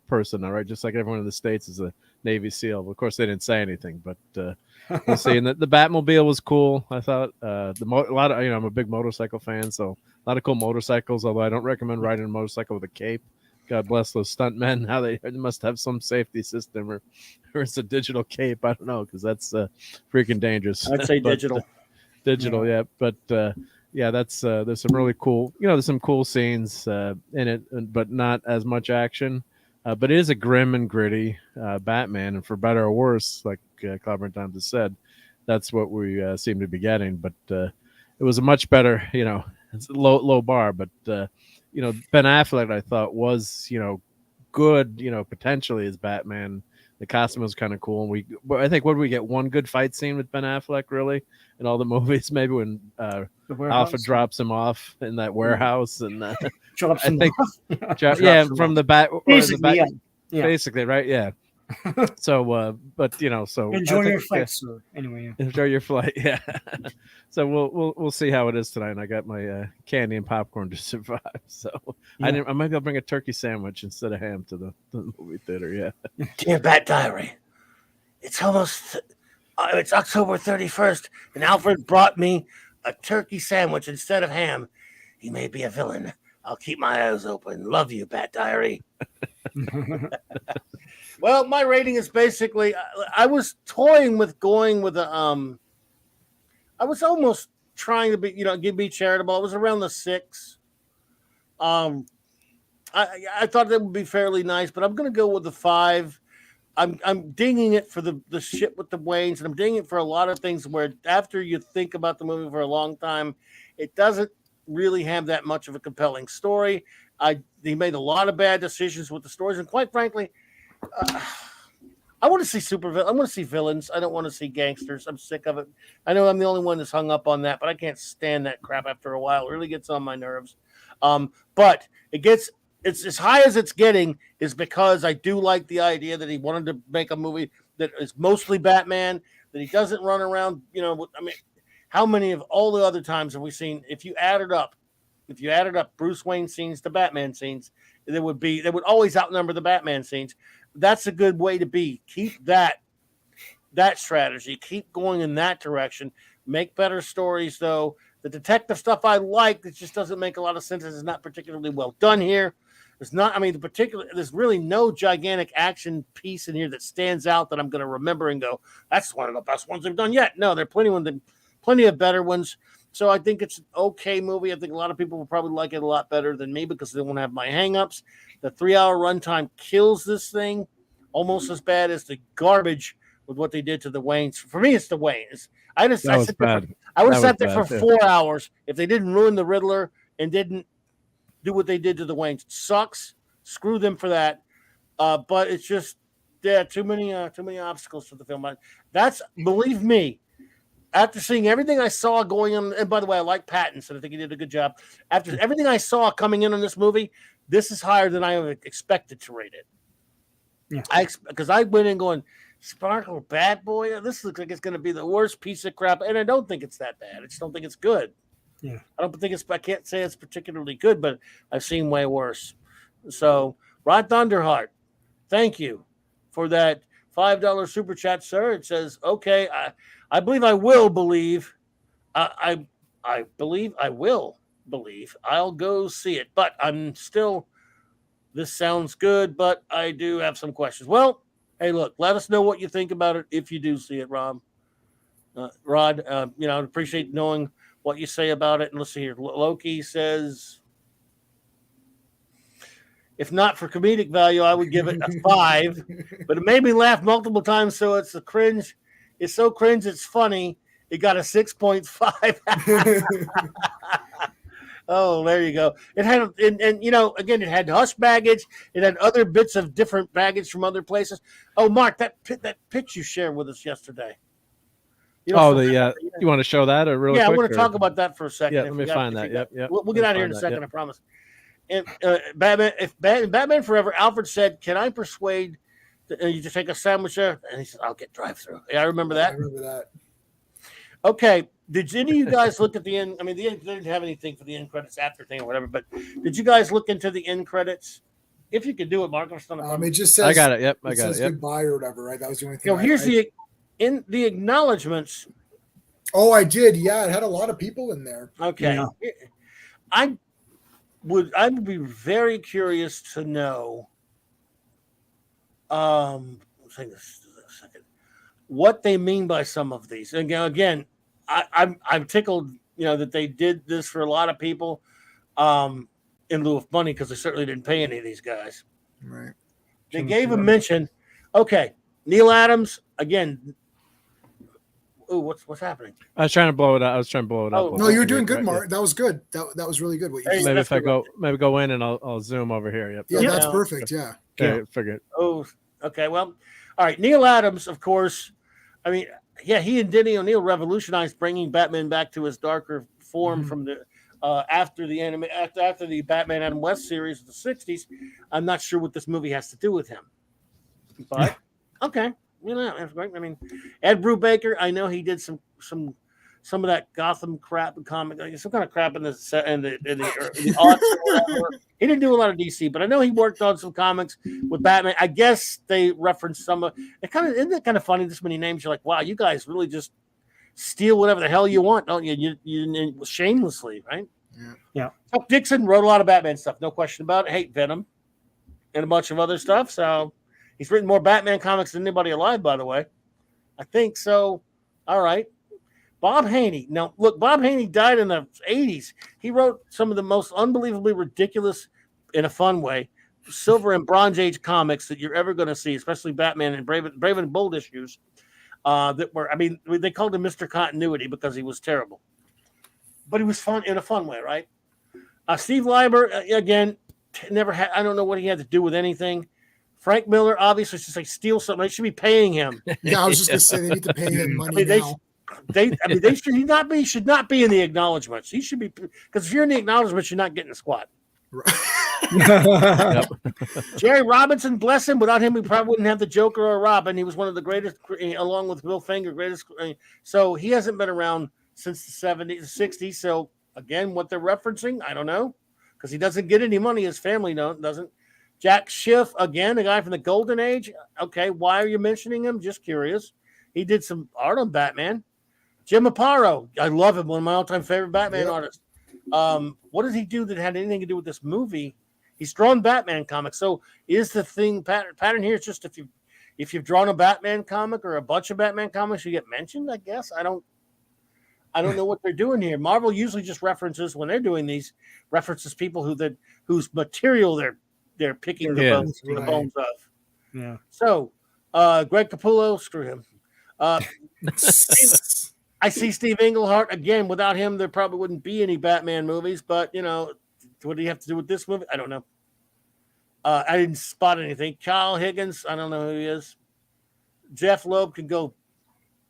person, all right? Just like everyone in the States is a Navy SEAL. Of course, they didn't say anything, but we'll see. And the Batmobile was cool. I thought a lot of I'm a big motorcycle fan, so a lot of cool motorcycles. Although I don't recommend riding a motorcycle with a cape. God bless those stuntmen. How they must have some safety system, or it's a digital cape. I don't know, because that's freaking dangerous. I'd say digital. Digital, yeah. But that's there's some really cool. There's some cool scenes in it, but not as much action. But it is a grim and gritty Batman, and for better or worse, like CLOBBERIN Times has said, that's what we seem to be getting. But it was a much better, it's a low bar, but. Ben Affleck, I thought, was good, potentially as Batman. The costume was kind of cool, and I think what did we get, one good fight scene with Ben Affleck really in all the movies, maybe when Alfred drops him off in that warehouse, and drops him off. From the back, basically, right? Yeah. So, so enjoy your flight, sir. Anyway, enjoy your flight. Yeah. So we'll see how it is tonight. And I got my candy and popcorn to survive. So maybe I'll bring a turkey sandwich instead of ham to the movie theater. Yeah. Dear Bat Diary, it's almost it's October 31st, and Alfred brought me a turkey sandwich instead of ham. He may be a villain. I'll keep my eyes open. Love you, Bat Diary. Well, my rating is basically, I was toying with going with I was almost trying to be charitable. It was around the 6. I thought that would be fairly nice, but I'm going to go with the 5. I'm dinging it for the shit with the Waynes, and I'm dinging it for a lot of things where after you think about the movie for a long time, it doesn't really have that much of a compelling story. He made a lot of bad decisions with the stories, and quite frankly, I want to see I want to see villains. I don't want to see gangsters. I'm sick of it. I know I'm the only one that's hung up on that, but I can't stand that crap after a while. It really gets on my nerves. But it's as high as it's getting is because I do like the idea that he wanted to make a movie that is mostly Batman, that he doesn't run around, I mean, how many of all the other times have we seen, if you added up Bruce Wayne scenes to Batman scenes, they would always outnumber the Batman scenes. That's a good way to be. Keep that strategy. Keep going in that direction. Make better stories, though. The detective stuff I like. It just doesn't make a lot of sense. It's not particularly well done here. There's really no gigantic action piece in here that stands out that I'm going to remember and go, that's one of the best ones they've done yet. No, there are plenty of better ones. So I think it's an okay movie. I think a lot of people will probably like it a lot better than me because they won't have my hangups. The 3-hour runtime kills this thing almost as bad as the garbage with what they did to the Waynes. For me, it's the Waynes. I would have sat there for 4 hours if they didn't ruin the Riddler and didn't do what they did to the Waynes. It sucks. Screw them for that. But it's just too many obstacles to the film. Believe me, after seeing everything I saw going on, and by the way, I like Pattinson. I think he did a good job. After everything I saw coming in on this movie, this is higher than I expected to rate it. Yeah, because I went in going, Sparkle Bad Boy. This looks like it's going to be the worst piece of crap, and I don't think it's that bad. I just don't think it's good. Yeah, I can't say it's particularly good, but I've seen way worse. So, Rod Thunderheart, thank you for that $5 super chat, sir. It says, okay, I believe I will believe. I believe I will believe. I'll go see it, but I'm still. This sounds good, but I do have some questions. Well, hey, look, let us know what you think about it if you do see it, Rob. Rod, I'd appreciate knowing what you say about it. And let's see here. Loki says, if not for comedic value, I would give it a 5, but it made me laugh multiple times. So it's a cringe. It's so cringe. It's funny. It got a 6.5. Oh, there you go. It had, and again, it had Hush baggage. It had other bits of different baggage from other places. Oh, Mark, that pitch you shared with us yesterday. You want to show that or really? Yeah, quick, I want to talk about that for a second. Yeah, let me find that. Yep. We'll get out of here in a second. I promise. And Batman Forever, Alfred said, "Can I persuade you to take a sandwich there?" And he said, "I'll get drive-through." Yeah, I remember that. Okay. Did any of you guys look at the end? I mean, the end didn't have anything for the end credits after thing or whatever, but did you guys look into the end credits? If you could do it, Mark, it just says I got it. Yep, I got it. Yep. Goodbye or whatever, right? That was the only thing. Here's the acknowledgments. Oh, I did. Yeah, it had a lot of people in there. Okay. Yeah. I would be very curious to know. Say this a second. What they mean by some of these. Again, I'm tickled, that they did this for a lot of people, in lieu of money, because they certainly didn't pay any of these guys. Right. They gave a mention. Okay, Neil Adams again. Ooh, what's happening? I was trying to blow it up. Oh, no, you were doing good, Mark. That was good. That was really good. What you maybe if I go in and I'll zoom over here. Yep. Yeah, that's perfect. Yeah. Okay, figured. Oh, okay. Well, all right. Neil Adams, of course. I mean, yeah, he and Denny O'Neil revolutionized bringing Batman back to his darker form from the after the Batman Adam West series of the 60s. I'm not sure what this movie has to do with him, but okay. That's great. I mean, Ed Brubaker, I know he did some of that Gotham crap and comic, some kind of crap in the aughts. He didn't do a lot of DC, but I know he worked on some comics with Batman. I guess they referenced some of it. Isn't it kind of funny? This many names. You're like, wow, you guys really just steal whatever the hell you want, don't you? You shamelessly, right? Yeah. Chuck Dixon wrote a lot of Batman stuff, no question about it. Hate Venom and a bunch of other stuff. So he's written more Batman comics than anybody alive, by the way. I think so. All right. Bob Haney. Now, look, Bob Haney died in the 80s. He wrote some of the most unbelievably ridiculous, in a fun way, Silver and Bronze Age comics that you're ever going to see, especially Batman and Brave and Bold issues. That were, I mean, they called him Mr. Continuity because he was terrible, but he was fun in a fun way, right? Steve Lieber, again, never had. I don't know what he had to do with anything. Frank Miller, obviously, just like steal something. They should be paying him. Yeah, I was just gonna say they need to pay him money now. They should not be in the acknowledgments. He should be, because if you're in the acknowledgments, you're not getting a squat. Yep. Jerry Robinson, bless him. Without him, we probably wouldn't have the Joker or Robin. He was one of the greatest, along with Bill Finger, greatest. So he hasn't been around since the 70s, 60s. So again, what they're referencing, I don't know, because he doesn't get any money. His family doesn't. Jack Schiff, again, a guy from the Golden Age. Okay, why are you mentioning him? Just curious. He did some art on Batman. Jim Aparo, I love him. One of my all-time favorite Batman artists. What did he do that had anything to do with this movie? He's drawn Batman comics. So is the thing pattern here? It's just if you've drawn a Batman comic or a bunch of Batman comics, you get mentioned. I guess I don't know what they're doing here. Marvel usually just references, when they're doing these, references people whose material they're picking the bones of. Yeah. So Greg Capullo, screw him. I see Steve Englehart again. Without him, there probably wouldn't be any Batman movies. But what do you have to do with this movie? I don't know. I didn't spot anything. Kyle Higgins, I don't know who he is. Jeff Loeb can go.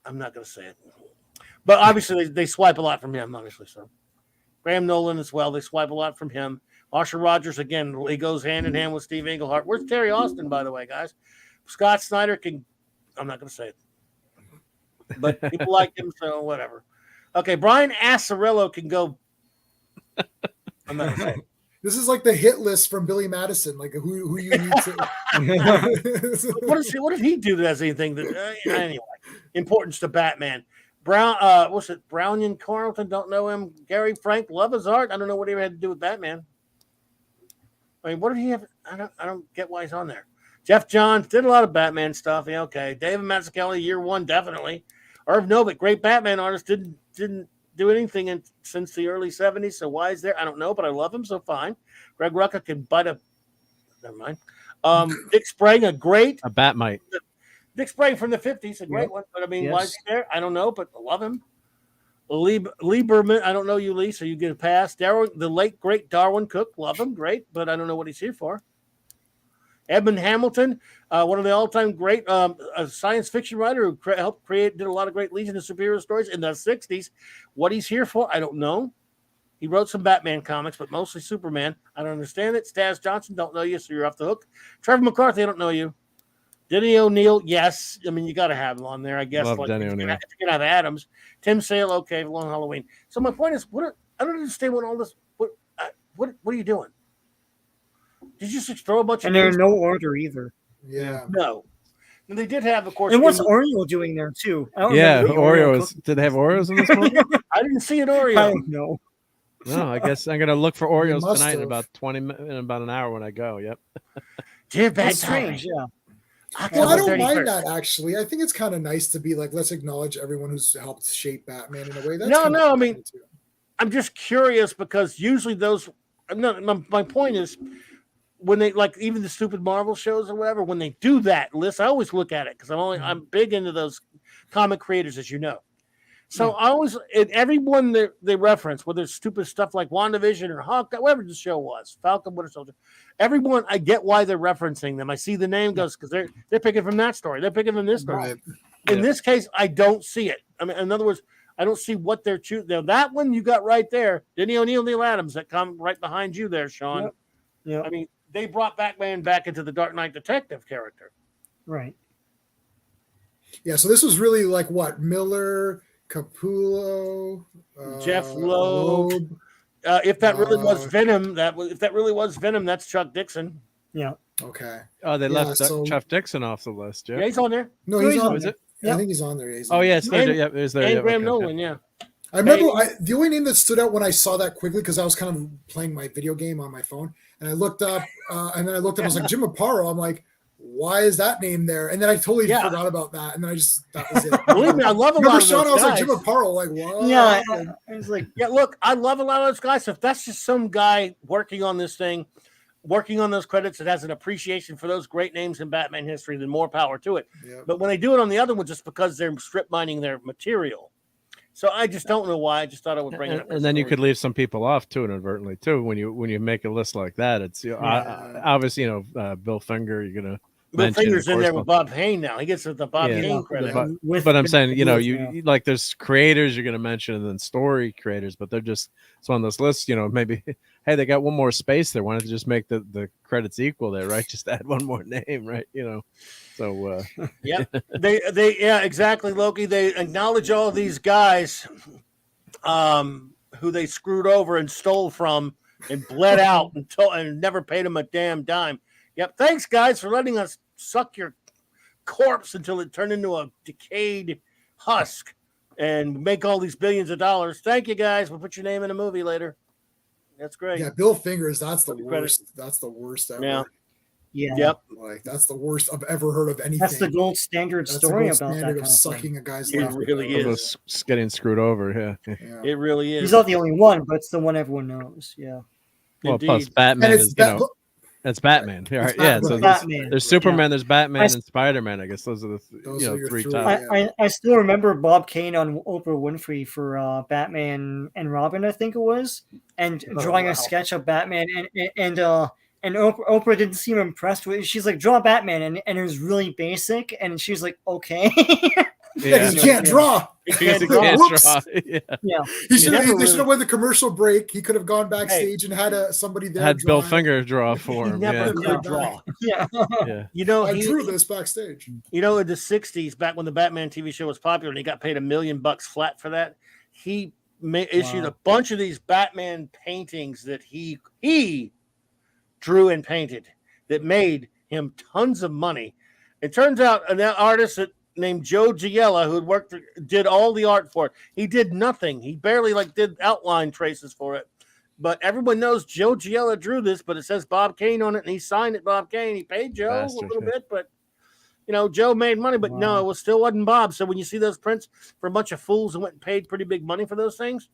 I'm not going to say it, but obviously they swipe a lot from him. Obviously, so Graham Nolan as well. They swipe a lot from him. Marshall Rogers again. He goes hand in hand with Steve Englehart. Where's Terry Austin, by the way, guys? Scott Snyder can. I'm not going to say it. But people like him, so whatever. Okay, Brian Azzarello can go. I'm not gonna say it. This is like the hit list from Billy Madison, like who you need to. What did he do that has anything that anyway? Importance to Batman. Brown, what's it? Brownian Carlton, don't know him. Gary Frank, love his art. I don't know what he had to do with Batman. I mean, what did he have? I don't get why he's on there. Jeff Johns did a lot of Batman stuff. Yeah, okay. David Mazzucchelli, year one, definitely. Irv Novick, great Batman artist, didn't do anything since the early 70s. So why is there? I don't know, but I love him, so fine. Greg Rucka can bite a. Never mind. Dick Sprang, a bat mite. Dick Sprang from the 50s, a great one. But I mean, why is he there? I don't know, but I love him. Lee Berman, I don't know you, Lee, so you get a pass. The late great Darwin Cook, love him, great, but I don't know what he's here for. Edmund Hamilton, one of the all-time great science fiction writer who helped did a lot of great Legion of Superhero stories in the 60s. What he's here for, I don't know. He wrote some Batman comics, but mostly Superman. I don't understand it. Staz Johnson, don't know you, so you're off the hook. Trevor McCarthy, I don't know you. Denny O'Neil, yes. I mean, you got to have him on there, I guess. Love like, Denny if O'Neil. you're going to have Adams. Tim Sale, okay, Long Halloween. So my point is, I don't understand what all this, what are you doing? Did you just throw a bunch of... And there's no order either. Yeah. No. And they did have, of course... And what's Oreo doing there, too? Yeah, Oreos. Did they have Oreos in this one? I didn't see an Oreo. I don't know. No, I guess I'm going to look for Oreos tonight have. in about an hour when I go. Yep. That's strange, yeah. Well, I don't mind that, actually. I think it's kind of nice to be like, let's acknowledge everyone who's helped shape Batman in a way. That's I mean, I'm just curious because usually those... No, my point is, when they, like, even the stupid Marvel shows or whatever, when they do that list, I always look at it because I'm big into those comic creators, as you know. So I always, everyone they reference, whether it's stupid stuff like WandaVision or Hawk, whatever the show was, Falcon, Winter Soldier, everyone, I get why they're referencing them. I see the name goes because they're picking from that story, they're picking from this story. Right. In this case, I don't see it. I mean, in other words, I don't see what they're choosing. Now, that one you got right there, Denny O'Neil, Neil Adams, that come right behind you there, Sean. Yep. Yep. I mean, they brought Batman back into the Dark Knight detective character. Right. Yeah, so this was really like what? Miller, Capullo, Jeff Loeb. If that really was Venom, that's Chuck Dixon. Yeah. Okay. Oh, they left Chuck Dixon off the list. Yeah, he's on there. No, he's on. Is it? I think he's on there. Yes. There's there. And Graham Nolan, yeah. I remember the only name that stood out when I saw that quickly because I was kind of playing my video game on my phone, and I looked up, I was like Jim Aparo. I'm like, why is that name there? And then I totally forgot about that. And then that was it. Believe me, I love a Remember lot of Sean, those I was like, guys. Jim Aparo, like, what? Yeah, I was like, Yeah, look, I love a lot of those guys. If that's just some guy working on this thing, working on those credits that has an appreciation for those great names in Batman history, then more power to it. Yep. But when they do it on the other one, just because they're strip mining their material. So I just don't know why. I just thought I would bring it up. And then you could leave some people off too, inadvertently too. When you make a list like that, it's obviously Bill Finger. You're gonna Bill Finger's in there with Bob Hayne now. He gets the Bob Hayne credit. But I'm saying, you like there's creators you're gonna mention, and then story creators, but they're just so on this list. Maybe hey, they got one more space there. Why don't they just make the credits equal there, right? Just add one more name, right? So yeah, they exactly, Loki. They acknowledge all of these guys who they screwed over and stole from and bled out and never paid them a damn dime. Yep, thanks guys for letting us suck your corpse until it turned into a decayed husk and make all these billions of dollars. Thank you guys. We'll put your name in a movie later. That's great. Yeah, Bill Fingers, that's the worst. That's the worst ever. Yeah. Yeah. Yep. Like that's the worst I've ever heard of anything. That's the gold standard story about that kind of sucking a guy's It life. really is. Getting screwed over. Yeah. It really is. He's not the only one, but it's the one everyone knows. Yeah. Well, Indeed. plus Batman is it's Batman. It's yeah. Batman. So Batman. there's Superman, there's Batman, and Spider-Man. I guess those are the three top. I still remember Bob Kane on Oprah Winfrey for Batman and Robin, I think it was, and drawing a sketch of Batman, and Oprah didn't seem impressed with it. She's like, draw Batman, and it was really basic, and she's like, okay. Yeah, he can't draw. He can't draw. Yeah. He should have went the commercial break. He could have gone backstage and had somebody there. Had Bill Finger draw for him. He never could draw. Yeah. I drew this backstage. In the 60s, back when the Batman TV show was popular and he got paid $1 million flat for that, he issued a bunch of these Batman paintings that he drew and painted that made him tons of money. It turns out an artist named Joe Giella, who did all the art for it. He did nothing. He barely did outline traces for it. But everyone knows Joe Giella drew this, but it says Bob Kane on it, and he signed it Bob Kane. He paid Joe a little bit, but Joe made money, but no, it wasn't Bob. So when you see those prints for a bunch of fools who went and paid pretty big money for those things,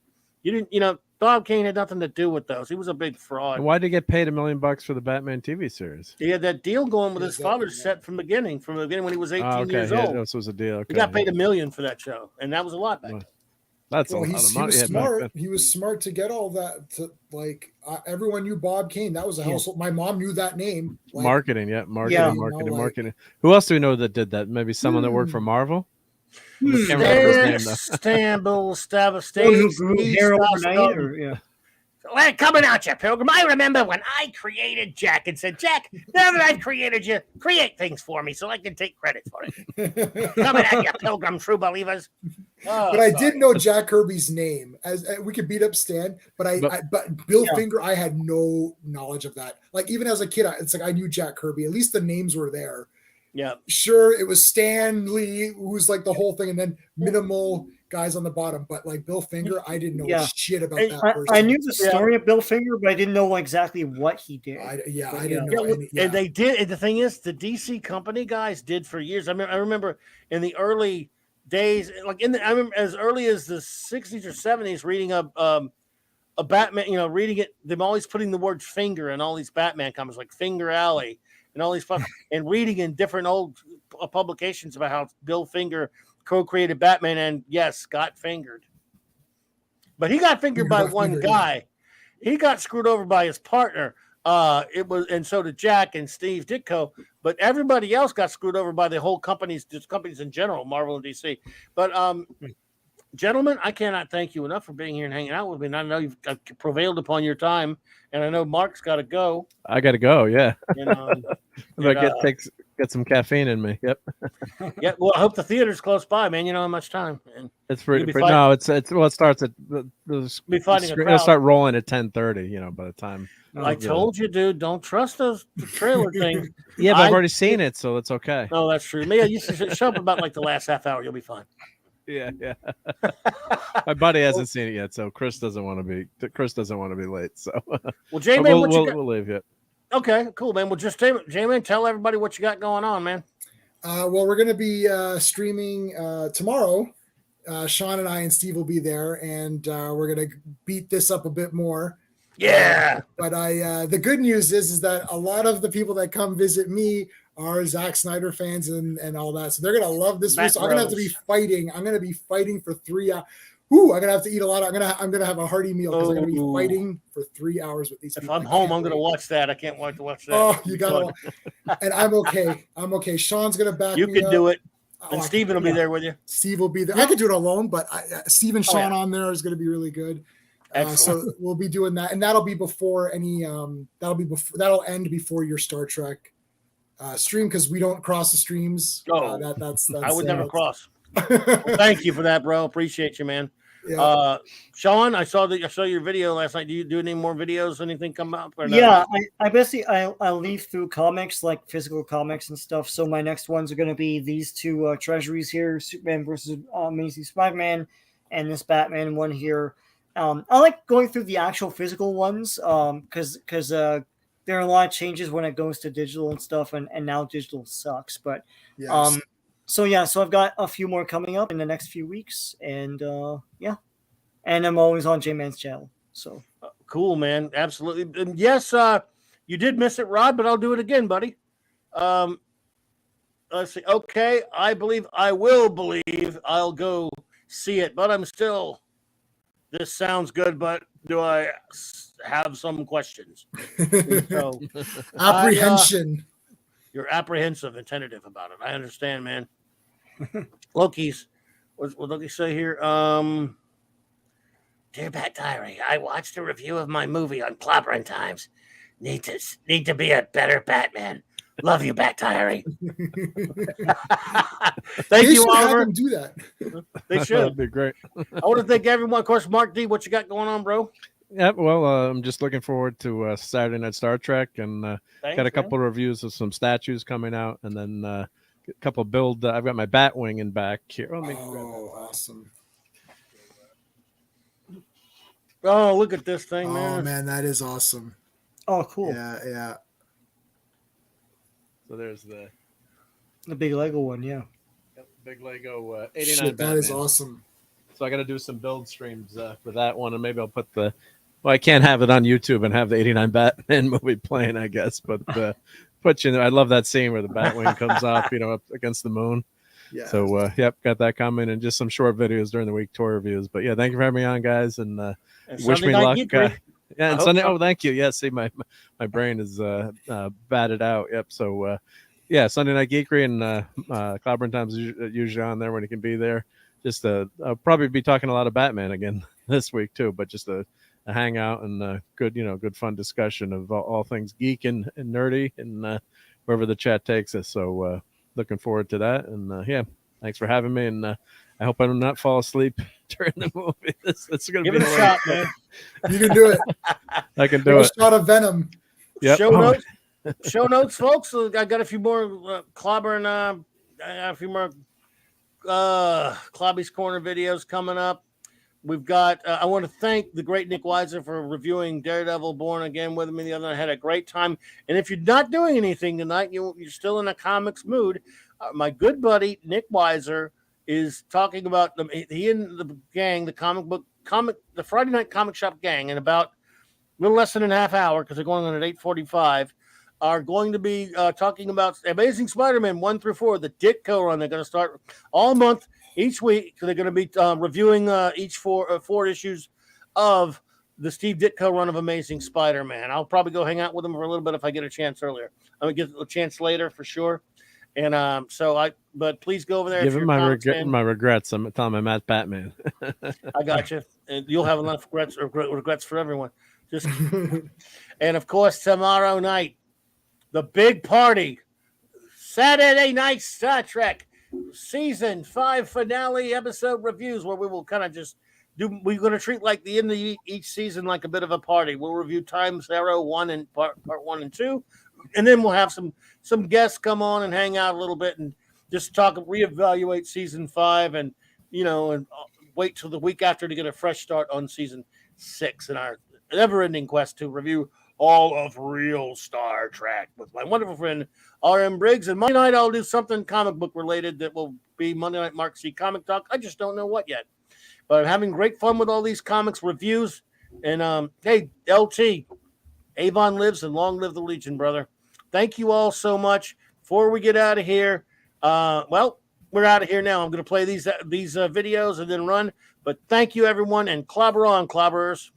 Bob Kane had nothing to do with those. He was a big fraud. Why did he get paid $1 million for the Batman TV series? He had that deal going with his father's set from the beginning when he was 18 years old. This was a deal. Okay. He got paid $1 million for that show, and that was a lot back then. That's a lot of money. He was smart. He was smart to get all that. Everyone knew Bob Kane. That was a household. My mom knew that name. Marketing. Who else do we know that did that? Maybe someone that worked for Marvel. I can't remember his name though. Well, coming at you, Pilgrim. I remember when I created Jack and said, Jack, now that I've created you, create things for me so I can take credit for it. Coming at you, Pilgrim, true believers. But I did know Jack Kirby's name. As we could beat up Stan, but Bill Finger, I had no knowledge of that. Even as a kid, I knew Jack Kirby. At least the names were there. Yeah. Sure, it was Stan Lee, who's the whole thing, and then minimal guys on the bottom. But Bill Finger, I didn't know shit about that person. I knew the story of Bill Finger, but I didn't know exactly what he did. I didn't know. And they did. And the thing is, the DC company guys did for years. I remember in the early days, I remember as early as the 60s or 70s, reading a Batman. Reading it, them always putting the word "finger" in all these Batman comics, like Finger Alley. And all these and reading in different old publications about how Bill Finger co-created Batman and yes, got fingered. But he got fingered by one guy. Yeah. He got screwed over by his partner. And so did Jack and Steve Ditko. But everybody else got screwed over by the whole companies in general, Marvel and DC. But gentlemen, I cannot thank you enough for being here and hanging out with me. And I know you've prevailed upon your time, and I know Mark's got to go. I got to go. Yeah. Get some caffeine in me. Yep. Yeah. Well, I hope the theater's close by, man. You know how much time. And it's pretty. No, it starts at it'll start rolling at 10:30. By the time. I told you, dude. Don't trust those trailer things. Yeah, but I've already seen it, so it's okay. Oh, that's true. Yeah, you should show up about the last half hour. You'll be fine. Yeah. My buddy hasn't seen it yet, so Chris doesn't want to be late. So well, J-Man, we'll leave it. Okay, cool, man. Well, just J-Man, tell everybody what you got going on, man. Well, we're going to be streaming tomorrow. Sean and I and Steve will be there, and we're going to beat this up a bit more. Yeah. But the good news is that a lot of the people that come visit me are Zack Snyder fans and all that. So they're going to love this. So I'm going to have to be fighting. I'm going to be fighting for 3 hours. I'm going to have to eat a lot. I'm going to have a hearty meal because I'm going to be fighting for 3 hours with these people. If I'm home, I'm going to watch that. I can't wait to watch that. Oh, you got to. And I'm okay. I'm okay. Sean's going to back me. You can do it. And Oh, Steven will be there with you. Steve will be there. I could do it alone, but Steve and Sean on there is going to be really good. So we'll be doing that, and that'll be before any. That'll end before your Star Trek stream because we don't cross the streams. Oh, that's I would never cross. Well, thank you for that, bro. Appreciate you, man. Yeah. Sean, I saw your video last night. Do you do any more videos? Anything come up? Or no? Yeah, I basically I leaf through comics, like physical comics and stuff. So my next ones are going to be these two treasuries here: Superman versus Amazing Spider-Man, and this Batman one here. I like going through the actual physical ones because there are a lot of changes when it goes to digital and stuff, and now digital sucks. But Yes. So I've got a few more coming up in the next few weeks, and and I'm always on J-Man's channel. So cool, man. Absolutely. And yes, you did miss it, Rod, but I'll do it again, buddy. Let's see. Okay, I will believe I'll go see it, but I'm still. This sounds good, but do I have some questions? So, apprehension. You're apprehensive and tentative about it. I understand, man. Loki's. What Loki say here? Dear Bat Diary, I watched a review of my movie on CLOBBERIN times. Need to be a better Batman. Love you, Bat Diary. Thank you, Oliver. Have them do that. They should. That'd be great. I want to thank everyone. Of course, Mark D, what you got going on, bro? Yeah, well, I'm just looking forward to Saturday Night Star Trek, and got a couple of reviews of some statues coming out, and then a couple of build. I've got my Batwing in back here. Awesome. Oh, look at this thing, man. Oh, man, that is awesome. Oh, cool. Yeah. So there's the big Lego one, yeah. Yep, big Lego 89 Shit, that Batman. is awesome. So I got to do some build streams for that one, and maybe I'll put well, I can't have it on YouTube and have the 89 Batman movie playing, I guess, but put you in there. I love that scene where the Batwing comes up, up against the moon. Yeah. So, got that coming, and just some short videos during the week, tour reviews. But yeah, thank you for having me on, guys, and wish me luck. Yeah, and Sunday. So. Oh, thank you. Yeah, see, my brain is batted out. Yep. So, Sunday Night Geekery and CLOBBERIN Times usually on there when you can be there. Just I'll probably be talking a lot of Batman again this week too, but just a hangout and good fun discussion of all things geek and nerdy and wherever the chat takes us. So looking forward to that. And thanks for having me. And I hope I do not fall asleep during the movie. It's going to be a shot, man. You can do it. I can do it. A shot of Venom. Yep. Show notes, folks. I got a few more CLOBBERIN. A few more Clobby's Corner videos coming up. We've got. I want to thank the great Nick Weiser for reviewing Daredevil Born Again with me the other night. I had a great time. And if you're not doing anything tonight, you're still in a comics mood. My good buddy Nick Weiser is talking about he and the gang, the Friday Night Comic Shop gang, in about a little less than a half hour because they're going on at 8:45. Are going to be talking about Amazing Spider-Man 1 through 4, the Ditko run. They're going to start all month, each week. They're going to be reviewing each four issues of the Steve Ditko run of Amazing Spider-Man. I'll probably go hang out with them for a little bit if I get a chance earlier. I'm going to get a chance later for sure. And but please go over there. Give him my regrets. I'm telling him I'm at Batman. I got you. And you'll have enough regrets for everyone. Just and of course, tomorrow night, the big party, Saturday Night Star Trek Season 5 finale episode reviews, where we will kind of just we're going to treat like the end of each season like a bit of a party. We'll review Times Arrow 1 and part 1 and 2, and then we'll have some guests come on and hang out a little bit and just reevaluate Season 5 and wait till the week after to get a fresh start on Season 6 in our never-ending quest to review all of real Star Trek with my wonderful friend R.M. Briggs. And Monday night, I'll do something comic book related that will be Monday Night Mark C. Comic Talk. I just don't know what yet. But I'm having great fun with all these comics reviews. And hey, LT, Avon lives and long live the Legion, brother. Thank you all so much. Before we get out of here, well, we're out of here now. I'm going to play these videos and then run. But thank you, everyone, and clobber on, clobberers.